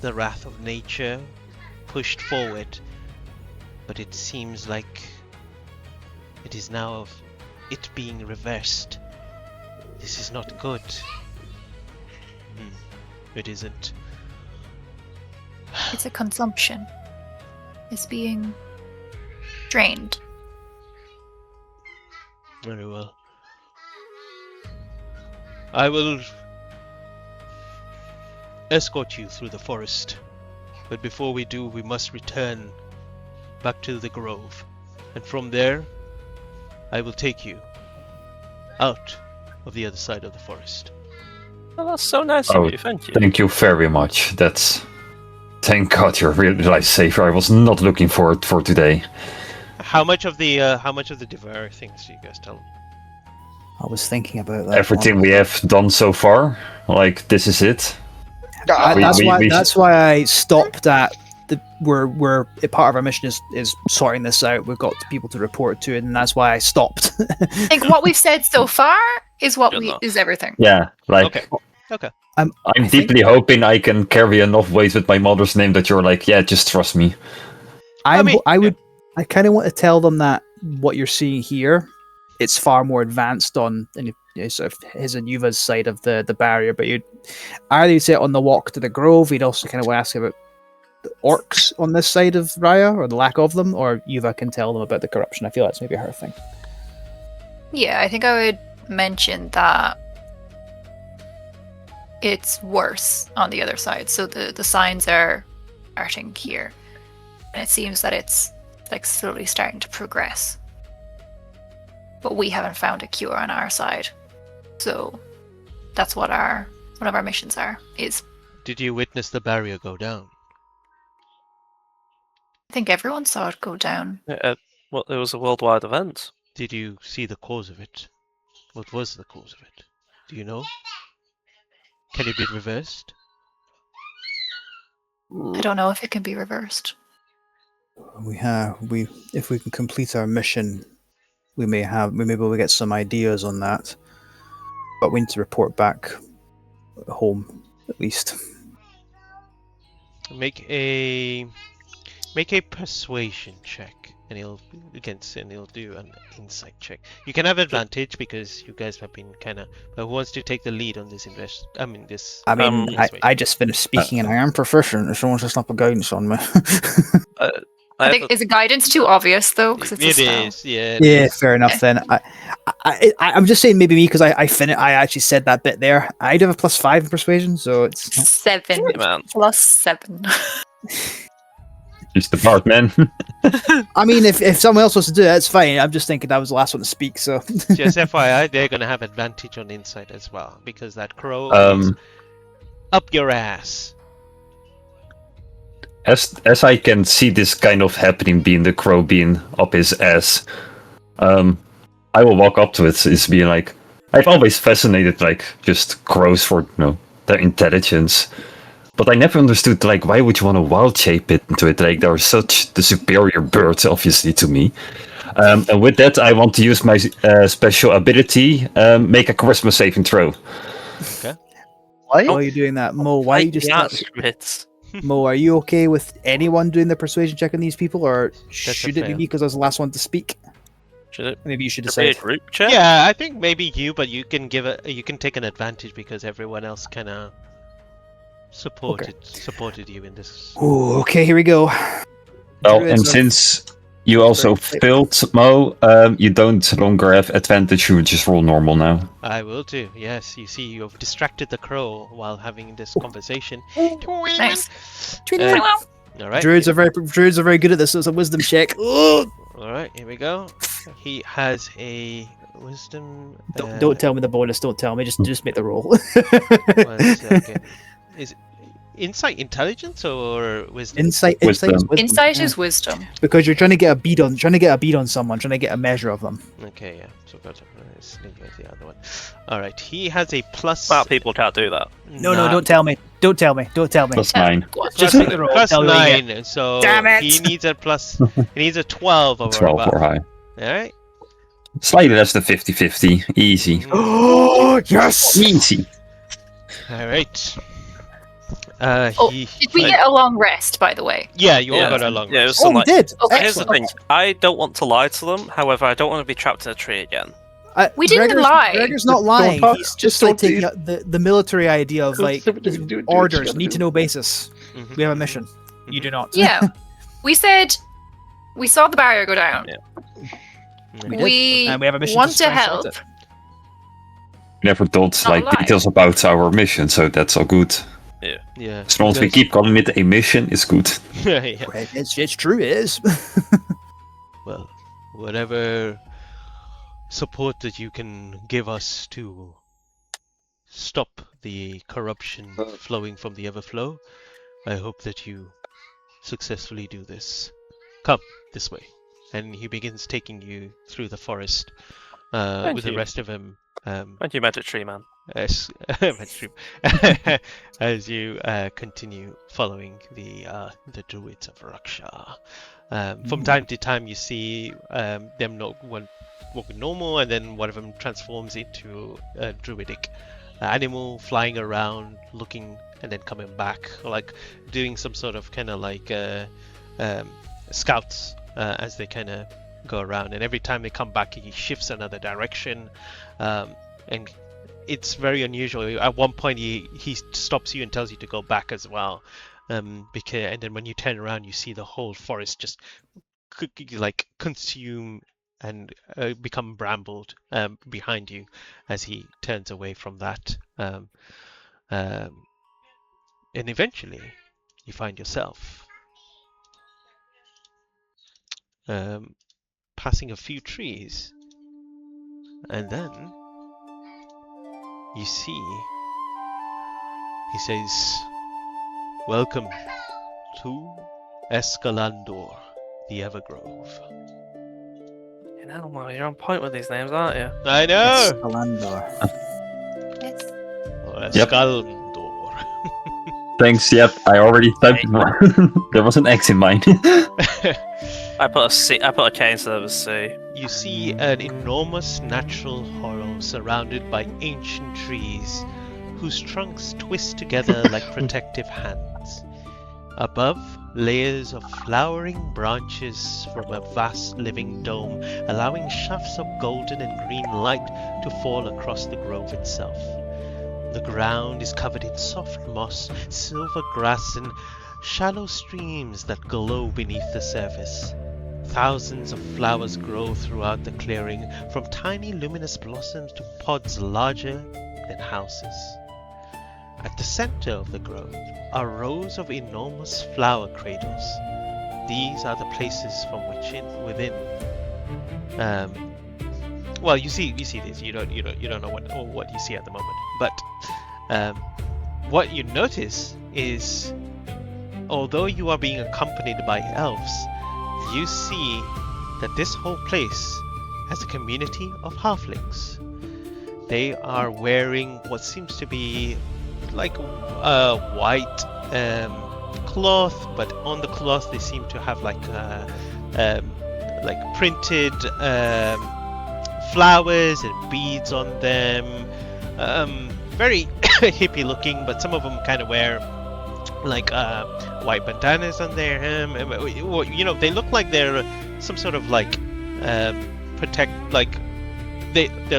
wrath of nature pushed forward, but it seems like it is now of it being reversed. This is not good. It isn't. It's a consumption. It's being drained. Very well. I will escort you through the forest, but before we do, we must return back to the grove, and from there, I will take you out of the other side of the forest. Oh, that's so nice Oh, of you. Thank you. Thank you very much. Thank God you're really lifesaver. I was not looking forward for today. How much of the devour things do you guys tell them? I was thinking about that. Everything we have done so far, like this is it. That's why I stopped at the. We're part of our mission is sorting this out. We've got people to report to, and that's why I stopped. I think what we've said so far is Good enough. is everything. Yeah, like Okay. I'm I deeply hoping I can carry enough weight with my mother's name that you're like, yeah, just trust me. I mean, kind of want to tell them that what you're seeing here, it's far more advanced on sort of his and Yuva's side of the barrier. But you'd say on the walk to the grove, you'd also kind of ask about orcs on this side of RAIA, or the lack of them, or Yuva can tell them about the corruption. I feel that's maybe her thing. Yeah, I think I would mention that it's worse on the other side. So the signs are starting here, and it seems that it's like slowly starting to progress. But we haven't found a cure on our side, so that's what one of our missions is. Did you witness the barrier go down? I think everyone saw it go down. Well, it was a worldwide event. Did you see the cause of it? What was the cause of it? Do you know? Can it be reversed? I don't know if it can be reversed. If we can complete our mission, we may be able to get some ideas on that. But we need to report back home, at least. Make a persuasion check, and he'll do an insight check. You can have advantage because you guys have been kind of. But who wants to take the lead on this I just finished speaking, and I am proficient. If someone wants to slap a guidance on me. I think is a guidance too obvious though? Because it is, yeah. Yeah, fair enough then. I'm just saying maybe me because I actually said that bit there. I do have a +5 in persuasion, so it's 7 Man. plus 7. Just the part, man. I mean, if someone else wants to do it, it's fine. I'm just thinking I was the last one to speak, so. Just FYI, they're gonna have advantage on insight as well because that crow is up your ass. As I can see this kind of happening, being the crow being up his ass, I will walk up to it. It's being like, I've always fascinated like just crows for their intelligence, but I never understood like why would you want to wild shape it into it? Like they're such the superior birds, obviously to me. And with that, I want to use my special ability, make a charisma saving throw. Okay. What? While you're doing that, Mo, why are you just not... It's Mo, are you okay with anyone doing the persuasion check on these people, or should it be fail. me because I was the last one to speak? should it Maybe you should be a decide. group check? Yeah, I think maybe you, but you can take an advantage because everyone else kind of supported you in this. Ooh, okay, here we go. Well, Druids and of- since you also failed, Mo, you don't longer have advantage. You just roll normal now. I will do. Yes, you see, you've distracted the crow while having this conversation. Nice. All right. Druids are very good at this. So it's a wisdom check. Ugh. All right, here we go. He has a wisdom. Don't tell me the bonus. Don't tell me. Just make the roll. 1 second. Is it insight, intelligence, or wisdom? Insight is Wisdom. wisdom. Insight yeah. is wisdom. Because you're trying to get a beat on someone, trying to get a measure of them. Okay, yeah. So got the other one. All right, he has a plus. Smart people can't do that. No, don't tell me. Don't tell me. Plus 9. Just make the roll. Plus Tell me what you get. 9. So Damn it! he needs a plus. He needs a 12 or 12 above. or high. All right. Slightly less than 50-50. Easy. Oh yes! Easy. All right. Did we get a long rest, by the way? Yeah, you all Yeah. got a long Yeah, it rest. was Oh, some, we like, did. Okay. Here's the Excellent. thing. I don't want to lie to them. However, I don't want to be trapped in a tree again. We didn't Gregor's- lie. Gregor's not lying. talk- He's just just like don't taking do- out the military idea of like Do it orders, together. need to know basis. Mhm. We have a mission. You do not. Yeah. We said we saw the barrier go down. Yeah. We did. We And we have a mission want to to try and sort help. it. Never told Not like lying. details about our mission, so that's all good. Yeah. As long as we keep calling it a mission, it's good. Yeah. Well, it's true. It is. Well, whatever support that you can give us to stop the corruption flowing from the Everflow, I hope that you successfully do this. Come this way. And he begins taking you through the forest Thank with the you. rest of them. Thank you, Magic Tree Man. As, as you continue following the druids of Raksha. From time to time, you see them walking normal, and then one of them transforms into a druidic animal, flying around, looking, and then coming back, like doing some sort of kind of like scouts as they kind of go around. And every time they come back, he shifts another direction, and it's very unusual. At one point, he stops you and tells you to go back as well. Because and then when you turn around, you see the whole forest just like consume and become brambled behind you as he turns away from that. And eventually, you find yourself passing a few trees, and then you see he says, "Welcome to Escalandor, the Evergrove." You know, Mo, you're on point with these names, aren't you? I know. Escalandor. Yes. Or Yep. Escalendor. Thanks. Yep, I already typed. There was an X in mine. I put a C. I put a K instead of a C. You see an enormous natural hollow surrounded by ancient trees whose trunks twist together like protective hands. Above, layers of flowering branches from a vast living dome, allowing shafts of golden and green light to fall across the grove itself. The ground is covered in soft moss, silver grass, and shallow streams that glow beneath the surface. Thousands of flowers grow throughout the clearing, from tiny luminous blossoms to pods larger than houses. At the center of the grove are rows of enormous flower cradles. These are the places from within. Well, you see this. You don't know what you see at the moment. But what you notice is, although you are being accompanied by elves, you see that this whole place has a community of halflings. They are wearing what seems to be like white cloth, but on the cloth they seem to have like printed flowers and beads on them. Very hippie looking, but some of them kind of wear like white bandanas on their they look like they're some sort of like they're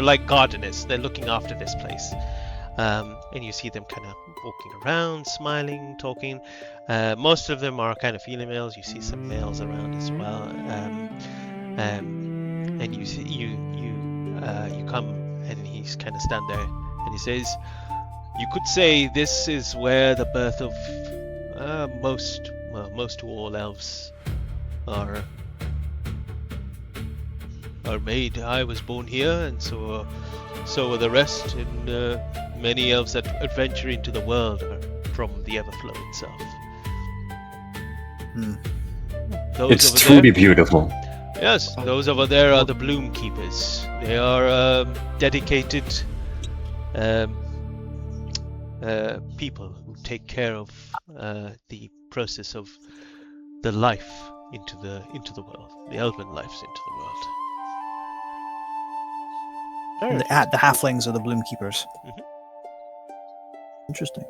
like gardeners. They're looking after this place. And you see them kind of walking around, smiling, talking. Most of them are kind of females. You see some males around as well. And you see you come, and he's kind of stand there, and he says, "You could say this is where the birth of most to all elves are made. I was born here, and so are the rest, and many elves that adventure into the world are from the Everflow itself." Those It's over truly there, beautiful. yes, those over there are the Bloom Keepers. They are dedicated people who take care of the process of the life into the world, the elven lives into the world. And the halflings are the bloom keepers. Mhm. Interesting.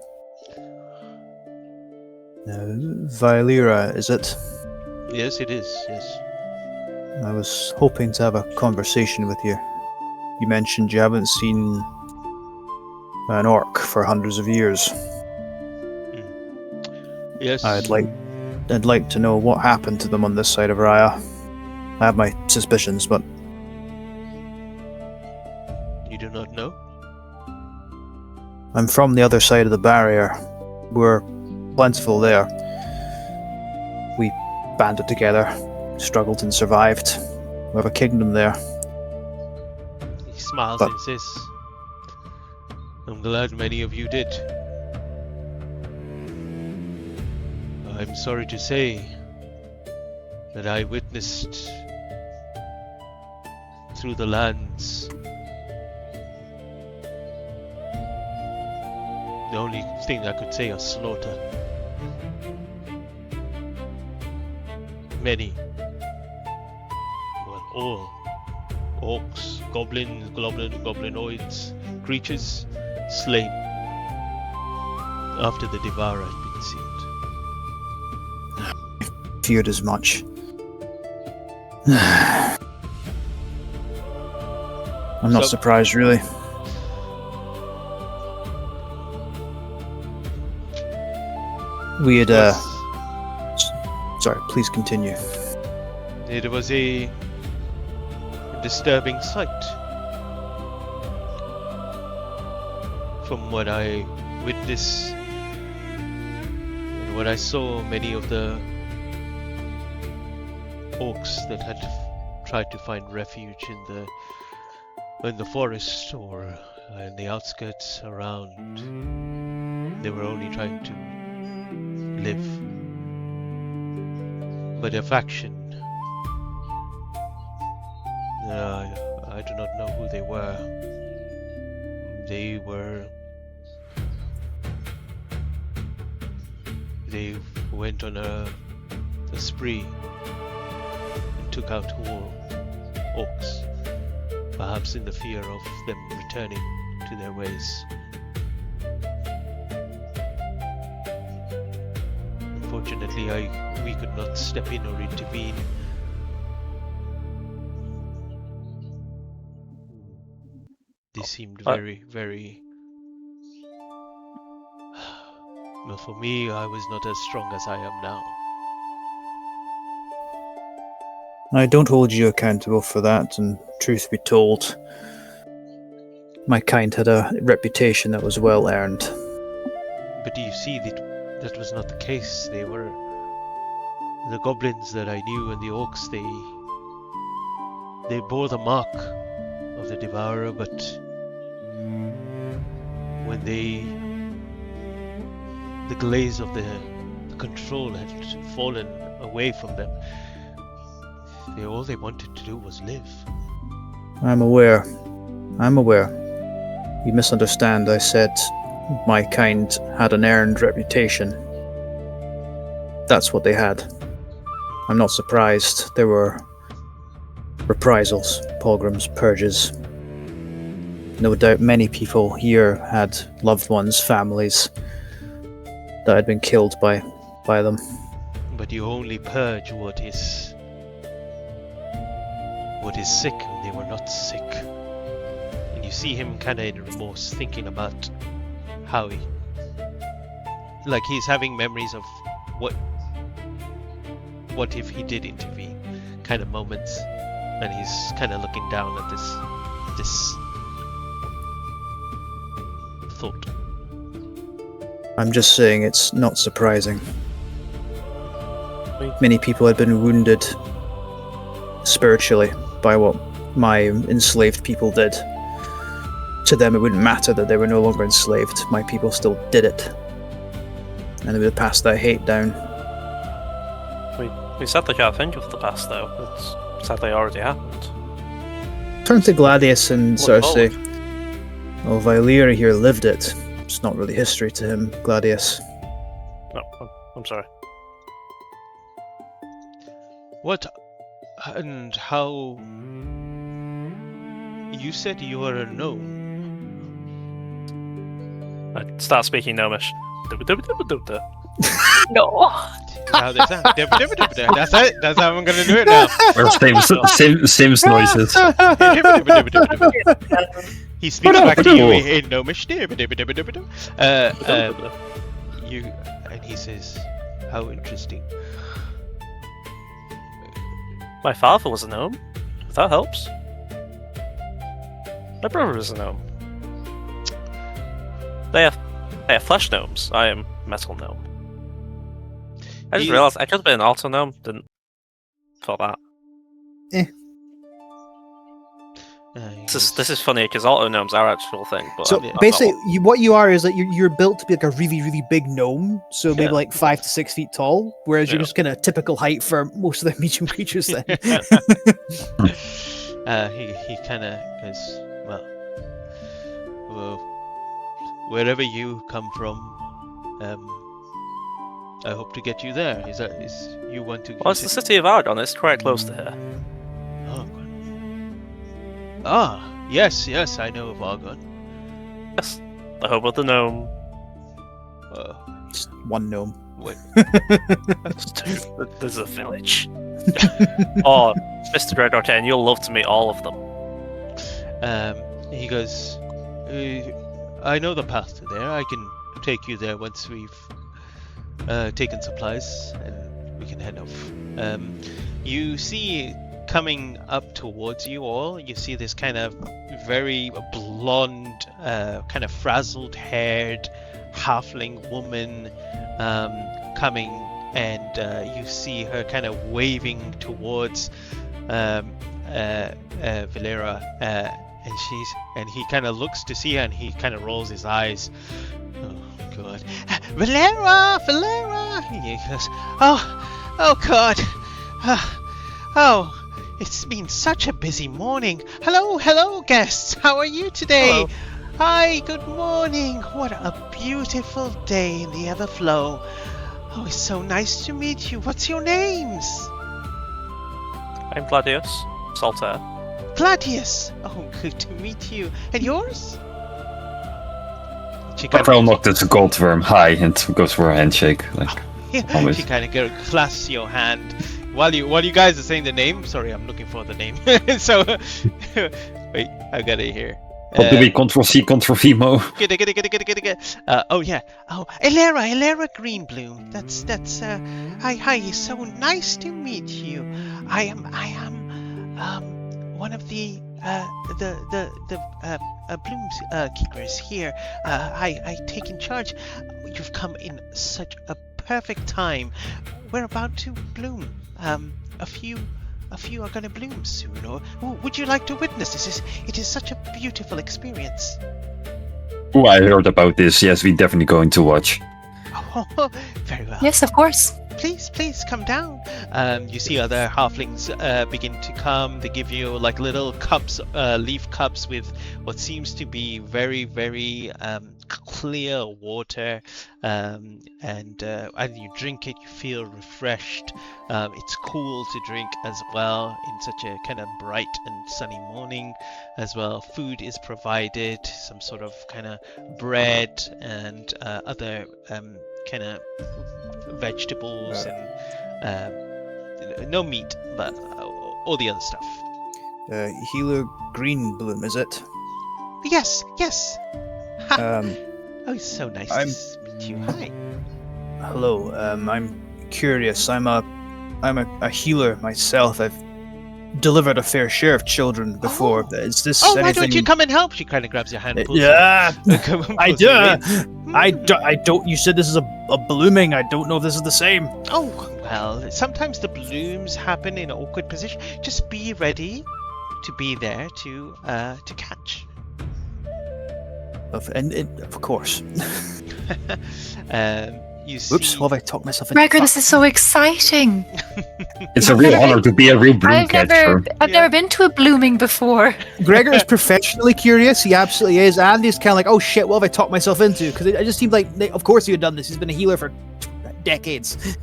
Vailira, is it? Yes, it is. Yes. I was hoping to have a conversation with you. You mentioned you haven't seen an orc for hundreds of years. Yes. I'd like to know what happened to them on this side of RAIA. I have my suspicions, but You do not know? I'm from the other side of the barrier. We're plentiful there. We banded together, struggled and survived. We have a kingdom there. He smiles But- and says, "I'm glad many of you did. I'm sorry to say that I witnessed through the lands the only thing I could say is slaughter. Many, well, all orcs, goblins, goblinoids, creatures slain after the Devourer had been sealed." Feared as much. I'm not So- surprised, really. We had. was- Sorry, please continue. It was a disturbing sight. From what I witnessed and what I saw, many of the orcs that had tried to find refuge in the forest or in the outskirts around, they were only trying to live. But a faction, I do not know who they were. They went on a spree and took out all orcs, perhaps in the fear of them returning to their ways. Unfortunately, we could not step in or intervene. This seemed very, very... Well, for me, I was not as strong as I am now. I don't hold you accountable for that, and truth be told, my kind had a reputation that was well earned. But do you see that was not the case? They were the goblins that I knew and the orcs. They bore the mark of the devourer, but when the glaze of the control had fallen away from them, all they wanted to do was live. I'm aware. You misunderstand. I said my kind had an earned reputation. That's what they had. I'm not surprised. There were reprisals, pogroms, purges. No doubt many people here had loved ones, families that had been killed by them. But you only purge what is sick when they were not sick. And you see him kind of in remorse, thinking about how he's having memories of what if he did intervene kind of moments, and he's kind of looking down at this thought. I'm just saying it's not surprising. Many people had been wounded spiritually by what my enslaved people did. To them, it wouldn't matter that they were no longer enslaved. My people still did it. And they would have passed that hate down. We sadly can't think of the past, though. It's sadly already happened. Turn to Gladius and Look sort of say, forward. well, Valyria here lived it. It's not really history to him, Gladius. No, I'm sorry. What and how? You said you were a gnome. I start speaking Gnomish. No. How they sound. That's it. That's how I'm gonna do it now. Or Sims noises. He speaks back to you in Gnomish. And he says, "How interesting." My father was a gnome. If that helps. My brother is a gnome. They have flesh gnomes. I am metal gnome. I just realized I could have been an auto gnome. Didn't thought that. This is funny because auto gnomes are actual thing. But So I'm not basically, one. what you are is that you're built to be like a really, really big gnome, so maybe Yeah. like 5 to 6 feet tall, whereas you're Yeah. just kind of typical height for most of the medium creatures then. He kind of goes, well, wherever you come from, I hope to get you there. Is you want to? Well, it's the city of Argon. It's quite close to here. Ah, yes, I know of Argon. Yes, the home of the gnome. Just one gnome. Wait, There's a village. Oh, Mr. Red Arcane, you'll love to meet all of them. he goes, I know the path to there. I can take you there once taken supplies, and we can head off. You see coming up towards you all, you see this kind of very blonde, kind of frazzled-haired halfling woman coming, and you see her kind of waving towards Valera, and he kind of looks to see her, and he kind of rolls his eyes. Oh God, Valera! He goes, oh God, oh. It's been such a busy morning. Hello, guests. How are you today? Hello. Hi, good morning. What a beautiful day in the Everflow. Oh, it's so nice to meet you. What's your names? I'm Gladius, Saltaire. Gladius. Oh, good to meet you. And yours? She Rafael knocked as a gold worm high and goes for a handshake. Like, always. She kind of clasps your hand. While you guys are saying the name, sorry, I'm looking for the name. So, wait, I got it here. What do we Control-V Mo? Get it. Oh yeah. Oh, Elera Greenbloom. That's. Hi. So nice to meet you. I am one of the blooms keepers here. I take in charge. You've come in such a perfect time. We're about to bloom. A few are going to bloom soon. Or would you like to witness this? It is such a beautiful experience. Oh, I heard about this. Yes, we're definitely going to watch. Oh, very well. Yes, of course. Please come down. You see other halflings begin to come. They give you like little cups, leaf cups with what seems to be very, very clear water, and you drink it, you feel refreshed. It's cool to drink as well in such a kind of bright and sunny morning as well. Food is provided, some sort of kind of bread and other kind of vegetables and no meat, but all the other stuff. Healer Greenbloom, is it? Yes. Um, Oh, it's so nice I'm- to meet you. Hi. Hello. I'm curious. I'm a healer myself. I've delivered a fair share of children before. Is this Oh, anything? why don't you come and help? She kind of grabs your hand. And pulls Yeah, you, I pulls you do. in. I don't. You said this is a blooming. I don't know if this is the same. Oh, well, sometimes the blooms happen in an awkward position. Just be ready to be there to catch. Of course. You see. Oops. What have I talked myself into? Gregor, this is so exciting. It's a real honor to be a real bloom I've catcher. never been to a blooming before. Gregor is professionally curious. He absolutely is. Andy's kind of like, oh shit, what have I talked myself into? Because it just seemed like, of course he had done this. He's been a healer for decades.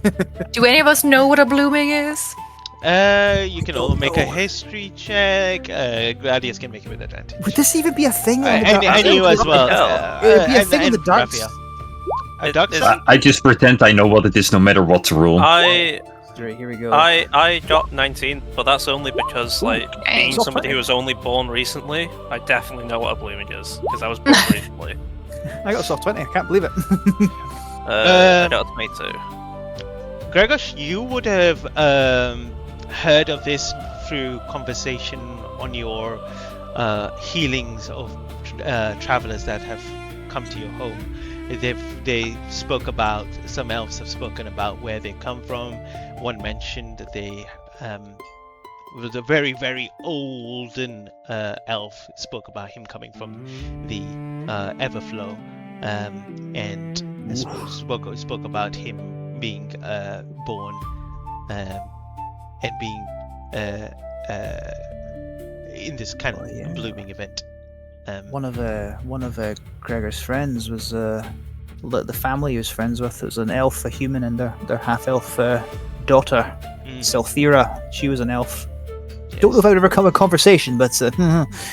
Do any of us know what a blooming is? You can all make a history check. Gladius can make it with advantage. Would this even be a thing? And you as well. It would be a thing in the dark. Raphael. A dark It- side? I just pretend I know what it is no matter what the rule. I Right, here we go. I got 19, but that's only because like being It's not somebody fair. who was only born recently, I definitely know what a blooming is because I was born recently. I got a soft 20. I can't believe it. I got a 22. Gregos, you would have heard of this through conversation on your healings of travelers that have come to your home. They spoke about, some elves have spoken about where they come from. One mentioned that they was a very, very olden elf, spoke about him coming from the Everflow, and spoke about him being born and being in this kind of yeah. blooming event. One of Gregor's friends was the family he was friends with. It was an elf, a human, and their half-elf daughter, Selthira. She was an elf. Don't know if I would ever come a conversation, but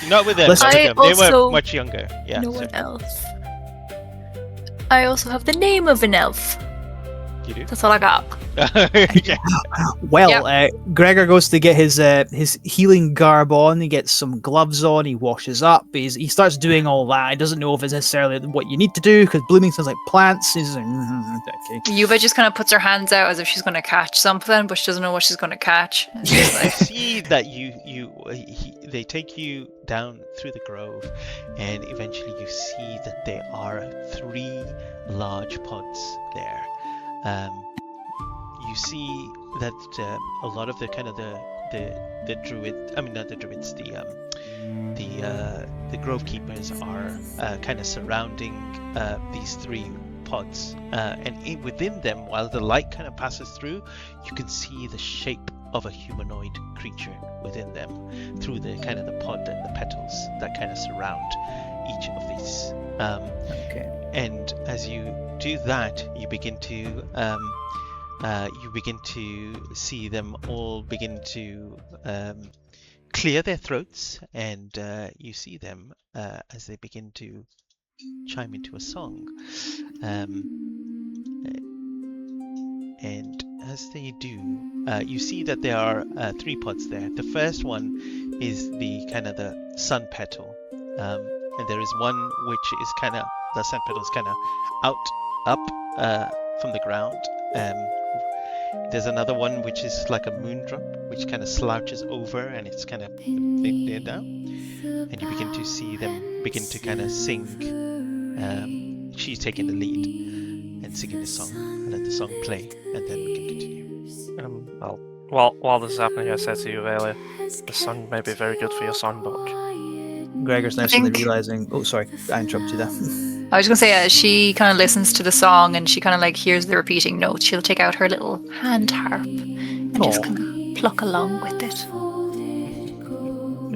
Not with them. Listen- Not with I them. They were also much younger. Yeah. no so- one else. I also have the name of an elf. You do? That's all I got. Yeah. Well, Gregor goes to get his healing garb on. He gets some gloves on. He washes up. He starts doing all that. He doesn't know if it's necessarily what you need to do because blooming sounds like plants. He's like, okay. Yuba just kind of puts her hands out as if she's going to catch something, but she doesn't know what she's going to catch. And she's You like, see that they take you down through the grove, and eventually you see that there are 3 large pods there. You see that a lot of the kind of the druid, I mean not the druids, the grove keepers are kind of surrounding these 3 pods, and within them, while the light kind of passes through, you can see the shape of a humanoid creature within them through the kind of the pod and the petals that kind of surround each of these. Okay. And as you do that, you begin to see them all begin to clear their throats, and you see them as they begin to chime into a song. And as they do, you see that there are 3 pods there. The first one is the kind of the sun petal, and there is one which is kind of, the sun petal is kind of up from the ground. There's another one which is like a moondrop, which kind of slouches over, and it's kind of there down. And you begin to see them begin to kind of sing. She's taking the lead and singing the song, and let the song play, and then we can continue. While this is happening, I said to you earlier, the song may be very good for your songbook. Gregor's now I suddenly think- realizing. Oh, sorry, I interrupted you there. I was going to say, she kind of listens to the song and she kind of like hears the repeating notes. She'll take out her little hand harp and just Aw. kind of pluck along with it.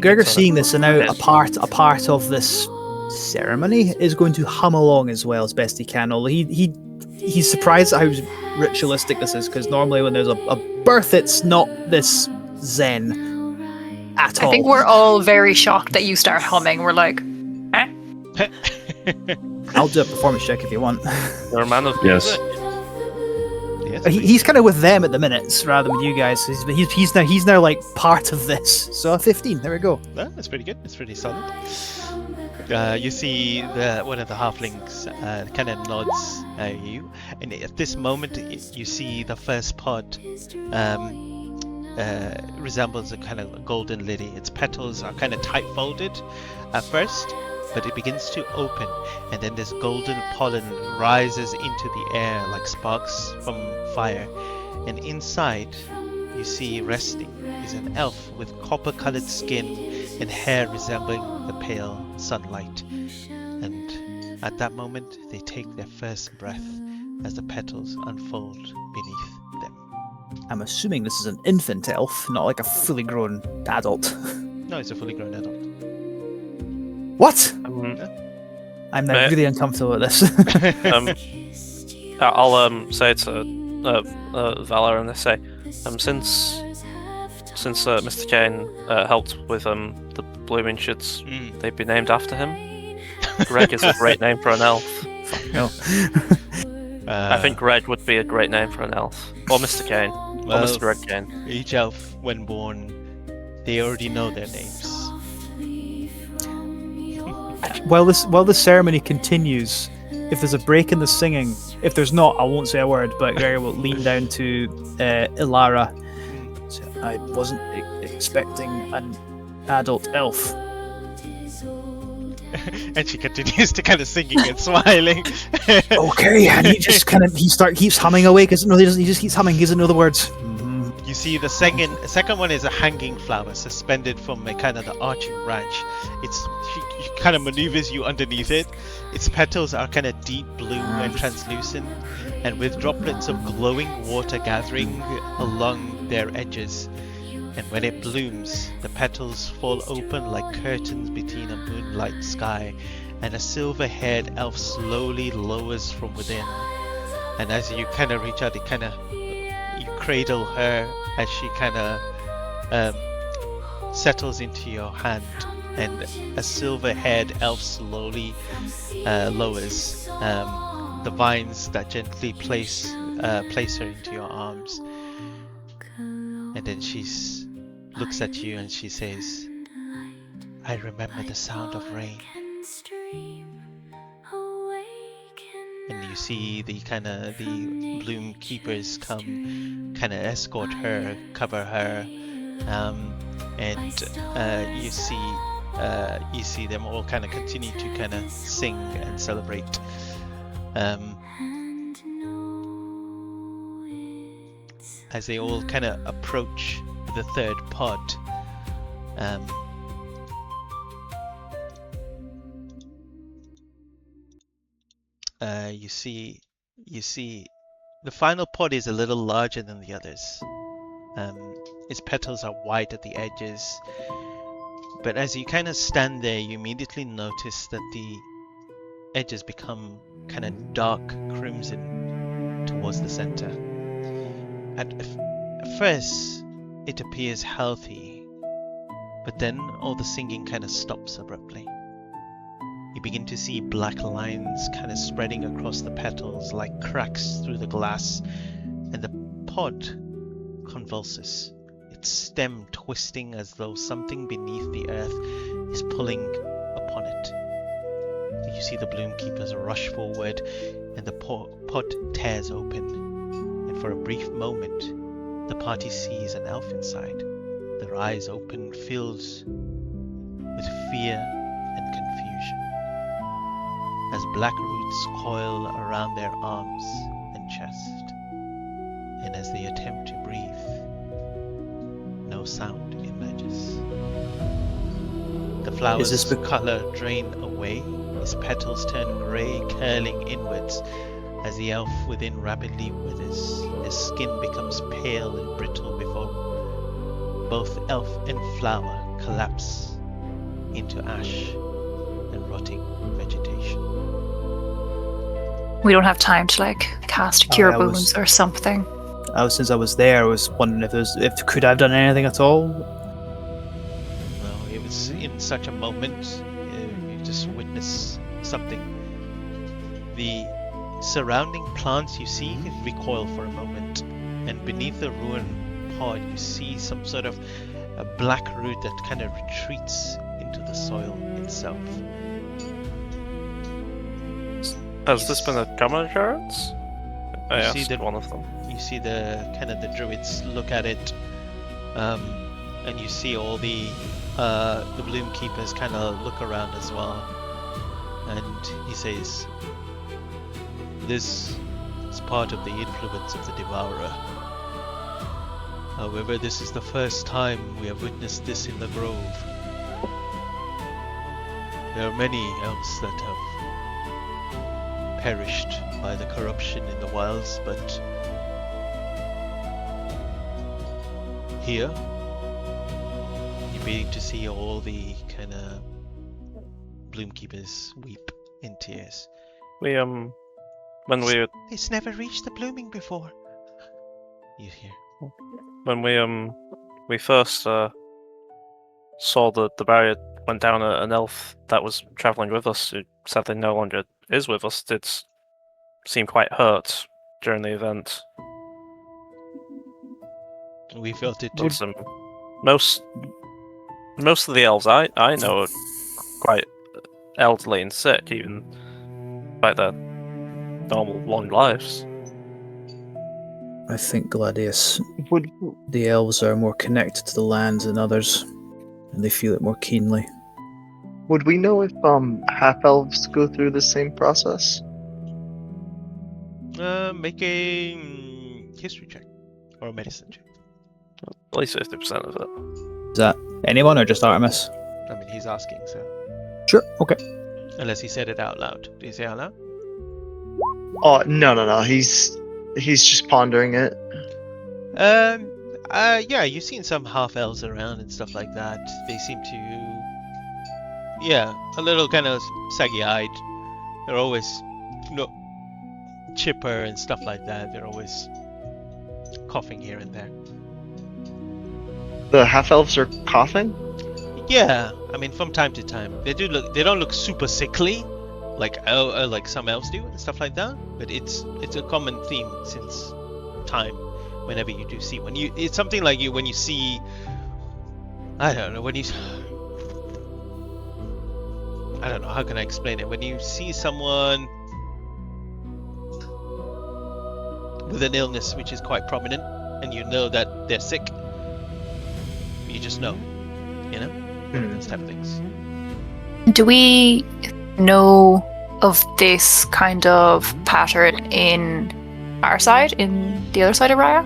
Gregor, So seeing this, and now Yes. a part of this ceremony, is going to hum along as well as best he can. Although he's surprised at how ritualistic this is, because normally when there's a birth, it's not this zen at all. I think we're all very shocked that you start humming. We're like, eh? I'll do a performance check if you want. You're a man of Yes. music. Yes, He's kind of with them at the minute rather than with you guys. He's now like part of this. So a 15. There we go. no, that's pretty good. It's pretty solid. You see one of the halflings kind of nods at you, and at this moment you see the first pod resembles a kind of golden lily. Its petals are kind of tight folded at first, but it begins to open, and then this golden pollen rises into the air like sparks from fire, and inside you see resting is an elf with copper-colored skin and hair resembling the pale sunlight. And at that moment they take their first breath as the petals unfold beneath them. I'm assuming this is an infant elf, not like a fully grown adult. No, it's a fully grown adult. What? I'm now May- really uncomfortable with this. I'll say to Valor, and I say, since Mr. Kane helped with the blooming, should they be named after him? Greg is a great name for an elf. No. I think Greg would be a great name for an elf, or Mr. Kane, or Well, Mr. Greg Kane. each elf, when born, they already know their names. While this ceremony continues, if there's a break in the singing, if there's not, I won't say a word, but Gregor will lean down to Ilara. So, I wasn't expecting an adult elf. And she continues to kind of singing and smiling. Okay, and he just keeps humming away because no, he doesn't. He just keeps humming. He doesn't know the words. You see the second one is a hanging flower suspended from a kind of the arching branch. She kind of maneuvers you underneath it. Its petals are kind of deep blue and translucent, and with droplets of glowing water gathering along their edges. And when it blooms, the petals fall open like curtains between a moonlight sky, and a silver-haired elf slowly lowers from within. And as you kind of reach out, you cradle her as she kind of settles into your hand, and a silver-haired elf slowly lowers. The vines that gently place place her into your arms, and then she looks at you and she says, "I remember the sound of rain." And you see the bloom keepers come, kind of escort her, cover her, and you see them all kind of continue to kind of sing and celebrate. As they all kind of approach the third pod, you see the final pod is a little larger than the others. Its petals are white at the edges, but as you kind of stand there, you immediately notice that the edges become kind of dark crimson towards the center. At first, it appears healthy, but then all the singing kind of stops abruptly. You begin to see black lines kind of spreading across the petals like cracks through the glass, and the pod convulses, its stem twisting as though something beneath the earth is pulling upon it. You see the bloom keepers rush forward, and the pod tears open, and for a brief moment, the party sees an elf inside, their eyes open, filled with fear and confusion, as black roots coil around their arms and chest, and as they attempt to breathe, no sound emerges. The flower's color drain away, its petals turn grey, curling inwards as the elf within rapidly withers. His skin becomes pale and brittle before both elf and flower collapse into ash and rotting vegetation. We don't have time to cast cure wounds or something. Since I was there, I was wondering if could I have done anything at all. No, it was in such a moment. You just witness something. The surrounding plants you see recoil for a moment, and beneath the ruined pod you see some sort of a black root that kind of retreats into the soil itself. Has this been a common occurrence? I asked one of them. You see the druids look at it, and you see all the bloom keepers kind of look around as well, and he says, "This is part of the influence of the Devourer. However, this is the first time we have witnessed this in the grove. There are many elves that have perished by the corruption in the wilds, but here, you're beginning to see all the kind of bloom keepers weep in tears. It's never reached the blooming before. You hear? When we first saw the barrier went down, an elf that was traveling with us, who sadly no longer is with us, did seem quite hurt during the event. We felt it too. Most of the elves I know are quite elderly and sick, even by their normal long lives. I think, Gladius, the elves are more connected to the lands than others, and they feel it more keenly. Would we know if half-elves go through the same process? Make a history check or a medicine check. At least 50% of it. Is that anyone or just Artemis? I mean, he's asking, so. Sure. Okay. Unless he said it out loud. Did he say it out loud? Oh no. He's just pondering it. Yeah, you've seen some half elves around and stuff like that. They seem to, a little kind of saggy-eyed. They're always, chipper and stuff like that. They're always coughing here and there. The half elves are coughing? Yeah, I mean from time to time. They don't look super sickly, like some elves do and stuff like that. But it's a common theme since time. Whenever you do see it's something like when you see, I don't know, I don't know, how can I explain it? When you see someone with an illness which is quite prominent, and you know that they're sick, you just know, those type of things. Do we know of this kind of pattern in our side, in the other side of RAIA?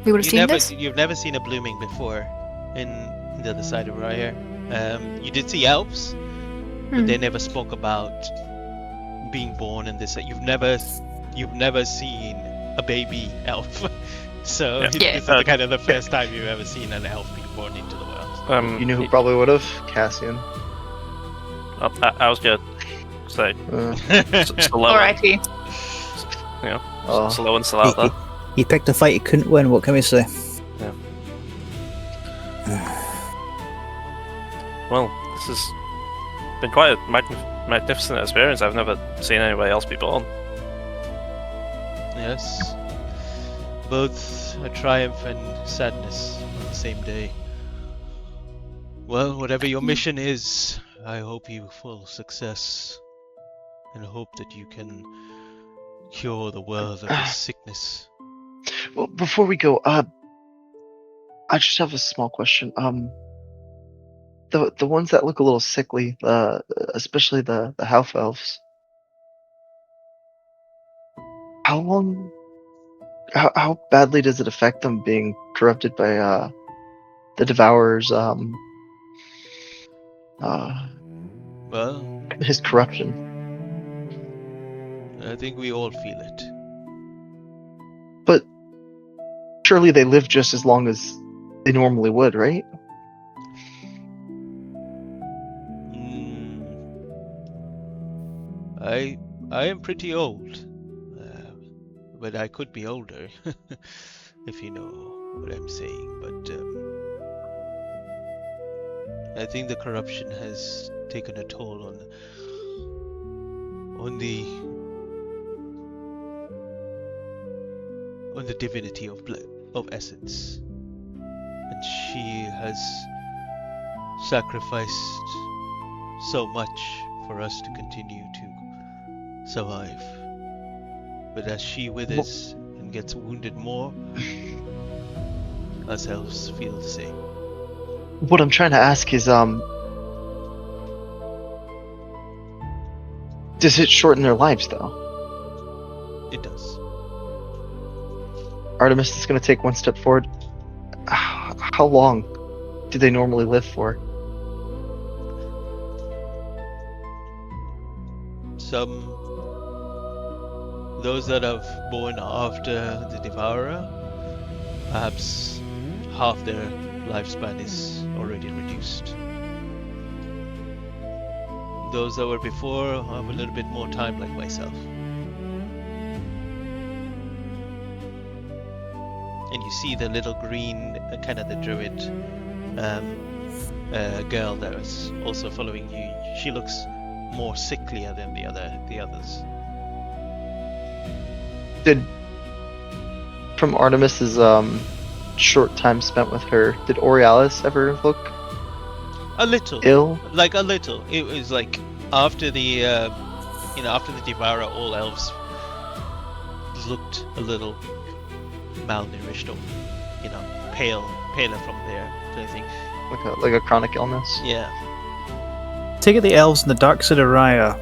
We would have seen this? You've never seen a blooming before in the other side of RAIA. You did see elves, but they never spoke about being born and this. You've never seen a baby elf. So Yeah. this is kind of the first time you've ever seen an elf being born into the world. You know who probably would have? Cassian. I was gonna say slow. R.I.P. Slow and slow out there. He picked a fight he couldn't win. What can we say? Well, this has been quite a magnificent experience. I've never seen anybody else be born. Yes. Both a triumph and sadness on the same day. Well, whatever your mission is, I hope you full success, and hope that you can cure the world of this sickness. Well, before we go, I just have a small question. The ones that look a little sickly, especially the half elves. How badly does it affect them being corrupted by the Devourer's Well, his corruption? I think we all feel it. But surely they live just as long as they normally would, right? I am pretty old, but I could be older, if you know what I'm saying. But I think the corruption has taken a toll on the divinity of essence, and she has sacrificed so much for us to continue to survive. But as she withers and gets wounded more, us elves feel the same. What I'm trying to ask is, does it shorten their lives, though? It does. Artemis is going to take one step forward. How long do they normally live for? Those that have born after the Devourer, perhaps half their lifespan is already reduced. Those that were before have a little bit more time, like myself. And you see the little green, kind of the druid girl that was also following you. She looks more sicklier than the others. From Artemis's short time spent with her, did Aurealis ever look a little ill? Like a little. It was like after the after the Devourer, all elves looked a little malnourished, or paler from there. So I think like a chronic illness. Yeah. Take it the elves in the dark side of Raya,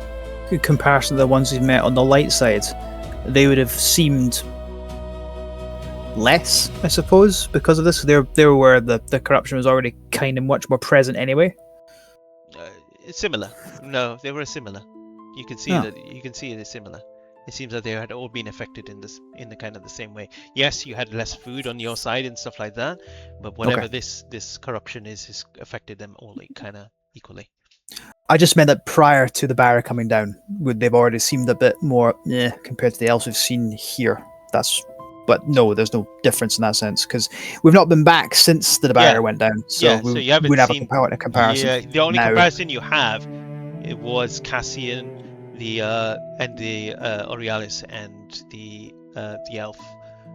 in comparison to the ones we've met on the light side, they would have seemed less, I suppose, because of this. They're where the corruption was already kind of much more present anyway. It's similar. No, they were similar. You can see that. You can see it is similar. It seems that they had all been affected in the kind of the same way. Yes, you had less food on your side and stuff like that, but whatever this corruption is affected them all kind of equally. I just meant that prior to the barrier coming down, they've already seemed a bit more compared to the elves we've seen here. But no, there's no difference in that sense, because we've not been back since the barrier went down. So so you haven't we'd have seen a comparison. Yeah, the only now. comparison you have, it was Cassian the Aurealis and the elf.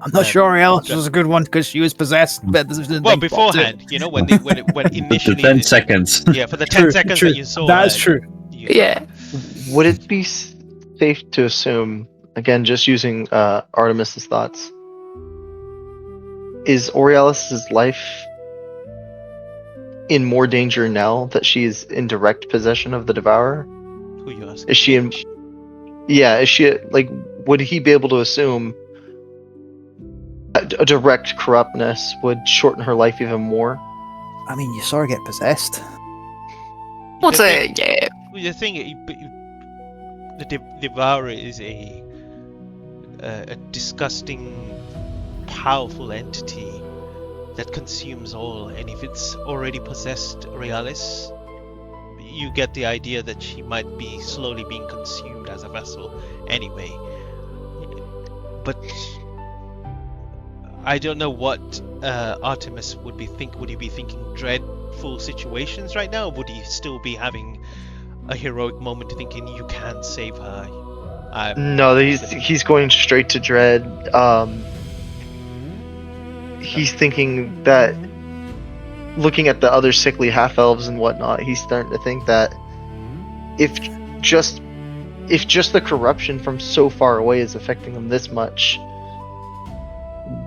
I'm not Um, sure Alice go- was a good one because she was possessed. But this is the Well, thing popped in. beforehand, you know, when The initially 10 seconds. yeah, for the 10 True, seconds true. that you saw That her, is true. you saw Yeah. her. Would it be safe to assume, again, just using Artemis's thoughts, is Aurealis's life in more danger now that she is in direct possession of the Devourer? Who you asking? Is she in? Yeah, is she like? Would he be able to assume a direct corruptness would shorten her life even more? I mean, you saw her get possessed. What's The a yeah? Well, the thing, the Devourer is a disgusting, powerful entity that consumes all, and if it's already possessed Realis, you get the idea that she might be slowly being consumed as a vessel anyway. But I don't know what Artemis would be Would he be thinking dreadful situations right now, or would he still be having a heroic moment thinking you can save her? No, he's going straight to dread. He's thinking that, looking at the other sickly half elves and whatnot, he's starting to think that if just the corruption from so far away is affecting him this much,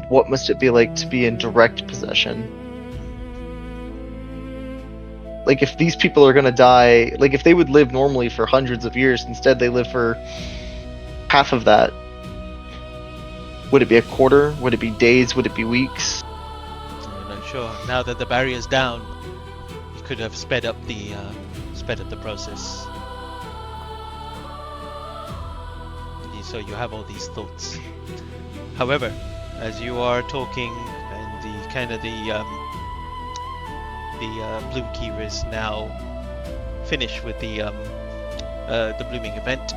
what must it be like to be in direct possession? Like, if these people are gonna die, like if they would live normally for hundreds of years, instead they live for half of that. Would it be a quarter? Would it be days? Would it be weeks? I'm not sure. Now that the barrier's down, you could have sped up the process. So you have all these thoughts. However, as you are talking, and the kind of the Bloom Keeper is now finished with the blooming event,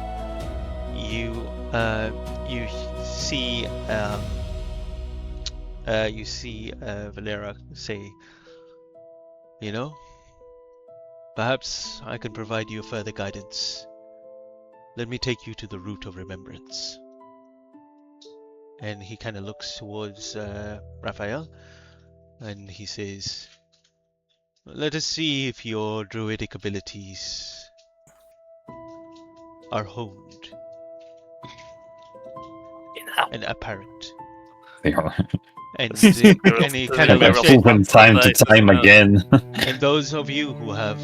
you see Valera say, you know, perhaps I can provide you further guidance. Let me take you to the root of remembrance. And he kind of looks towards Raphael, and he says, let us see if your druidic abilities are honed and apparent. They are. And he kind of And looks at, from time to time again. and those of you who have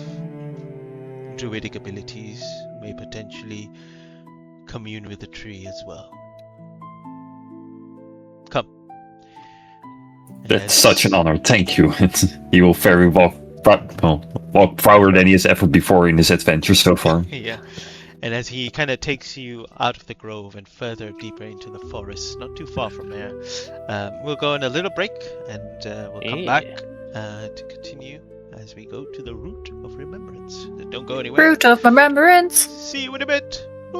druidic abilities may potentially commune with the tree as well. Come. And That's as- such an honor. Thank you. He will very walk prouder than he has ever before in his adventure so far. Yeah. And as he kind of takes you out of the grove and further deeper into the forest, not too far from there, we'll go on a little break, and we'll come back to continue as we go to the root of remembrance. So don't go anywhere. Root of remembrance. See you in a bit. Bye.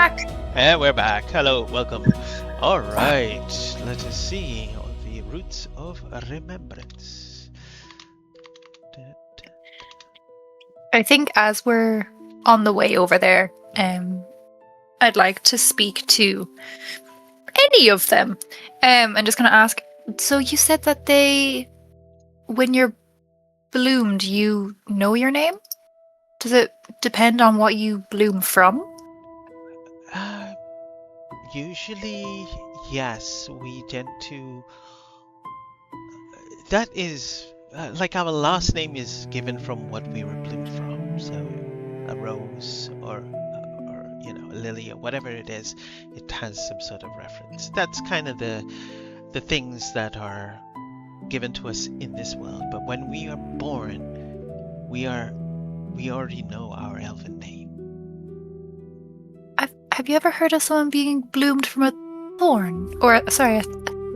back. And we're back. Hello, welcome. All right, let us see the roots of remembrance. I think as we're on the way over there, I'd like to speak to any of them. I'm just going to ask. So you said that when you're bloomed, you know your name? Does it depend on what you bloom from? Usually, yes, we tend to. That is like our last name is given from what we were bloomed from. So, a rose or a lily or whatever it is, it has some sort of reference. That's kind of the things that are given to us in this world. But when we are born, we already know our elven name. Have you ever heard of someone being bloomed from a thorn? Or, a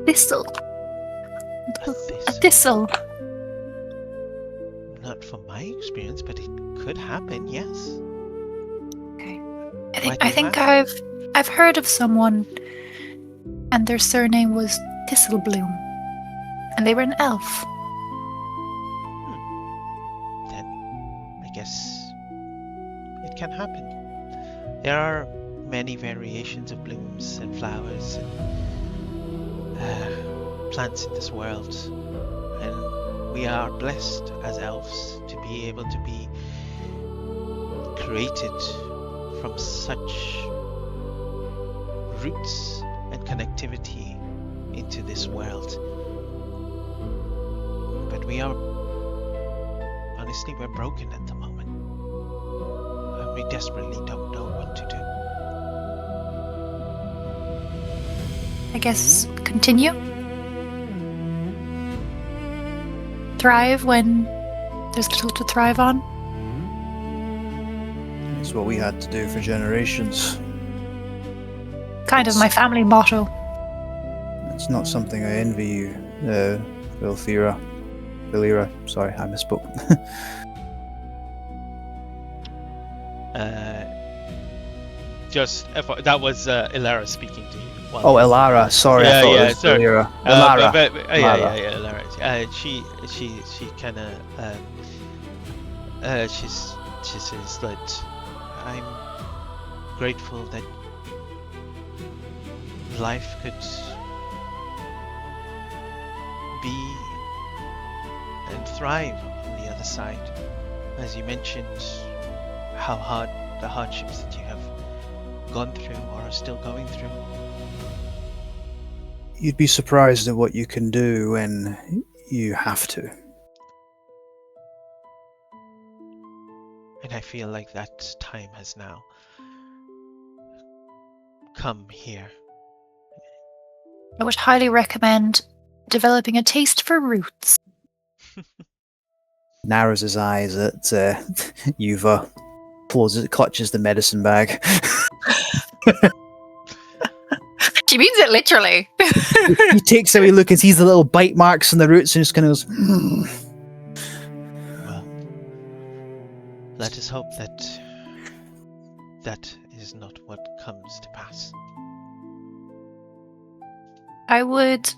thistle? A thistle. Not from my experience, but it could happen, yes. Okay. Why do I you think ask? I've heard of someone, and their surname was Thistlebloom, and they were an elf. Then I guess it can happen. There are many variations of blooms and flowers and plants in this world, and we are blessed as elves to be able to be created from such roots and connectivity into this world. But honestly, we're broken at the moment, and we desperately don't know what to do. I guess continue. Thrive when there's little to thrive on. That's what we had to do for generations. Kind of my family motto. It's not something I envy you, Vilthira. Sorry, I misspoke. That was Ilara speaking to you. Oh, Elara. Sorry, I thought it was sorry. Vilthira. Elara. Yeah, Ilara. She kind of she says that I'm grateful that life could be and thrive on the other side. As you mentioned, how hard the hardships that you have gone through or are still going through. You'd be surprised at what you can do when you have to. And I feel like that time has now come here. I would highly recommend developing a taste for roots. Narrows his eyes at Yuva, clutches the medicine bag. She means it literally. He takes a wee look and sees the little bite marks on the roots and just kind of goes, Well, let us hope that that is not what comes to pass. I would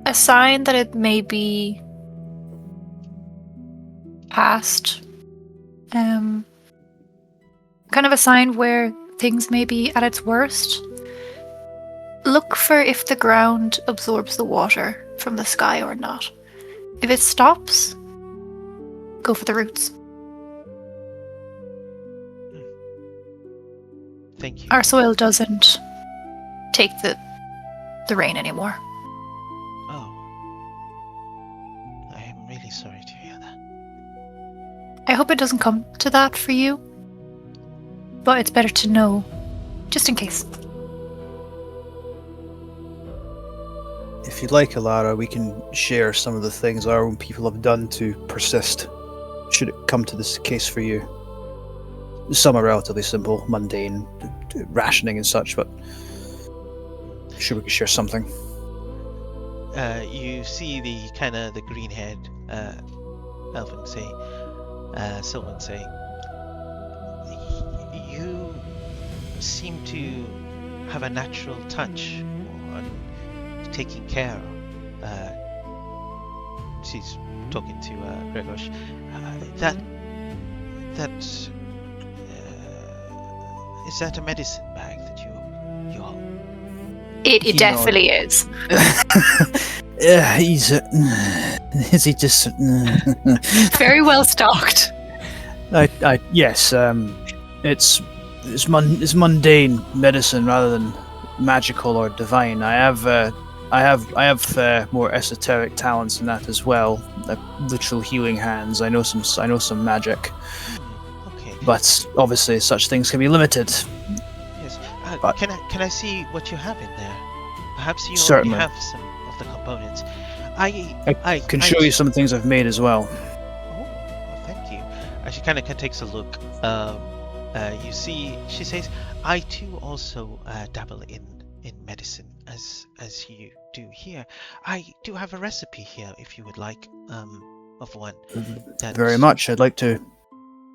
assign that it may be past. Kind of a sign where things may be at its worst. Look for if the ground absorbs the water from the sky or not. If it stops, go for the roots. Thank you. Our soil doesn't take the rain anymore. Oh. I am really sorry to hear that. I hope it doesn't come to that for you. But it's better to know, just in case. if you'd like, Alara, we can share some of the things our own people have done to persist, should it come to this case for you. Some are relatively simple, mundane, rationing and such, but I'm sure we can share something. You see the kind of the green-haired Elven say, Sylvan say, seem to have a natural touch on taking care of. She's talking to Gregos. Is that a medicine bag that you hold? It definitely is. Yeah, he's. Is he just? Very well stocked. Yes. It's mundane medicine rather than magical or divine. I have more esoteric talents than that as well. Literal healing hands. I know some magic. Okay. But obviously, such things can be limited. Yes. But- Can I see what you have in there? Perhaps you Certainly. already have some of the components. I can show you some things I've made as well. Oh, well, thank you. She kind of takes a look. You see, she says, "I too also dabble in medicine, as you do here. I do have a recipe here, if you would like, of one." Very much. I'd like to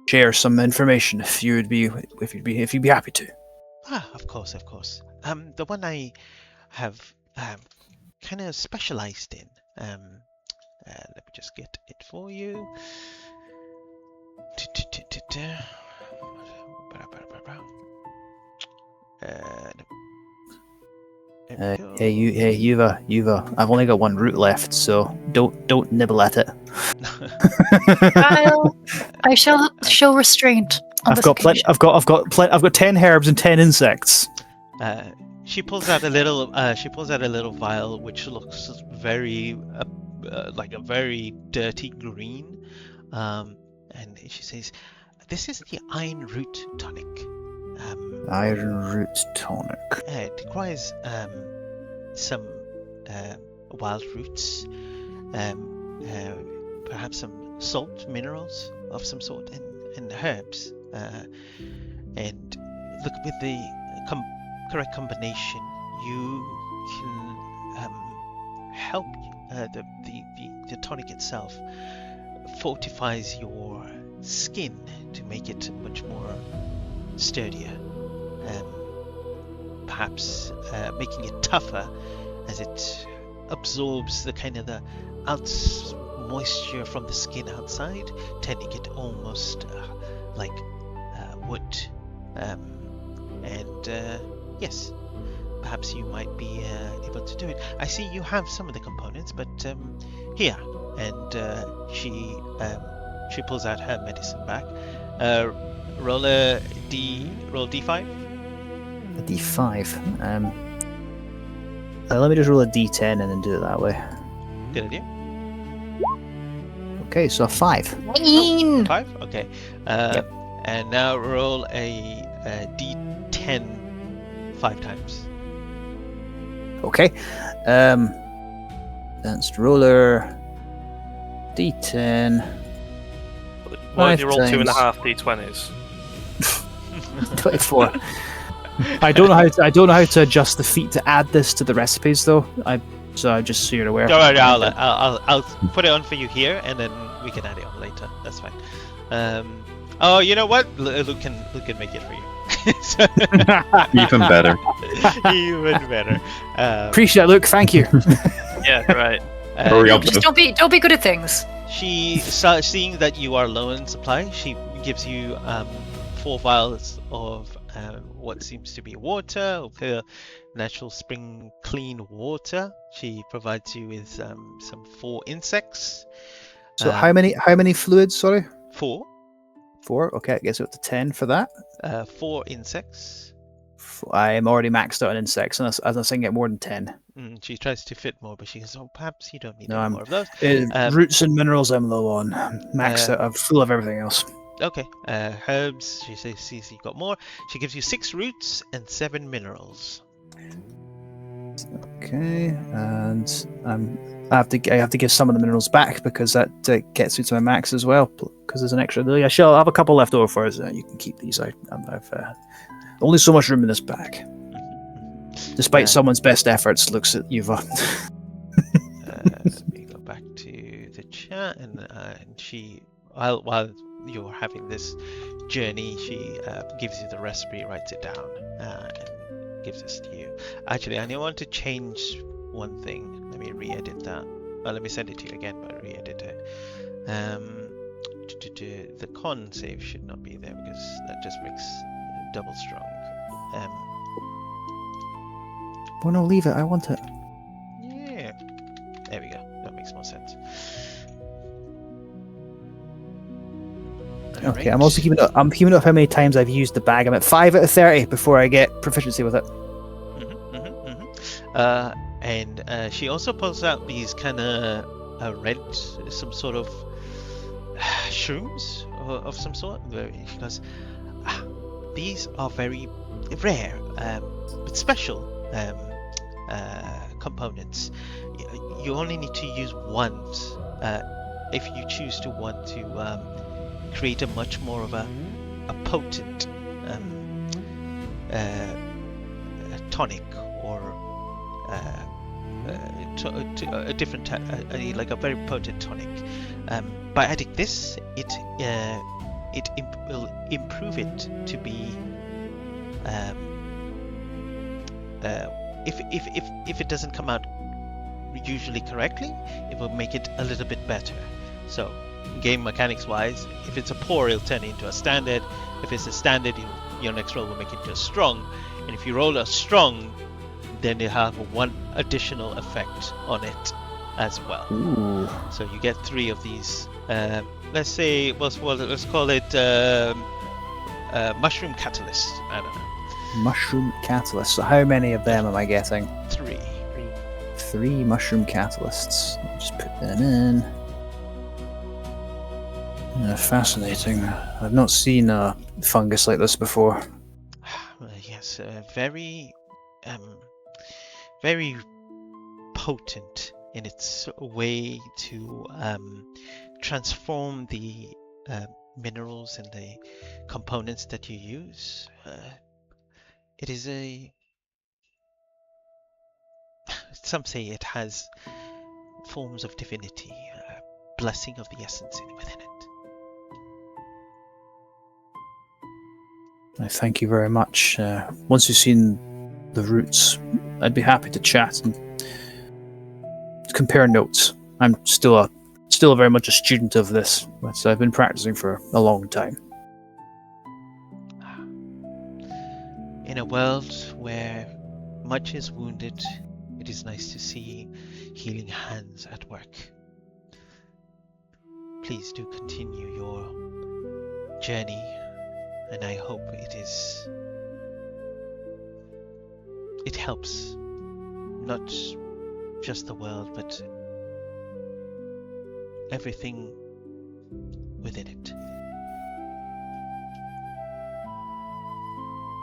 share some information if you'd be happy to. Ah, of course, of course. The one I have kind of specialized in. Let me just get it for you. Yuva. I've only got one root left, so don't nibble at it. I shall show restraint on this occasion. I've got 10 herbs and 10 insects. She pulls out a little vial which looks very like a very dirty green, and she says, "This is the iron root tonic." Iron root tonic. It requires some wild roots, perhaps some salt minerals of some sort, and herbs. And look, with the correct combination, you can help the tonic itself fortifies your skin to make it much more sturdier. Perhaps making it tougher as it absorbs the kind of the moisture from the skin outside, turning it almost like wood. Yes, perhaps you might be able to do it. I see you have some of the components, but here, and she pulls out her medicine bag. Roll D5. A D5. Let me just roll a D10 and then do it that way. Good idea. Okay, so a 5. 5. Okay. Yep. And now roll a D10 5 times. Okay. That's roller D10. What if you roll 5 2.5 d20s? 24. I don't know how to adjust the feat to add this to the recipes though. Just so you're aware. All right, I'll put it on for you here, and then we can add it on later. That's fine. Oh, you know what? Luke can make it for you. Even better. Even better. Appreciate it, Luke. Thank you. Yeah, right. Hurry up. Just don't be good at things. She starts seeing that you are low on supply. She gives you 4 vials of what seems to be water, or pure natural spring clean water. She provides you with some 4 insects. So how many fluids? Sorry. 4. 4. Okay, I guess up to 10 for that. 4 insects. I am already maxed out on insects, unless I can get more than 10. She tries to fit more, but she goes, "Oh, perhaps you don't need No, any I'm- more of those." Roots and minerals I'm low on. I'm maxed out. I'm full of everything else. Okay. Herbs. She sees you've got more. She gives you 6 roots and 7 minerals. Okay, and I have to give some of the minerals back because that gets me to my max as well. Because there's an extra. Yeah, sure, I'll have a couple left over for us. You can keep these. I've only so much room in this bag. Despite someone's best efforts, looks at Yuva. Let me go back to the chat, and she while you're having this journey, she gives you the recipe, writes it down, and gives this to you. Actually, I want to change one thing. Let me re-edit that. Well, let me send it to you again, but re-edit it. The con save should not be there because that just makes double strong. Oh no, leave it. I want it. Yeah, there we go. That makes more sense. Okay, I'm also keeping up. I'm keeping up how many times I've used the bag. I'm at 5 out of 30 before I get proficiency with it. And she also pulls out these kind of red, some sort of shrooms of some sort. She goes, these are very rare, but special components. You only need to use once if you choose to want to create a much more of a potent tonic or a different like a very potent tonic. By adding this, it will improve it to be if it doesn't come out usually correctly, it will make it a little bit better. So game mechanics wise, if it's a poor, it'll turn it into a standard. If it's a standard, your next roll will make it into a strong, and if you roll a strong, then you have one additional effect on it as well. Ooh. So you get 3 of these. Let's say, let's call it mushroom catalyst. I don't know. Mushroom catalyst. So how many of them am I getting? 3. 3 mushroom catalysts. I'll just put them in. Fascinating. I've not seen a fungus like this before. Yes, very, very potent in its way to transform the minerals and the components that you use. It is some say it has forms of divinity, blessing of the essence within it. I thank you very much. Once you've seen the roots, I'd be happy to chat and compare notes. I'm still very much a student of this, but I've been practicing for a long time. In a world where much is wounded, it is nice to see healing hands at work. Please do continue your journey, and I hope it helps not just the world, but everything within it.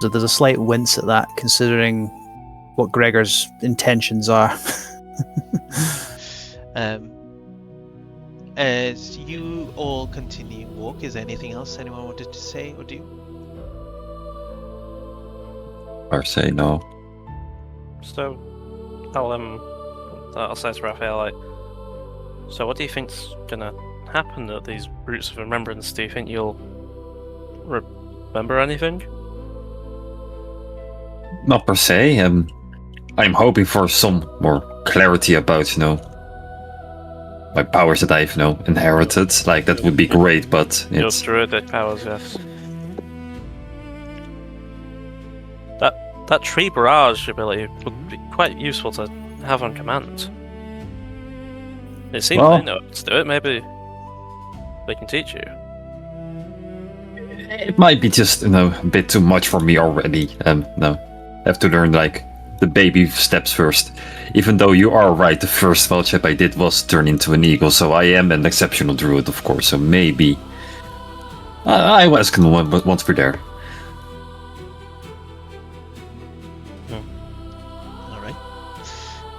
So there's a slight wince at that, considering what Gregor's intentions are. As you all continue walk, is there anything else anyone wanted to say or do? Or say no. So, I'll say to Raphael, like, so what do you think's gonna happen at these roots of remembrance? Do you think you'll remember anything? Not per se. I'm hoping for some more clarity about, my powers that I've, inherited. Like, that would be great, but Your it's... druidic powers, yes. That tree barrage ability would be quite useful to have on command. It seems Well- they know how to do it. Maybe they can teach you. It might be just, a bit too much for me already. No. I have to learn, like, the baby steps first. Even though you are right, the first fellowship I did was turn into an eagle, so I am an exceptional druid, of course, so maybe... I was gonna once we're there. Alright.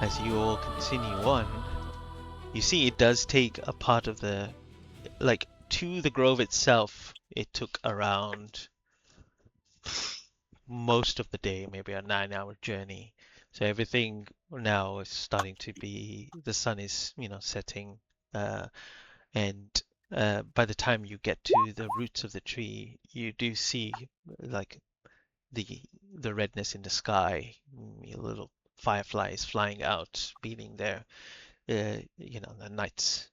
As you all continue on, you see it does take a part of the... Like, to the grove itself, it took around most of the day, maybe a 9-hour journey. So everything now is starting to be... The sun is, setting, and by the time you get to the roots of the tree, you do see like the redness in the sky, little fireflies flying out, beaming there. The night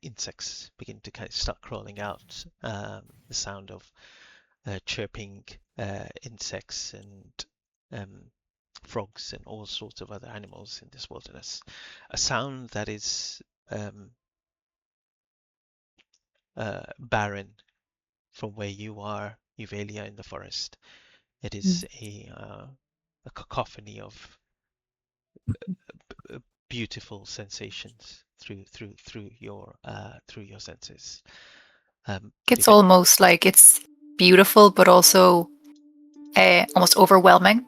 insects begin to kind of start crawling out. The sound of chirping insects and frogs and all sorts of other animals in this wilderness. A sound that is barren from where you are, Euvelia, in the forest. It is a cacophony of beautiful sensations through your senses. It's almost like it's beautiful, but also almost overwhelming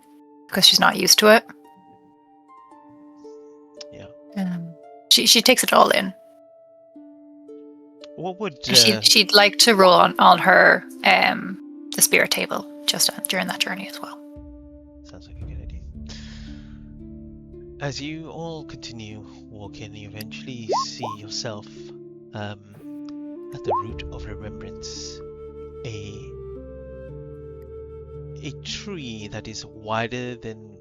because she's not used to it. Yeah. She takes it all in. What would she'd like to roll on her the spirit table just during that journey as well. Sounds like a good idea. As you all continue walking, you eventually see yourself at the root of remembrance, a tree that is wider than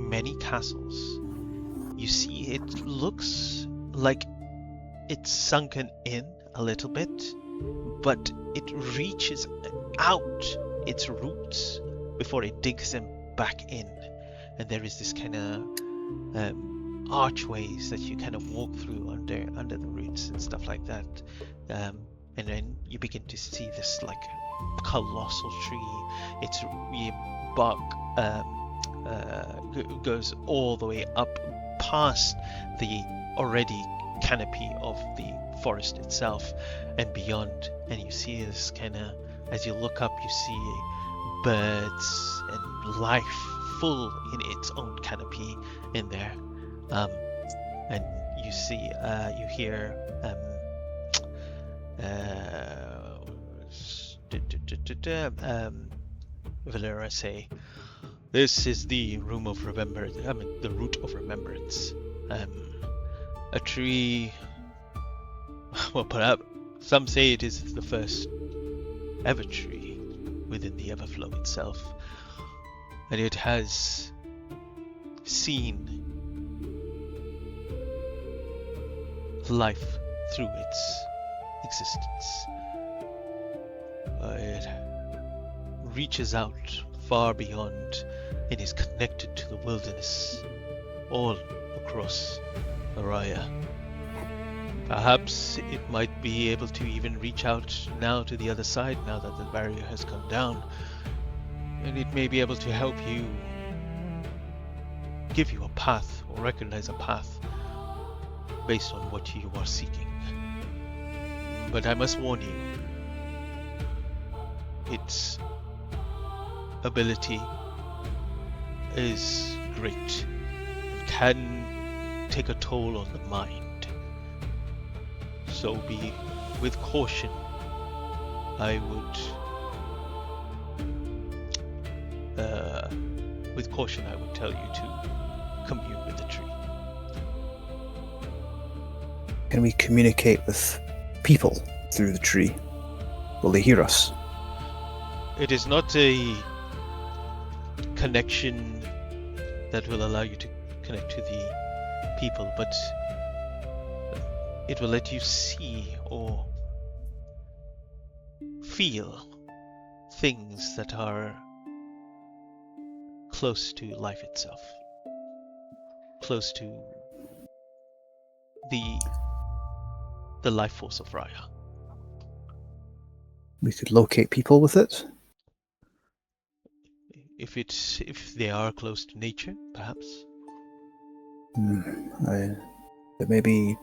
many castles. You see, it looks like it's sunken in a little bit, but it reaches out its roots before it digs them back in. And there is this kind of archways that you kind of walk through under the roots and stuff like that. And then you begin to see this like colossal tree. Its bark goes all the way up past the already canopy of the forest itself and beyond, and you see this kind of, as you look up, you see birds and life full in its own canopy in there, and you see, you hear Valera say, "This is the room of remembrance. I mean, the root of remembrance. A tree. Well, perhaps some say it is the first ever tree within the Everflow itself, and it has seen life through its existence. It reaches out far beyond and is connected to the wilderness all across RAIA. Perhaps it might be able to even reach out now to the other side now that the barrier has come down, and it may be able to help you, give you a path or recognize a path based on what you are seeking. But I must warn you, its ability is great and can take a toll on the mind. So be with caution. I would tell you to commune with the tree. Can we communicate with people through the tree? Will they hear us? It is not a connection that will allow you to connect to the people, but it will let you see or feel things that are close to life itself, close to the life force of RAIA. We could locate people with it? If they are close to nature, perhaps. There may be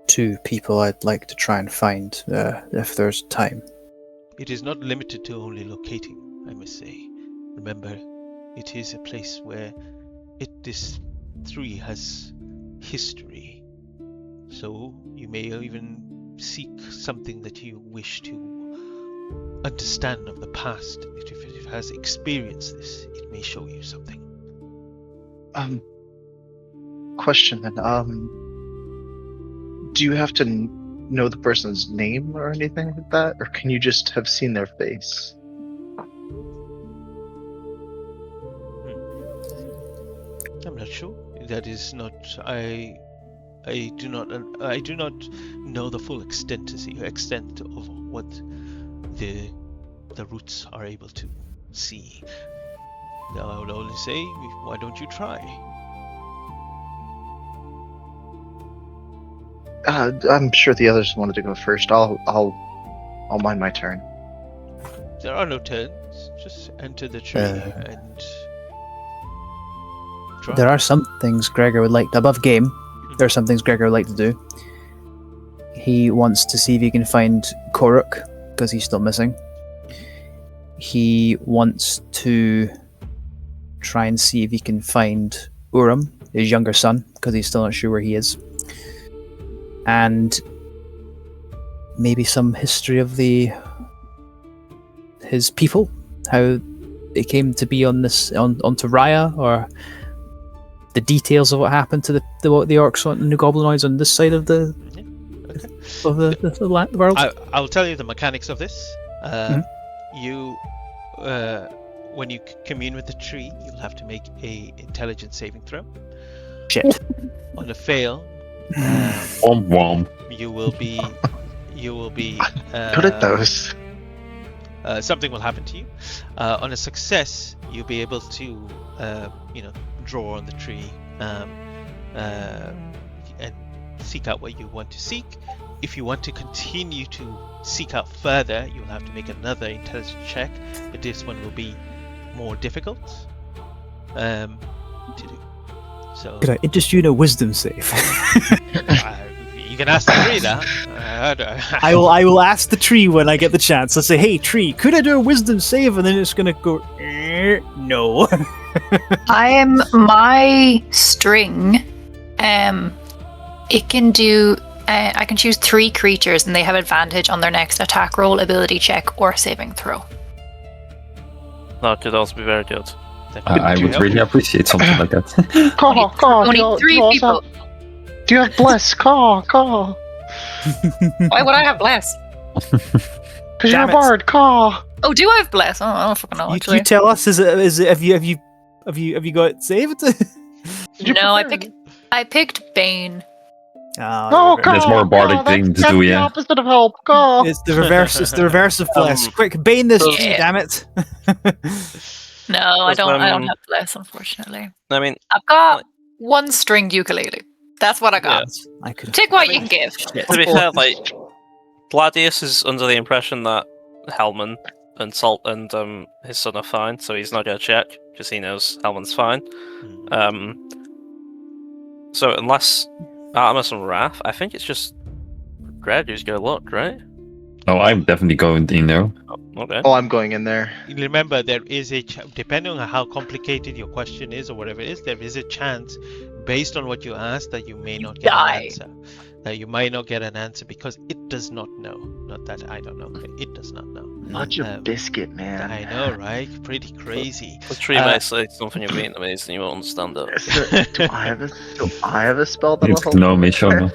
2 people I'd like to try and find, if there's time. It is not limited to only locating, I must say. Remember, it is a place where this tree has history. So you may even seek something that you wish to understand of the past. If it has experienced this, it may show you something. Question then. Do you have to know the person's name or anything like that, or can you just have seen their face? I'm not sure. That is not. I do not know the full extent of what the roots are able to see. I would only say, why don't you try? I'm sure the others wanted to go first. I'll mind my turn. There are no turns. Just enter the tree and try. There are some things Gregor would like to, above game. There are some things Gregor would like to do. He wants to see if he can find Koruk, because he's still missing. He wants to try and see if he can find Urim, his younger son, because he's still not sure where he is. And maybe some history of his people, how they came to be onto RAIA, or the details of what happened to the orcs and the goblinoids on this side of the world. I'll tell you the mechanics of this. You, when you commune with the tree, you'll have to make a intelligence saving throw. Shit. On a fail, you will be Good at those. something will happen to you. On a success, you'll be able to draw on the tree and seek out what you want to seek. If you want to continue to seek out further, you'll have to make another intelligence check, but this one will be more difficult to do. So Could I interest you in a wisdom save? you can ask the tree that. I will ask the tree when I get the chance. I'll say, "Hey tree, could I do a wisdom save?" And then it's gonna go, no. My string. It can do. I can choose 3 creatures, and they have advantage on their next attack roll, ability check, or saving throw. That could also be very good. I would really appreciate something like that. Caw, Only 3 people. Do you have bless? Caw. Why would I have bless? Because you're Damn a it. bard. Caw. Oh, do I have bless? Oh, I don't fucking know. Actually, You tell us. Is it? Have you got it saved? no, I picked Bane. No, Reverse. There's more bardic thing to do, the yeah. opposite of help. Caw. It's the reverse. It's the reverse of bless. Quick, bane this tree, Yeah. damn it! No, I don't um, have bless, unfortunately. I mean, I've got 1 stringed ukulele. That's what I got. I could. Take what you can give. to be fair, like Gladius is under the impression that Hellman and Salt and his son are fine, so he's not gonna check because he knows Hellman's fine. So unless Artemis and Wrath, I think it's just Greg who's gonna look, right? No, I'm definitely going in there. Oh, okay. Oh, I'm going in there. Remember, there is depending on how complicated your question is or whatever it is, there is a chance, based on what you ask, that you may not get an answer. That you might not get an answer because it does not know. Not that I don't know, but it does not know. Such a biscuit, man. I know, right? Pretty crazy. The tree may say something in Vietnamese and you won't understand it. Do I have a spell that will help? No, me show no.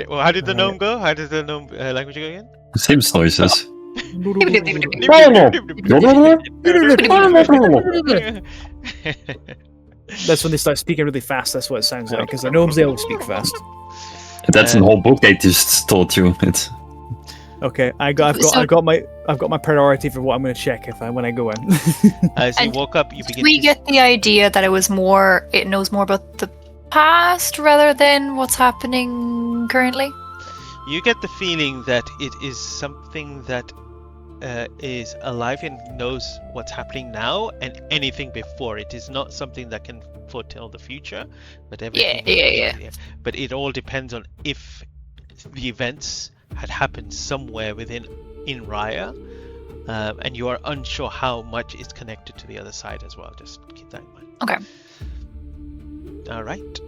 Well, how did the gnome go? How did the gnome language go again? Same noises. That's when they start speaking really fast. That's what it sounds like. Because the gnomes, they always speak fast. That's a whole book they just taught you. It's Okay, I've got my priority for what I'm going to check when I go in. As you And walk up, you begin We to get the idea that it knows more about the past rather than what's happening currently. You get the feeling that it is something that is alive and knows what's happening now and anything before. It is not something that can foretell the future, but everything. Yeah. But it all depends on if the events had happened somewhere in RAIA, and you are unsure how much is connected to the other side as well. Just keep that in mind. Okay. All right.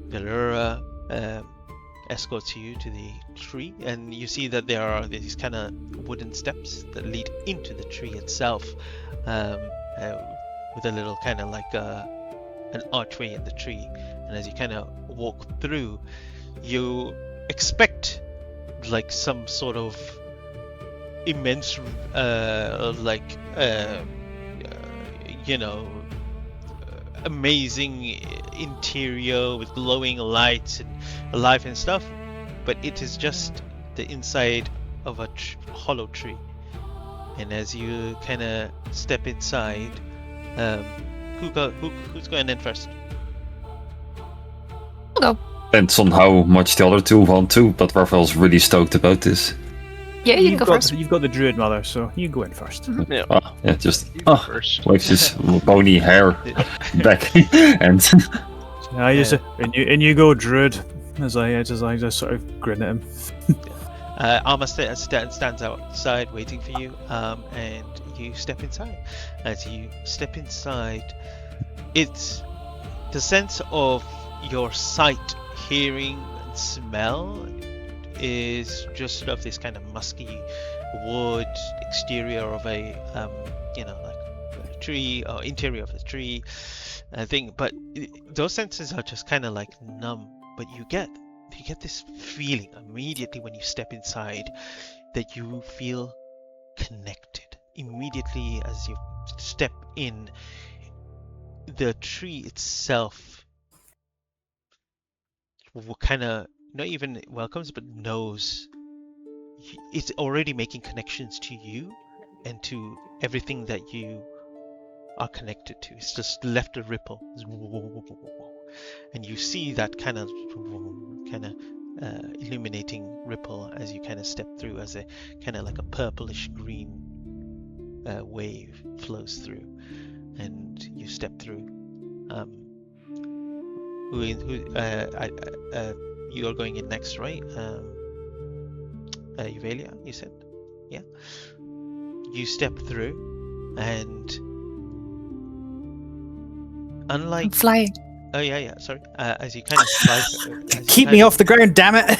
Velura escorts you to the tree, and you see that there are these kind of wooden steps that lead into the tree itself, with a little kind of like an archway in the tree, and as you kind of walk through, you expect like some sort of immense, you know, amazing interior with glowing lights and life and stuff, but it is just the inside of a hollow tree. And as you kind of step inside, who's going in first? I'll go. Depends on how much the other two want to, but Raphael's really stoked about this. Yeah, you can go first. You've got the druid mother, so you go in first. Yeah. Yeah, just You go first. waves his bony hair back and And you go druid, as I just sort of grin at him. Arma stands outside waiting for you, and you step inside. As you step inside, it's the sense of your sight, hearing, and smell is just sort of this kind of musky wood exterior of a like a tree, or interior of a tree thing. But those senses are just kind of like numb. But you get this feeling immediately when you step inside that you feel connected. Immediately as you step in, the tree itself kind of not even welcomes but knows it's already making connections to you and to everything that you are connected to. It's just left a ripple, and you see that kind of illuminating ripple as you kind of step through, as a kind of like a purplish green wave flows through, and you step through. You are going in next, right? Euvalia, you said? Yeah. You step through, and unlike... I'm flying. Oh yeah, sorry. As you kind of fly... Keep me off the ground, damn it!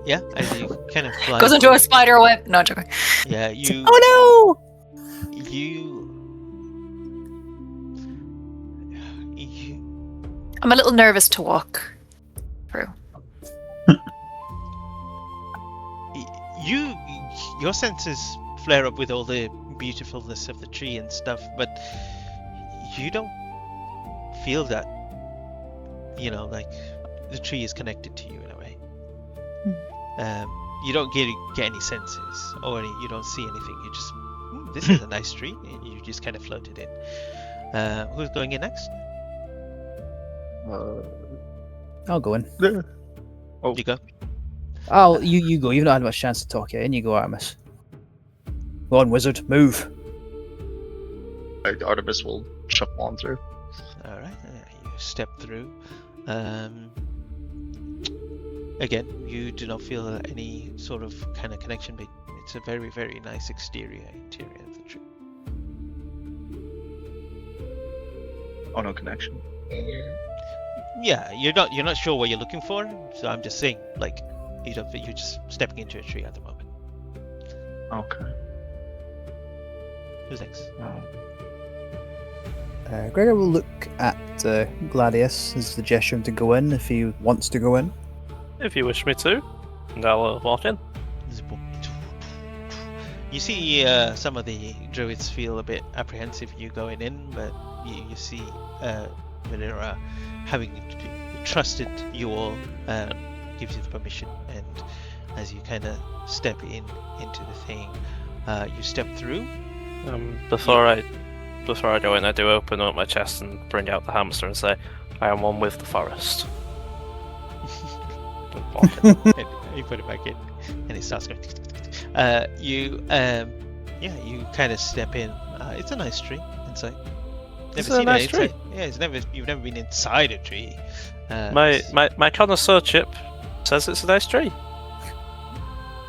Yeah, as you kind of fly... Goes into a spider web. No, I'm joking. Yeah, you... Oh You... I'm a little nervous to walk through. Your senses flare up with all the beautifulness of the tree and stuff, but you don't feel that, like the tree is connected to you in a way. You don't get any senses, or you don't see anything. You just, this is a nice tree, and you just kind of floated in. Who's going in next? I'll go in. You go. You go. You've not had much chance to talk yet. In you go, Artemis. Go on, wizard. Move. Artemis will shuffle on through. All right. You step through. Again, you do not feel any sort of kind of connection, but it's a very, very nice interior of the tree. Oh, no connection. Yeah, you're not sure what you're looking for, so I'm just saying, like, you're just stepping into a tree at the moment. Okay. Who's next? Gregor will look at Gladius as the gesture him to go in if he wants to go in. If you wish me to, and I'll walk in. You see some of the druids feel a bit apprehensive you going in, but you see Valera, having trusted you all, gives you the permission, and as you kind of step into the thing, you step through. Before I go in, I do open up my chest and bring out the hamster and say, "I am one with the forest." And you put it back in, and it starts going. You kind of step in. It's a nice tree inside. It's a nice tree. Yeah, you've never been inside a tree. My connoisseur chip says it's a nice tree.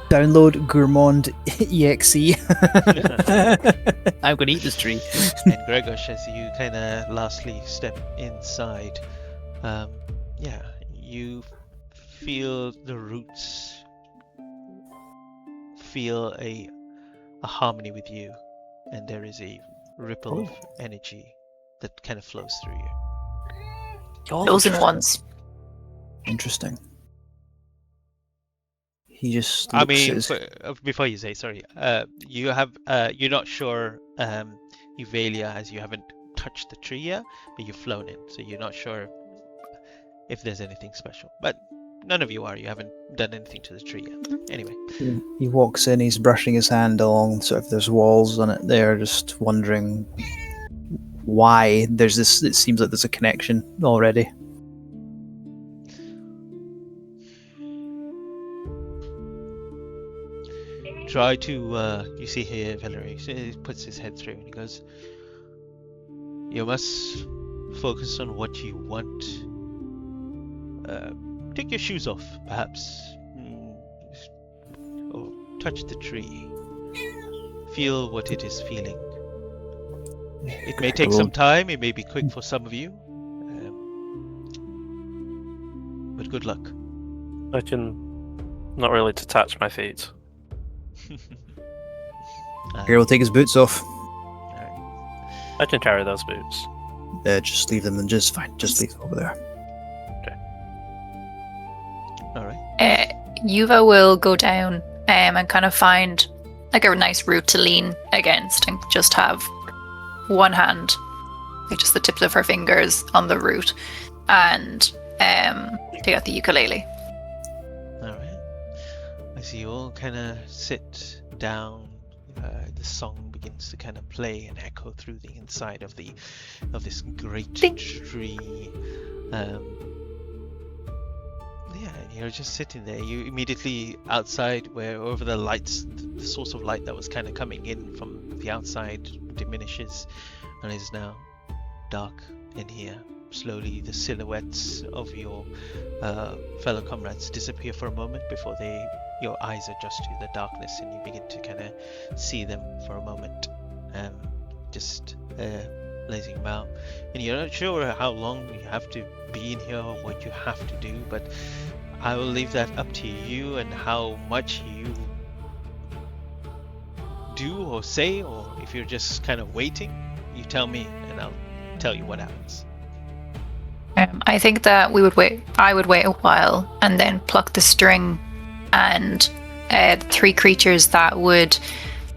Download Gourmand EXE. I'm gonna eat this tree. And Gregos, as you kind of lastly step inside, you feel the roots feel a harmony with you, and there is a ripple of energy that kind of flows through you. Closing ones. Interesting. He just I looks mean, at his... before you say sorry, you're not sure, Euvalia, as you haven't touched the tree yet, but you've flown in, so you're not sure if there's anything special. But none of you are. You haven't done anything to the tree yet. Anyway. He walks in, he's brushing his hand along sort of there's walls on it there, just wondering why there's this, it seems like there's a connection already. Try to, you see here, Valerie, he puts his head through and he goes, you must focus on what you want. Take your shoes off, perhaps. Or touch the tree. Feel what it is feeling. It may take some time, it may be quick for some of you. But good luck. I can not really detach my feet. Here, we'll take his boots off. I can carry those boots. Just leave them, and just fine. Just leave them over there. Alright. Yuva will go down and kind of find like a nice root to lean against and just have one hand, like just the tips of her fingers on the root, and take out the ukulele. Alright. As you all kind of sit down, the song begins to kind of play and echo through the inside of this great tree. Yeah, you're just sitting there. You immediately outside, where over the lights, the source of light that was kind of coming in from the outside diminishes and is now dark in here. Slowly, the silhouettes of your fellow comrades disappear for a moment before your eyes adjust to the darkness, and you begin to kind of see them for a moment, just lazing about. And you're not sure how long you have to be in here or what you have to do, but I will leave that up to you and how much you do or say, or if you're just kind of waiting, you tell me and I'll tell you what happens. I think that we would wait. I would wait a while and then pluck the string, and the three creatures that would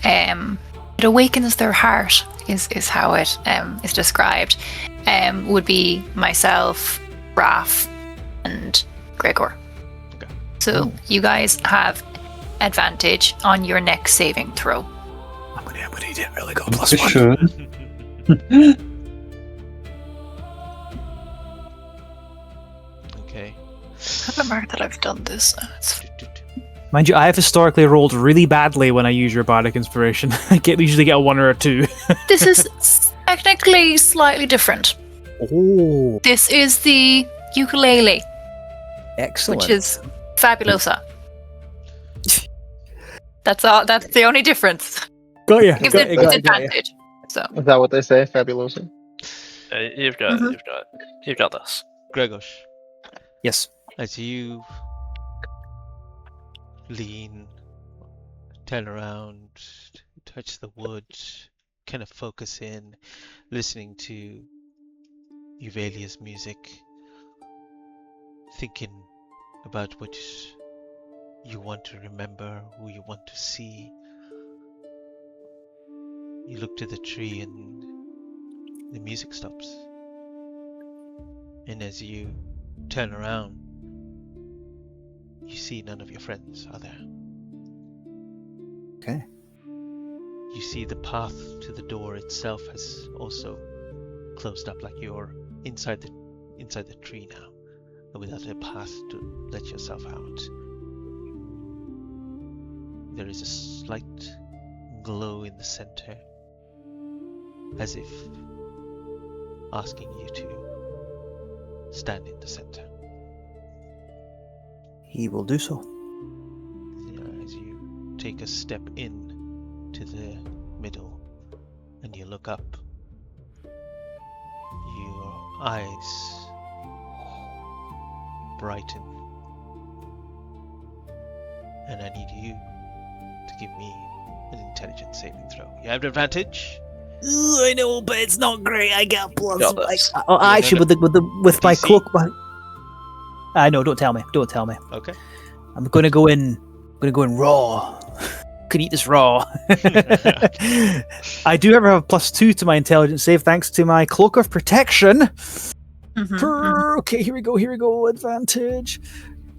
it awakens their heart is how it is described. Would be myself, Raph, and Gregor. Okay. So you guys have advantage on your next saving throw. I'm gonna need it. Really go plus You one. should. Okay. I remember that I've done this. Mind you, I have historically rolled really badly when I use your bardic inspiration. I usually get a 1 or a 2. This is technically slightly different. Oh, This is the ukulele, excellent. which is fabulosa. That's all. That's the only difference. got you. Gives it advantage. So Is that what they say? Fabulosa. You've got Mhm. it. You've got this. Gregos, Yes. as you lean, turn around, touch the wood, kind of focus in, listening to Euvalia's music, thinking about what you want to remember, who you want to see. You look to the tree and the music stops. And as you turn around, you see none of your friends are there. Okay. You see the path to the door itself has also closed up, like you're inside the tree now, without a path to let yourself out. There is a slight glow in the center, as if asking you to stand in the center. He will do so. As you take a step in to the middle and you look up, your eyes brighten, and I need you to give me an intelligence saving throw. You have an advantage. I know, but it's not great. I get plus. Got this. Actually, with my DC? cloak. No, don't tell me. Don't tell me. Okay. I'm gonna go in. Raw. Can eat this raw. I do ever have a +2 to my intelligence save thanks to my cloak of protection. Okay, here we go. Advantage.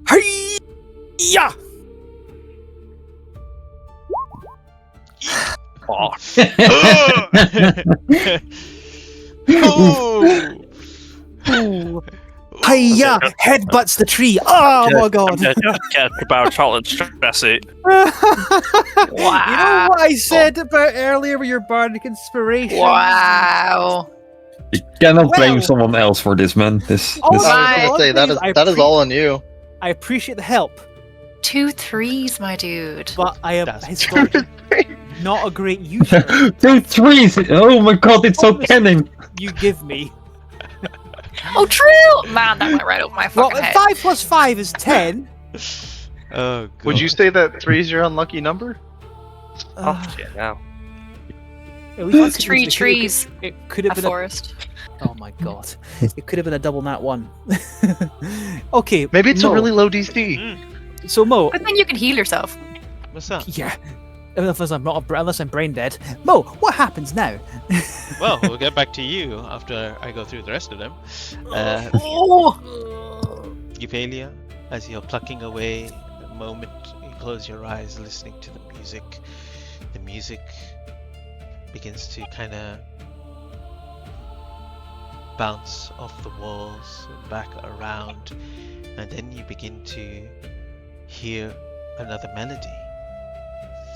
Hey! Yeah. Oh, Oh! Hiya! Headbutts the tree. Oh my god. Get about Scotland, Bessie. You know what I said about earlier with your bardic inspiration? Wow. You cannot blame Well- someone else for this, man. This. Oh, this I was gonna say that is all on you. I appreciate the help, 2 3s, my dude. but I am That's historically not a great user. 2 3s. Oh my god, it's so canning. You give me. Oh, true! Man, that went right over my Well, fucking head. 5 plus 5 is 10. Oh, God. Would you say that 3 is your unlucky number? Uh, Oh, shit, now. at least Three it could've- trees. It could have A been forest. Oh my god. It could have been a double nat 1. Okay. Maybe it's Mo. a really low DC. So Mo, But then you can heal yourself. What's up? yeah. Unless I'm brain dead. Mo, what happens now? Well, we'll get back to you after I go through the rest of them. Eupalia, as you're plucking away, the moment you close your eyes, listening to the music begins to kind of bounce off the walls and back around, and then you begin to hear another melody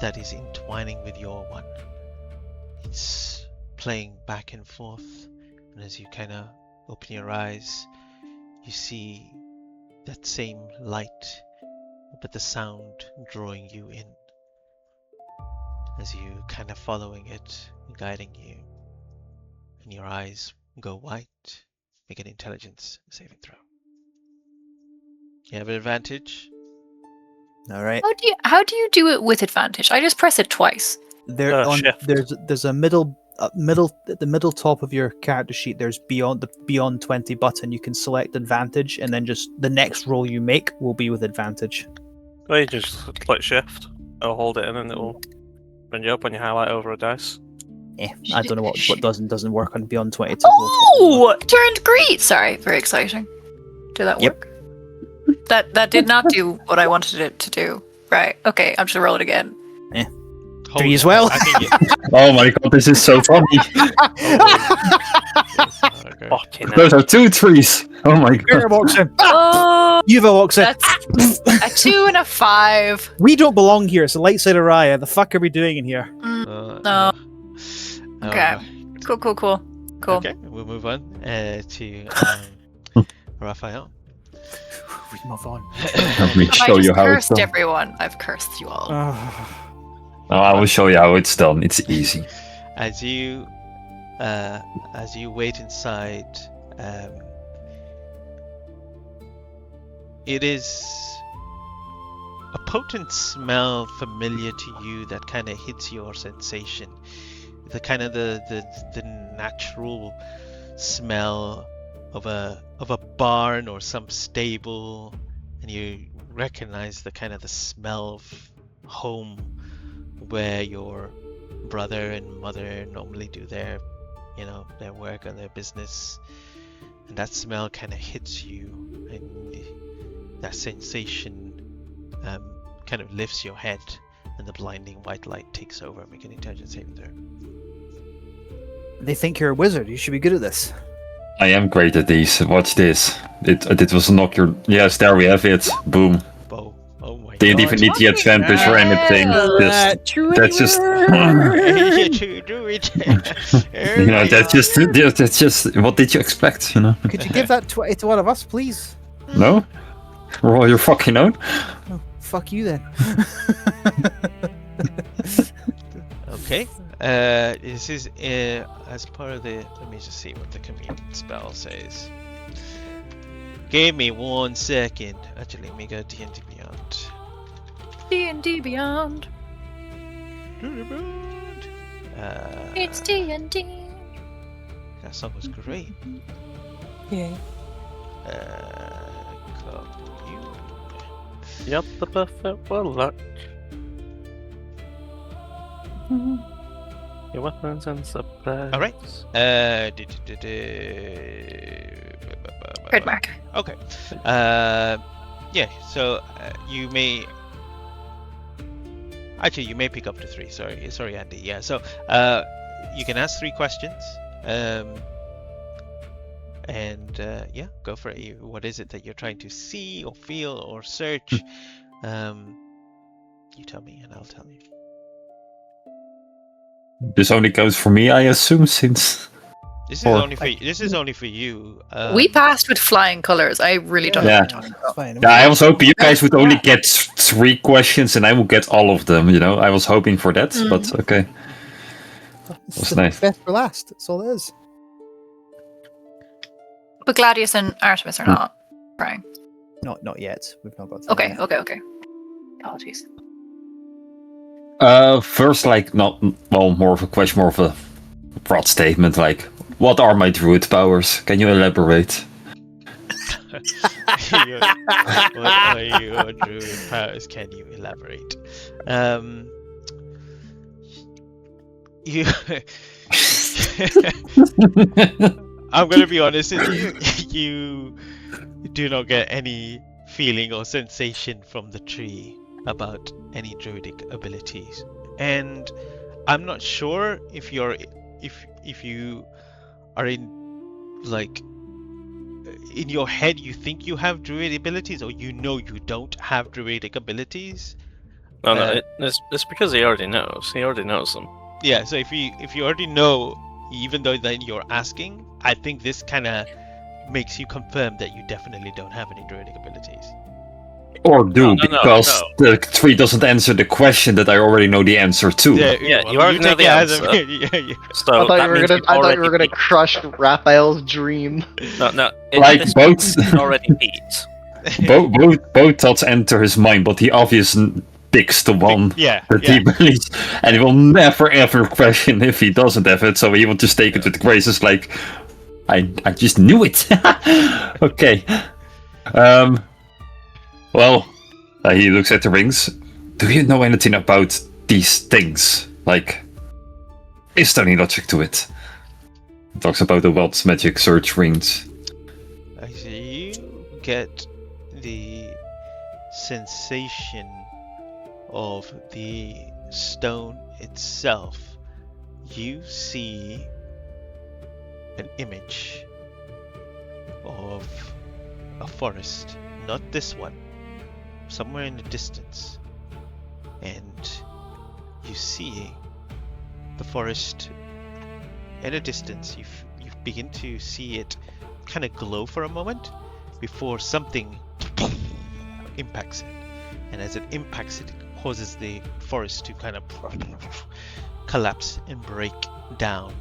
that is entwining with your one. It's playing back and forth, and as you kind of open your eyes, you see that same light, but the sound drawing you in. As you kind of following it, guiding you, and your eyes go white. Make an intelligence saving throw. You have an advantage. All right. How do you do it with advantage? I just press it twice. Shift. There's a middle at the middle top of your character sheet. There's beyond 20 button. You can select advantage, and then just the next roll you make will be with advantage. Well, you just click shift or hold it in and it will bring you up when you highlight over a dice. I don't know what doesn't work on beyond 20. Oh, turned green. Sorry, very exciting. Did that Yep. work? That did not do what I wanted it to do. Right. Okay, I'm just gonna roll it again. Hold 3 as it. well. I think Oh my god, this is so funny. okay. Fucking hell. Those are 2 3s. Oh my god. Yuva walks in. Oh, Yuva walks in. that's a 2 and a 5. We don't belong here. It's the light side of RAIA. The fuck are we doing in here? No. Okay. Cool. Okay, we'll move on to Raphael. We move on. Let me Have I show just you how it's cursed done. everyone? I've cursed you all. No, I will show you how it's done. It's easy. As you wait inside, it is a potent smell familiar to you that kind of hits your sensation. The kind of the natural smell of a barn or some stable, and you recognize the kind of the smell of home where your brother and mother normally do their work or their business, and that smell kind of hits you, and that sensation kind of lifts your head, and the blinding white light takes over. Make an intelligence saving throw. They think you're a wizard. You should be good at this. I am great at these. Watch this. It was knock your. Yes, there we have it. Boom. Bow. Oh my Didn't even need the advantage or anything. That's just. to do it. You know, that's just. What did you expect? You know? Could you give that to one of us, please? No. Roll your fucking own. Oh, fuck you then. Okay. This is as part of the. Let me just see what the command spell says. Give me 1 second. Actually, let me go D&D Beyond. D&D Beyond. It's D&D. That song was great. Yeah. Commune. Yep, the perfect warlock. Your weapons and supplies. All right. Trademark. Okay. Yeah. So you may. Actually, you may pick up to 3. Sorry, Andy. Yeah. So you can ask 3 questions. And yeah, go for it. What is it that you're trying to see or feel or search? You tell me, and I'll tell you. This only goes for me, I assume, since. This is Or- only for this is only for you. We passed with flying colors. I really don't know Yeah. what you're talking about. Fine. Yeah, I was hoping you guys would only get 3 questions and I will get all of them, you know? I was hoping for that, but okay. It's That's the nice. best for last. That's all it is. But Gladius and Artemis are not crying. Not yet. We've not got. To Okay, that. okay. Apologies. First, like, not, well, more of a question, more of a broad statement, like, what are my druid powers? Can you elaborate? What are your druid powers? Can you elaborate? You. I'm gonna be honest with you. You do not get any feeling or sensation from the tree about any druidic abilities, and I'm not sure if you are in, like, in your head you think you have druid abilities, or you know you don't have druidic abilities. No, it's because he already knows. He already knows them. Yeah, so if you already know, even though then you're asking, I think this kind of makes you confirm that you definitely don't have any druidic abilities. Or do, No, because the tree doesn't answer the question that I already know the answer to. Yeah, you already know take the it as answer. yeah. So I thought that you were means gonna. you've I thought you already were gonna beat- crush Raphael's dream. No. Like, this both- he's already beat. Both thoughts enter his mind, but he obviously picks the one Yeah, that he believes, and he will never ever question if he doesn't have it, so he will just take it with grace. It's like, I just knew it. Okay. Well, he looks at the rings. Do you know anything about these things? Like, is there any logic to it? He talks about the Wild Magic Search rings. I see. You get the sensation of the stone itself. You see an image of a forest, not this one, somewhere in the distance, and you see the forest in a distance. You begin to see it kind of glow for a moment before something impacts it, and as it impacts it, it causes the forest to kind of collapse and break down,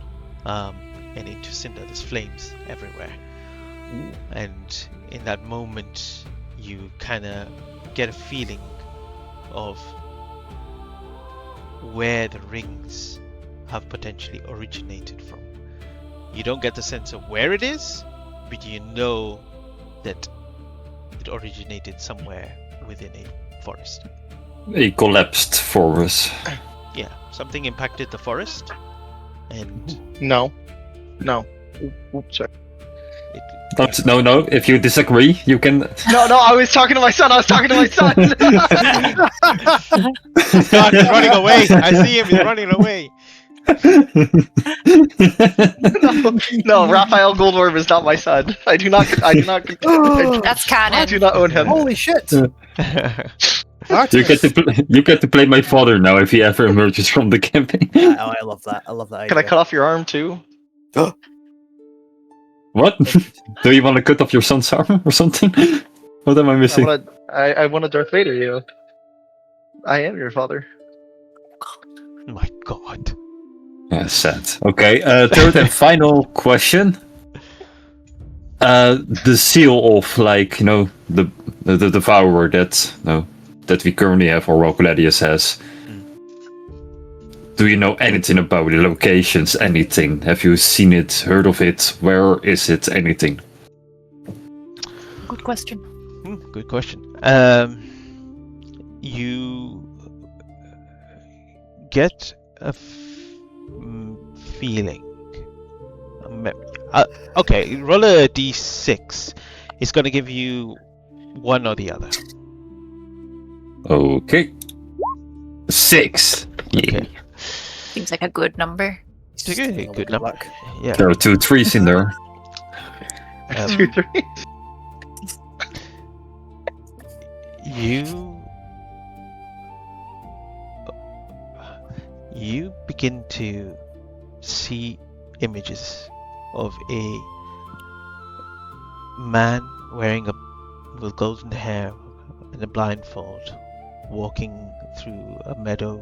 and into cinder. There's flames everywhere. And in that moment you kind of get a feeling of where the rings have potentially originated from. You don't get the sense of where it is, but you know that it originated somewhere within a forest. A collapsed forest. Yeah, something impacted the forest, and No. Oops, sorry. it, No. If you disagree, you can. No, I was talking to my son. God, he's running away. I see him. He's running away. No, Raphael Goldworm is not my son. I do not. That's I canon. do not own him. Holy shit! You get to play my father now if he ever emerges from the campaign. Oh, I love that. I love that. Can I idea. cut off your arm too? What? Do you want to cut off your son's arm or something? What am I missing? I want to Darth Vader you. I am your father. My God. Yeah, sad. Okay, third and final question. The seal of, like, you know, the devourer that we currently have, or well, Gladius has. Do you know anything about the locations? Anything? Have you seen it? Heard of it? Where is it? Anything? Good question. Good question. You get a feeling. Okay, roll a d6. It's going to give you one or the other. Okay. 6. Okay. Yeah. Seems like a good number. It's It's a just good, another good number. luck. Yeah. There are 2 3s in there. 2, 3. You begin to see images of a man wearing with golden hair and a blindfold, walking through a meadow,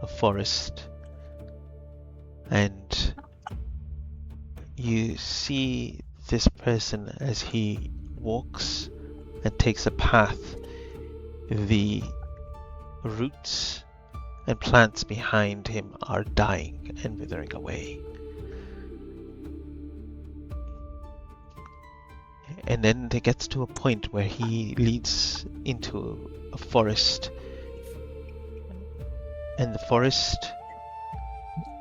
a forest, and you see this person as he walks and takes a path. The roots and plants behind him are dying and withering away. And then it gets to a point where he leads into a forest. And the forest...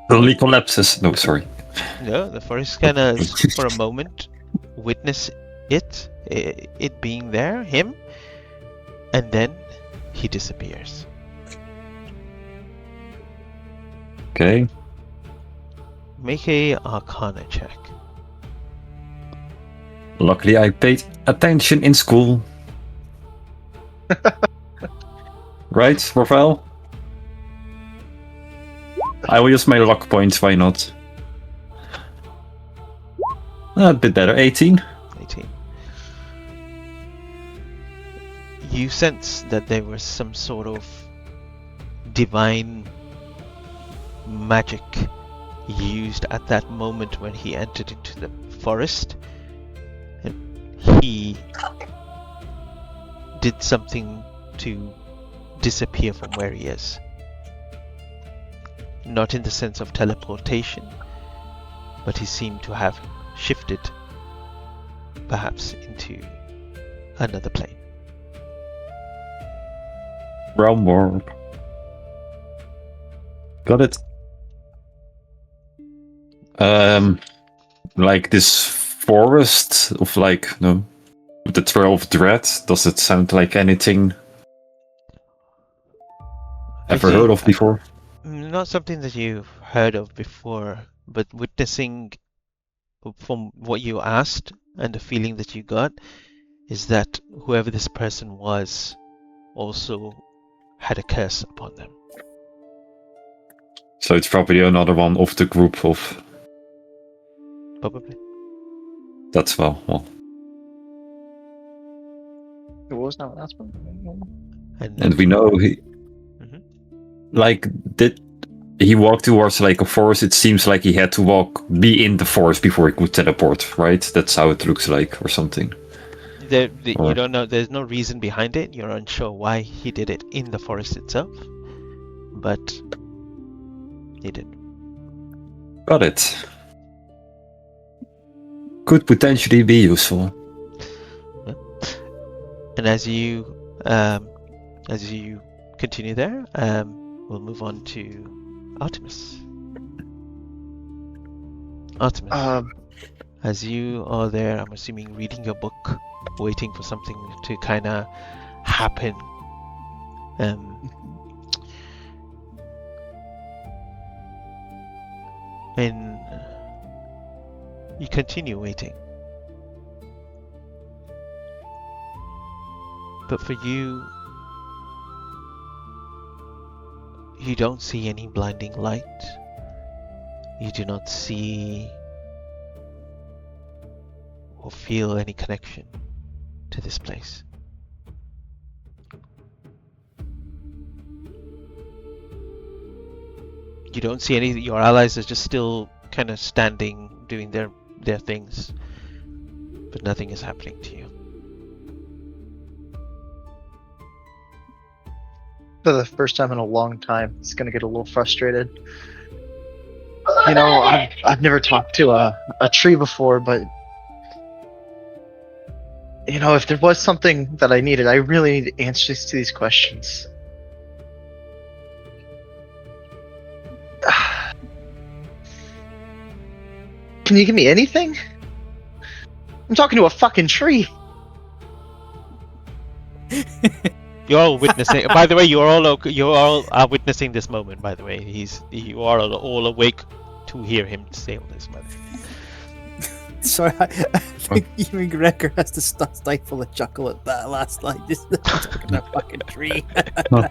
Only collapses. No, sorry. No, the forest kind of, for a moment, witness it being there, him, and then he disappears. Okay. Make a Arcana check. Luckily, I paid attention in school. Right, Raphael? I will use my luck points, why not? A bit better, 18. 18. You sense that there was some sort of divine magic used at that moment when he entered into the forest, and he did something to disappear from where he is. Not in the sense of teleportation, but he seemed to have shifted perhaps into another plane. Realm warp. Got it. Like this forest of with the 12 dread, does it sound like anything ever heard of before? Not something that you've heard of before, but witnessing from what you asked and the feeling that you got is that whoever this person was also had a curse upon them. So it's probably another one of the group of... Probably. That's well. It was not last one. And we know he... Mhm. Did he walk towards a forest? It seems like he had to be in the forest before he could teleport, right? That's how it looks like, or something. You don't know, there's no reason behind it. You're unsure why he did it in the forest itself, but he did. Got it. Could potentially be useful. And as you continue there, we'll move on to Artemis. As you are there, I'm assuming reading your book, waiting for something to kind of happen. And you continue waiting. But for you don't see any blinding light. You do not see or feel any connection to this place. You don't see any. Your allies are just still kind of standing, doing their things, but nothing is happening to you. for the first time in a long time, he's gonna get a little frustrated. You know, I've never talked to a tree before, but you know, if there was something that I needed, I really need answers to these questions. Can you give me anything? I'm talking to a fucking tree. You're all witnessing. By the way, you all are witnessing this moment. By the way, you are all awake to hear him say all this. By the way. Sorry, I think even Gregor has to stifle a chuckle at that last line. Just talking a fucking tree. I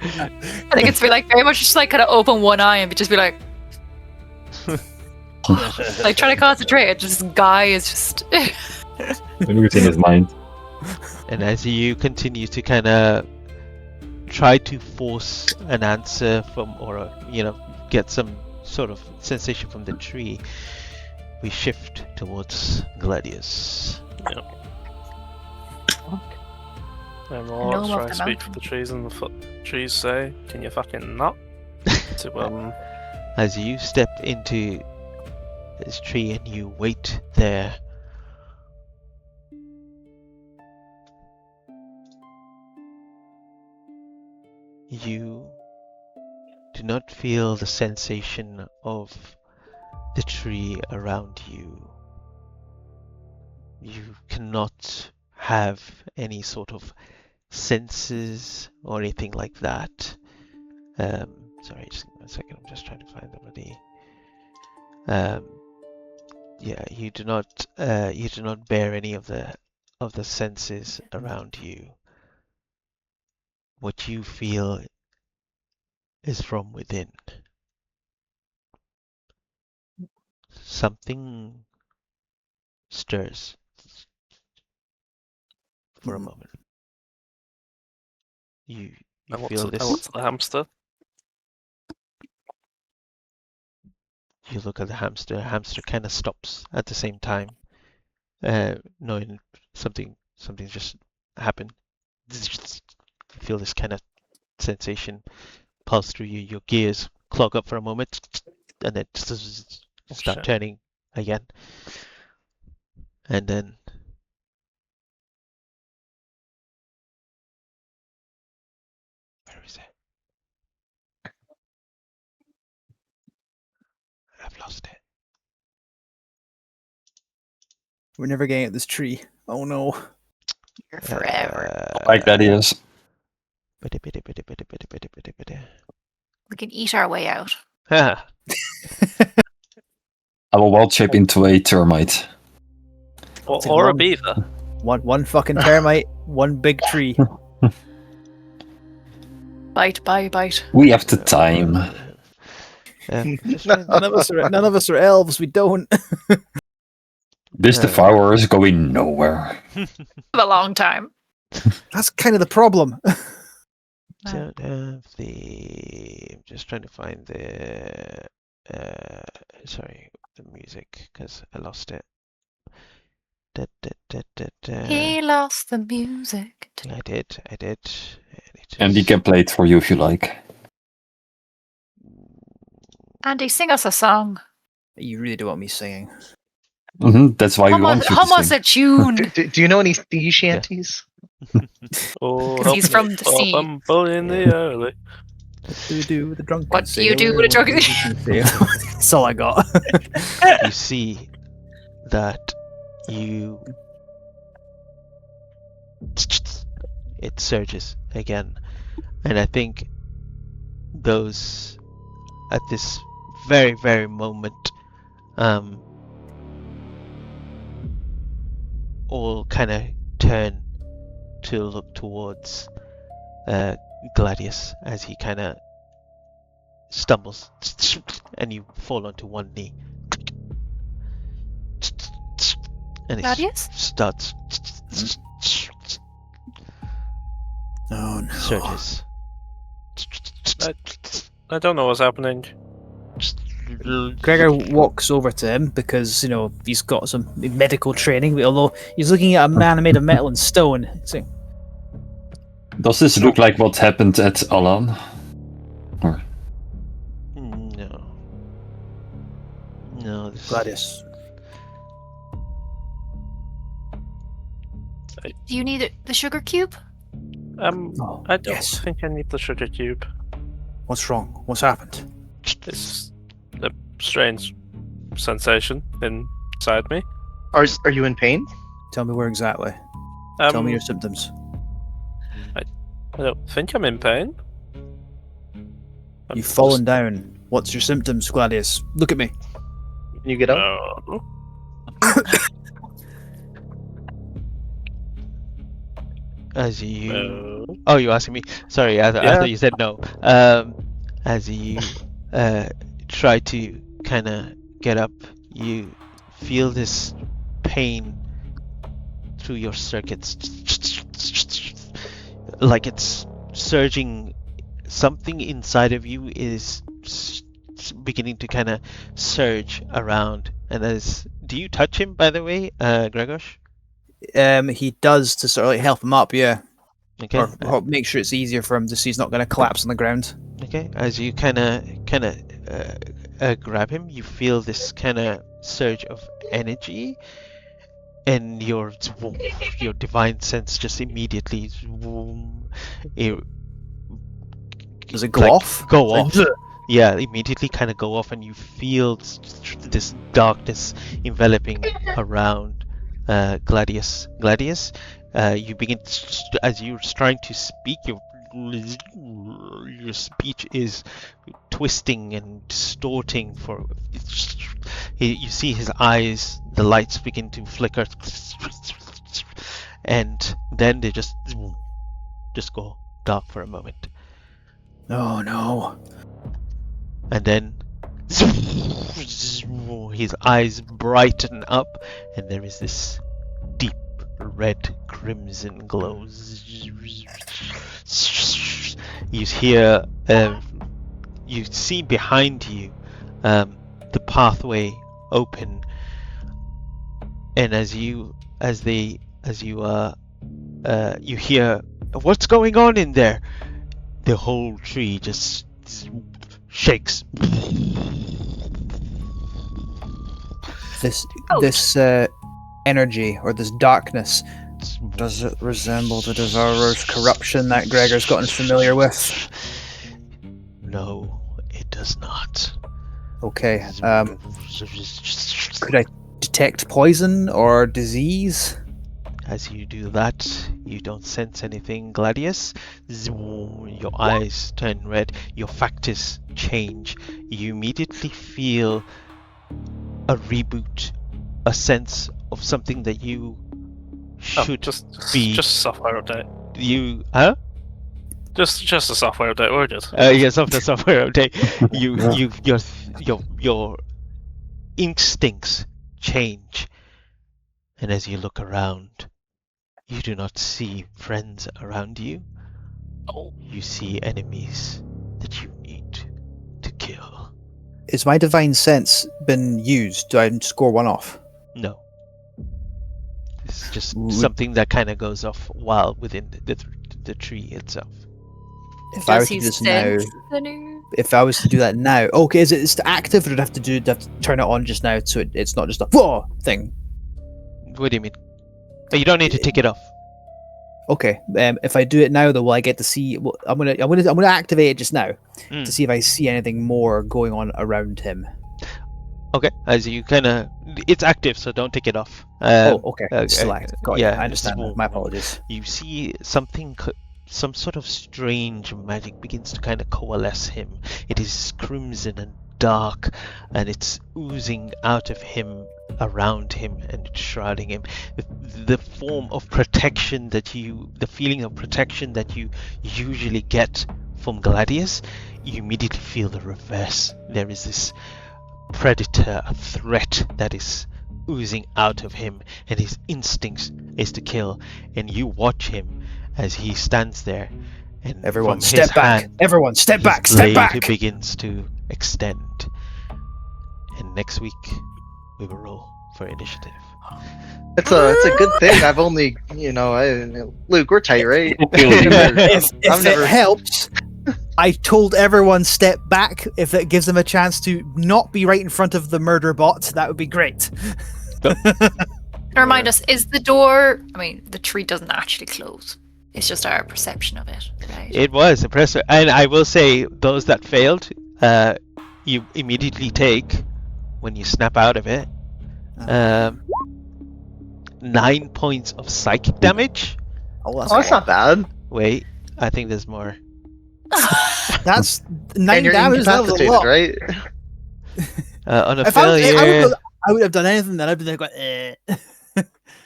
think it's be like very much just like kind of open one eye and just be like trying to concentrate. Just this guy is just Losing his mind. And as you continue to kind of try to force an answer from, or get some sort of sensation from the tree, we shift towards Gladius. And know let's try of and the speak for mountain. the trees, and the trees say, "Can you fucking not?" To As you step into this tree and you wait there, you do not feel the sensation of the tree around you. You cannot have any sort of senses or anything like that. Sorry, just give me 1 second. I'm just trying to find the bloody. Yeah, you do not bear any of the senses around you. What you feel is from within. Something stirs for a moment. You I look feel to this. the hamster. You look at the hamster. Hamster kind of stops at the same time, knowing something just happened. You feel this kind of sensation pulse through you. Your gears clog up for a moment, and then start shit. turning again. And then where is it? I've lost it. We're never getting at this tree. Oh no. here forever. Like that he is. We can eat our way out. Ah, I will wild shape into a termite. Or a beaver. One fucking termite, one big tree. bite. We have the time. just trying None of us are elves. We don't. This devourer is going nowhere. For a long time. That's kind of the problem. don't have the. I'm just trying to find the. Sorry, the music because I lost it. He lost the music. I did. And he can play it for you if you like. Andy, sing us a song. You really do want me singing. That's why we want you to Hum us sing. a tune. Do you know any sea shanties? Oh, 'Cause he's from the sea. Bumble in the early. What do you do with a drunken What do you do sailor? with a drunken What do you do? That's all I got. You see that it surges again, and I think those at this very, very moment, all kind of turn to look towards Gladius as he kind of stumbles, and you fall onto one knee, and it Gladius? starts Oh no. surges. I don't know what's happening. Gregor walks over to him because, you know, he's got some medical training, although he's looking at a man made of metal and stone. So, Does this look like what happened at Alan? Or No. No. Gladius. Do you need the sugar cube? Oh, I don't yes. think I need the sugar cube. What's wrong? What's happened? It's a strange sensation inside me. Are you in pain? Tell me where exactly. Tell me your symptoms. I don't think I'm in pain. You've fallen down. What's your symptoms, Gladius? Look at me. Can you get up? No. As you. No. Oh, you're asking me. Sorry, I Yeah. thought you said no. As you try to kind of get up, you feel this pain through your circuits, like it's surging. Something inside of you is beginning to kind of surge around. And do you touch him, by the way, Gregor? He does to sort of like help him up, yeah. Okay. Or make sure it's easier for him to see he's not going to collapse on the ground. Okay, as you kind of grab him, you feel this kind of surge of energy, and your divine sense just immediately Does it go off? Go Like, off. Yeah, immediately kind of go off, and you feel this darkness enveloping around Gladius. Gladius, you begin as you're trying to speak, your speech is twisting and distorting. You see his eyes, the lights begin to flicker, and then they just go dark for a moment. Oh no. And then his eyes brighten up, and there is this deep red crimson glow. You hear, you see behind you the pathway open, and you hear, "What's going on in there?" The whole tree just shakes. This energy or this darkness, does it resemble the Devourer's corruption that Gregor's gotten familiar with? No, it does not. Okay. Could I detect poison or disease? As you do that, you don't sense anything, Gladius. Your eyes turn red, your factors change. You immediately feel a reboot, a sense of something that you should just be. a software update. You, huh? Just a software update, or just Yes, of the software update. Your instincts change, and as you look around, you do not see friends around you. Oh. You see enemies that you need to kill. Is my divine sense been used? Do I score one off? No. It's just Would- something that kind of goes off while within the tree itself. If I were Does to he do this now, sense the new? if I was to do that now, okay, is it active, or do I have to turn it on just now so it's not just a whoa thing? What do you mean? You don't need to take it off. Okay, if I do it now, though, will I get to see? Well, I'm gonna activate it just now Mm. to see if I see anything more going on around him. Okay, as you kind of, it's active, so don't take it off. Okay, it's still uh, active. Got yeah, you. I understand. it's- My apologies. You see something, some sort of strange magic begins to kind of coalesce him. It is crimson and dark, and it's oozing out of him, around him, and it's shrouding him. The form of protection the feeling of protection that you usually get from Gladius, you immediately feel the reverse. There is this predator, a threat that is oozing out of him, and his instincts is to kill. And you watch him as he stands there, and Everyone, from his step back! hand, Everyone, step his back! Step blade back! begins to extend. And next week we will roll for initiative. It's a good thing. I've only, Luke, we're tight, right? If I've never- it helps, I told everyone step back if it gives them a chance to not be right in front of the murder bot. That would be great. Remind us, is the door? I mean, the tree doesn't actually close. It's just our perception of it, right? It was impressive, and I will say those that failed, you immediately take when you snap out of it. 9 points of psychic damage. Oh, That's not bad. Wait, I think there's more. That's And 9 you're damage. That was a incapacitated, lot. right? On a If I, was- failure. I would have done anything. Then I'd be like,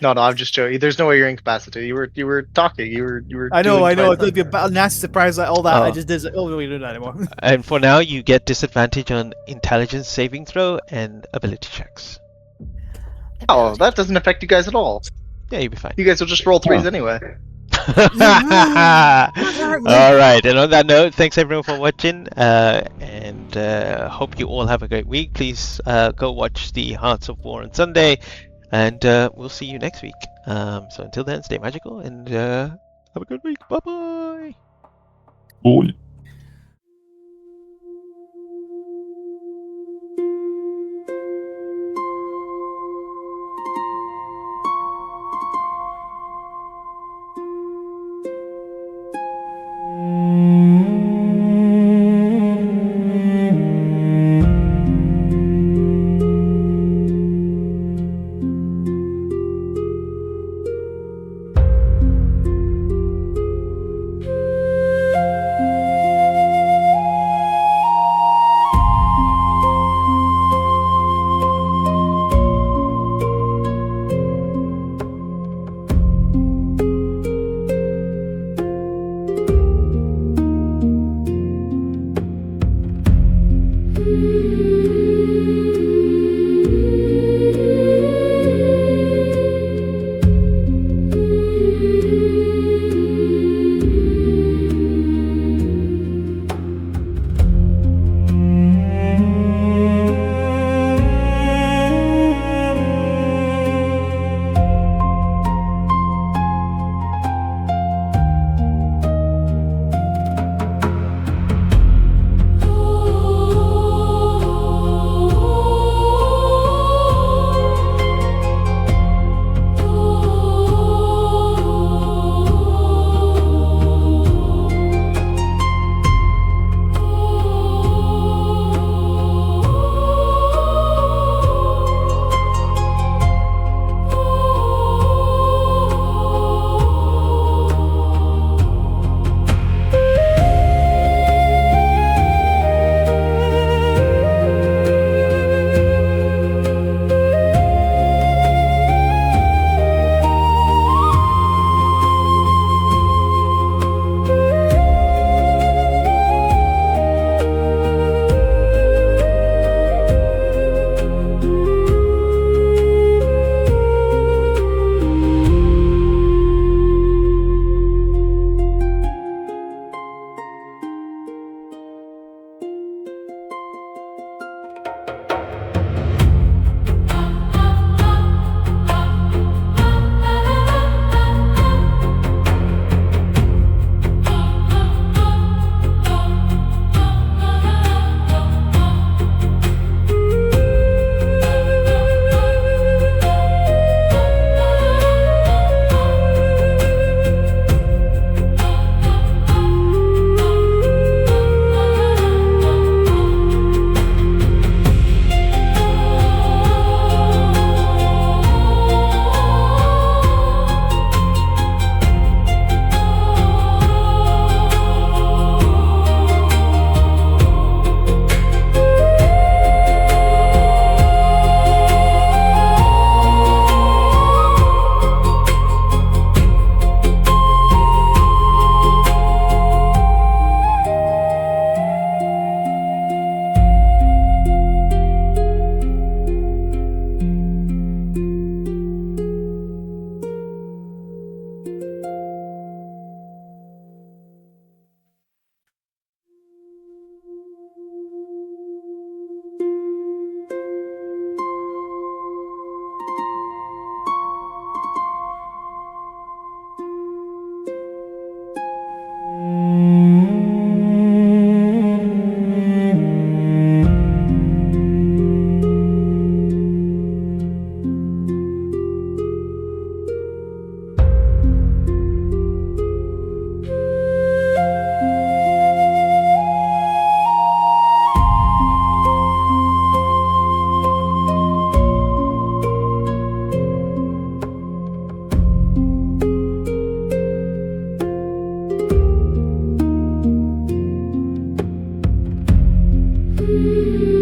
No, I'm just joking. There's no way you're incapacitated. You were talking. You were. I know. doing It fine. would be a nasty surprise like all that. I Oh. just did. Oh, we don't do that anymore. And for now, you get disadvantage on intelligence saving throw and ability checks. Oh, that doesn't affect you guys at all. Yeah, you'll be fine. You guys will just roll 3s anyway. All right, and on that note, thanks everyone for watching, and hope you all have a great week. Please go watch the Hearts of War on Sunday, and we'll see you next week. So until then, stay magical and have a good week. Bye bye. Cool. you.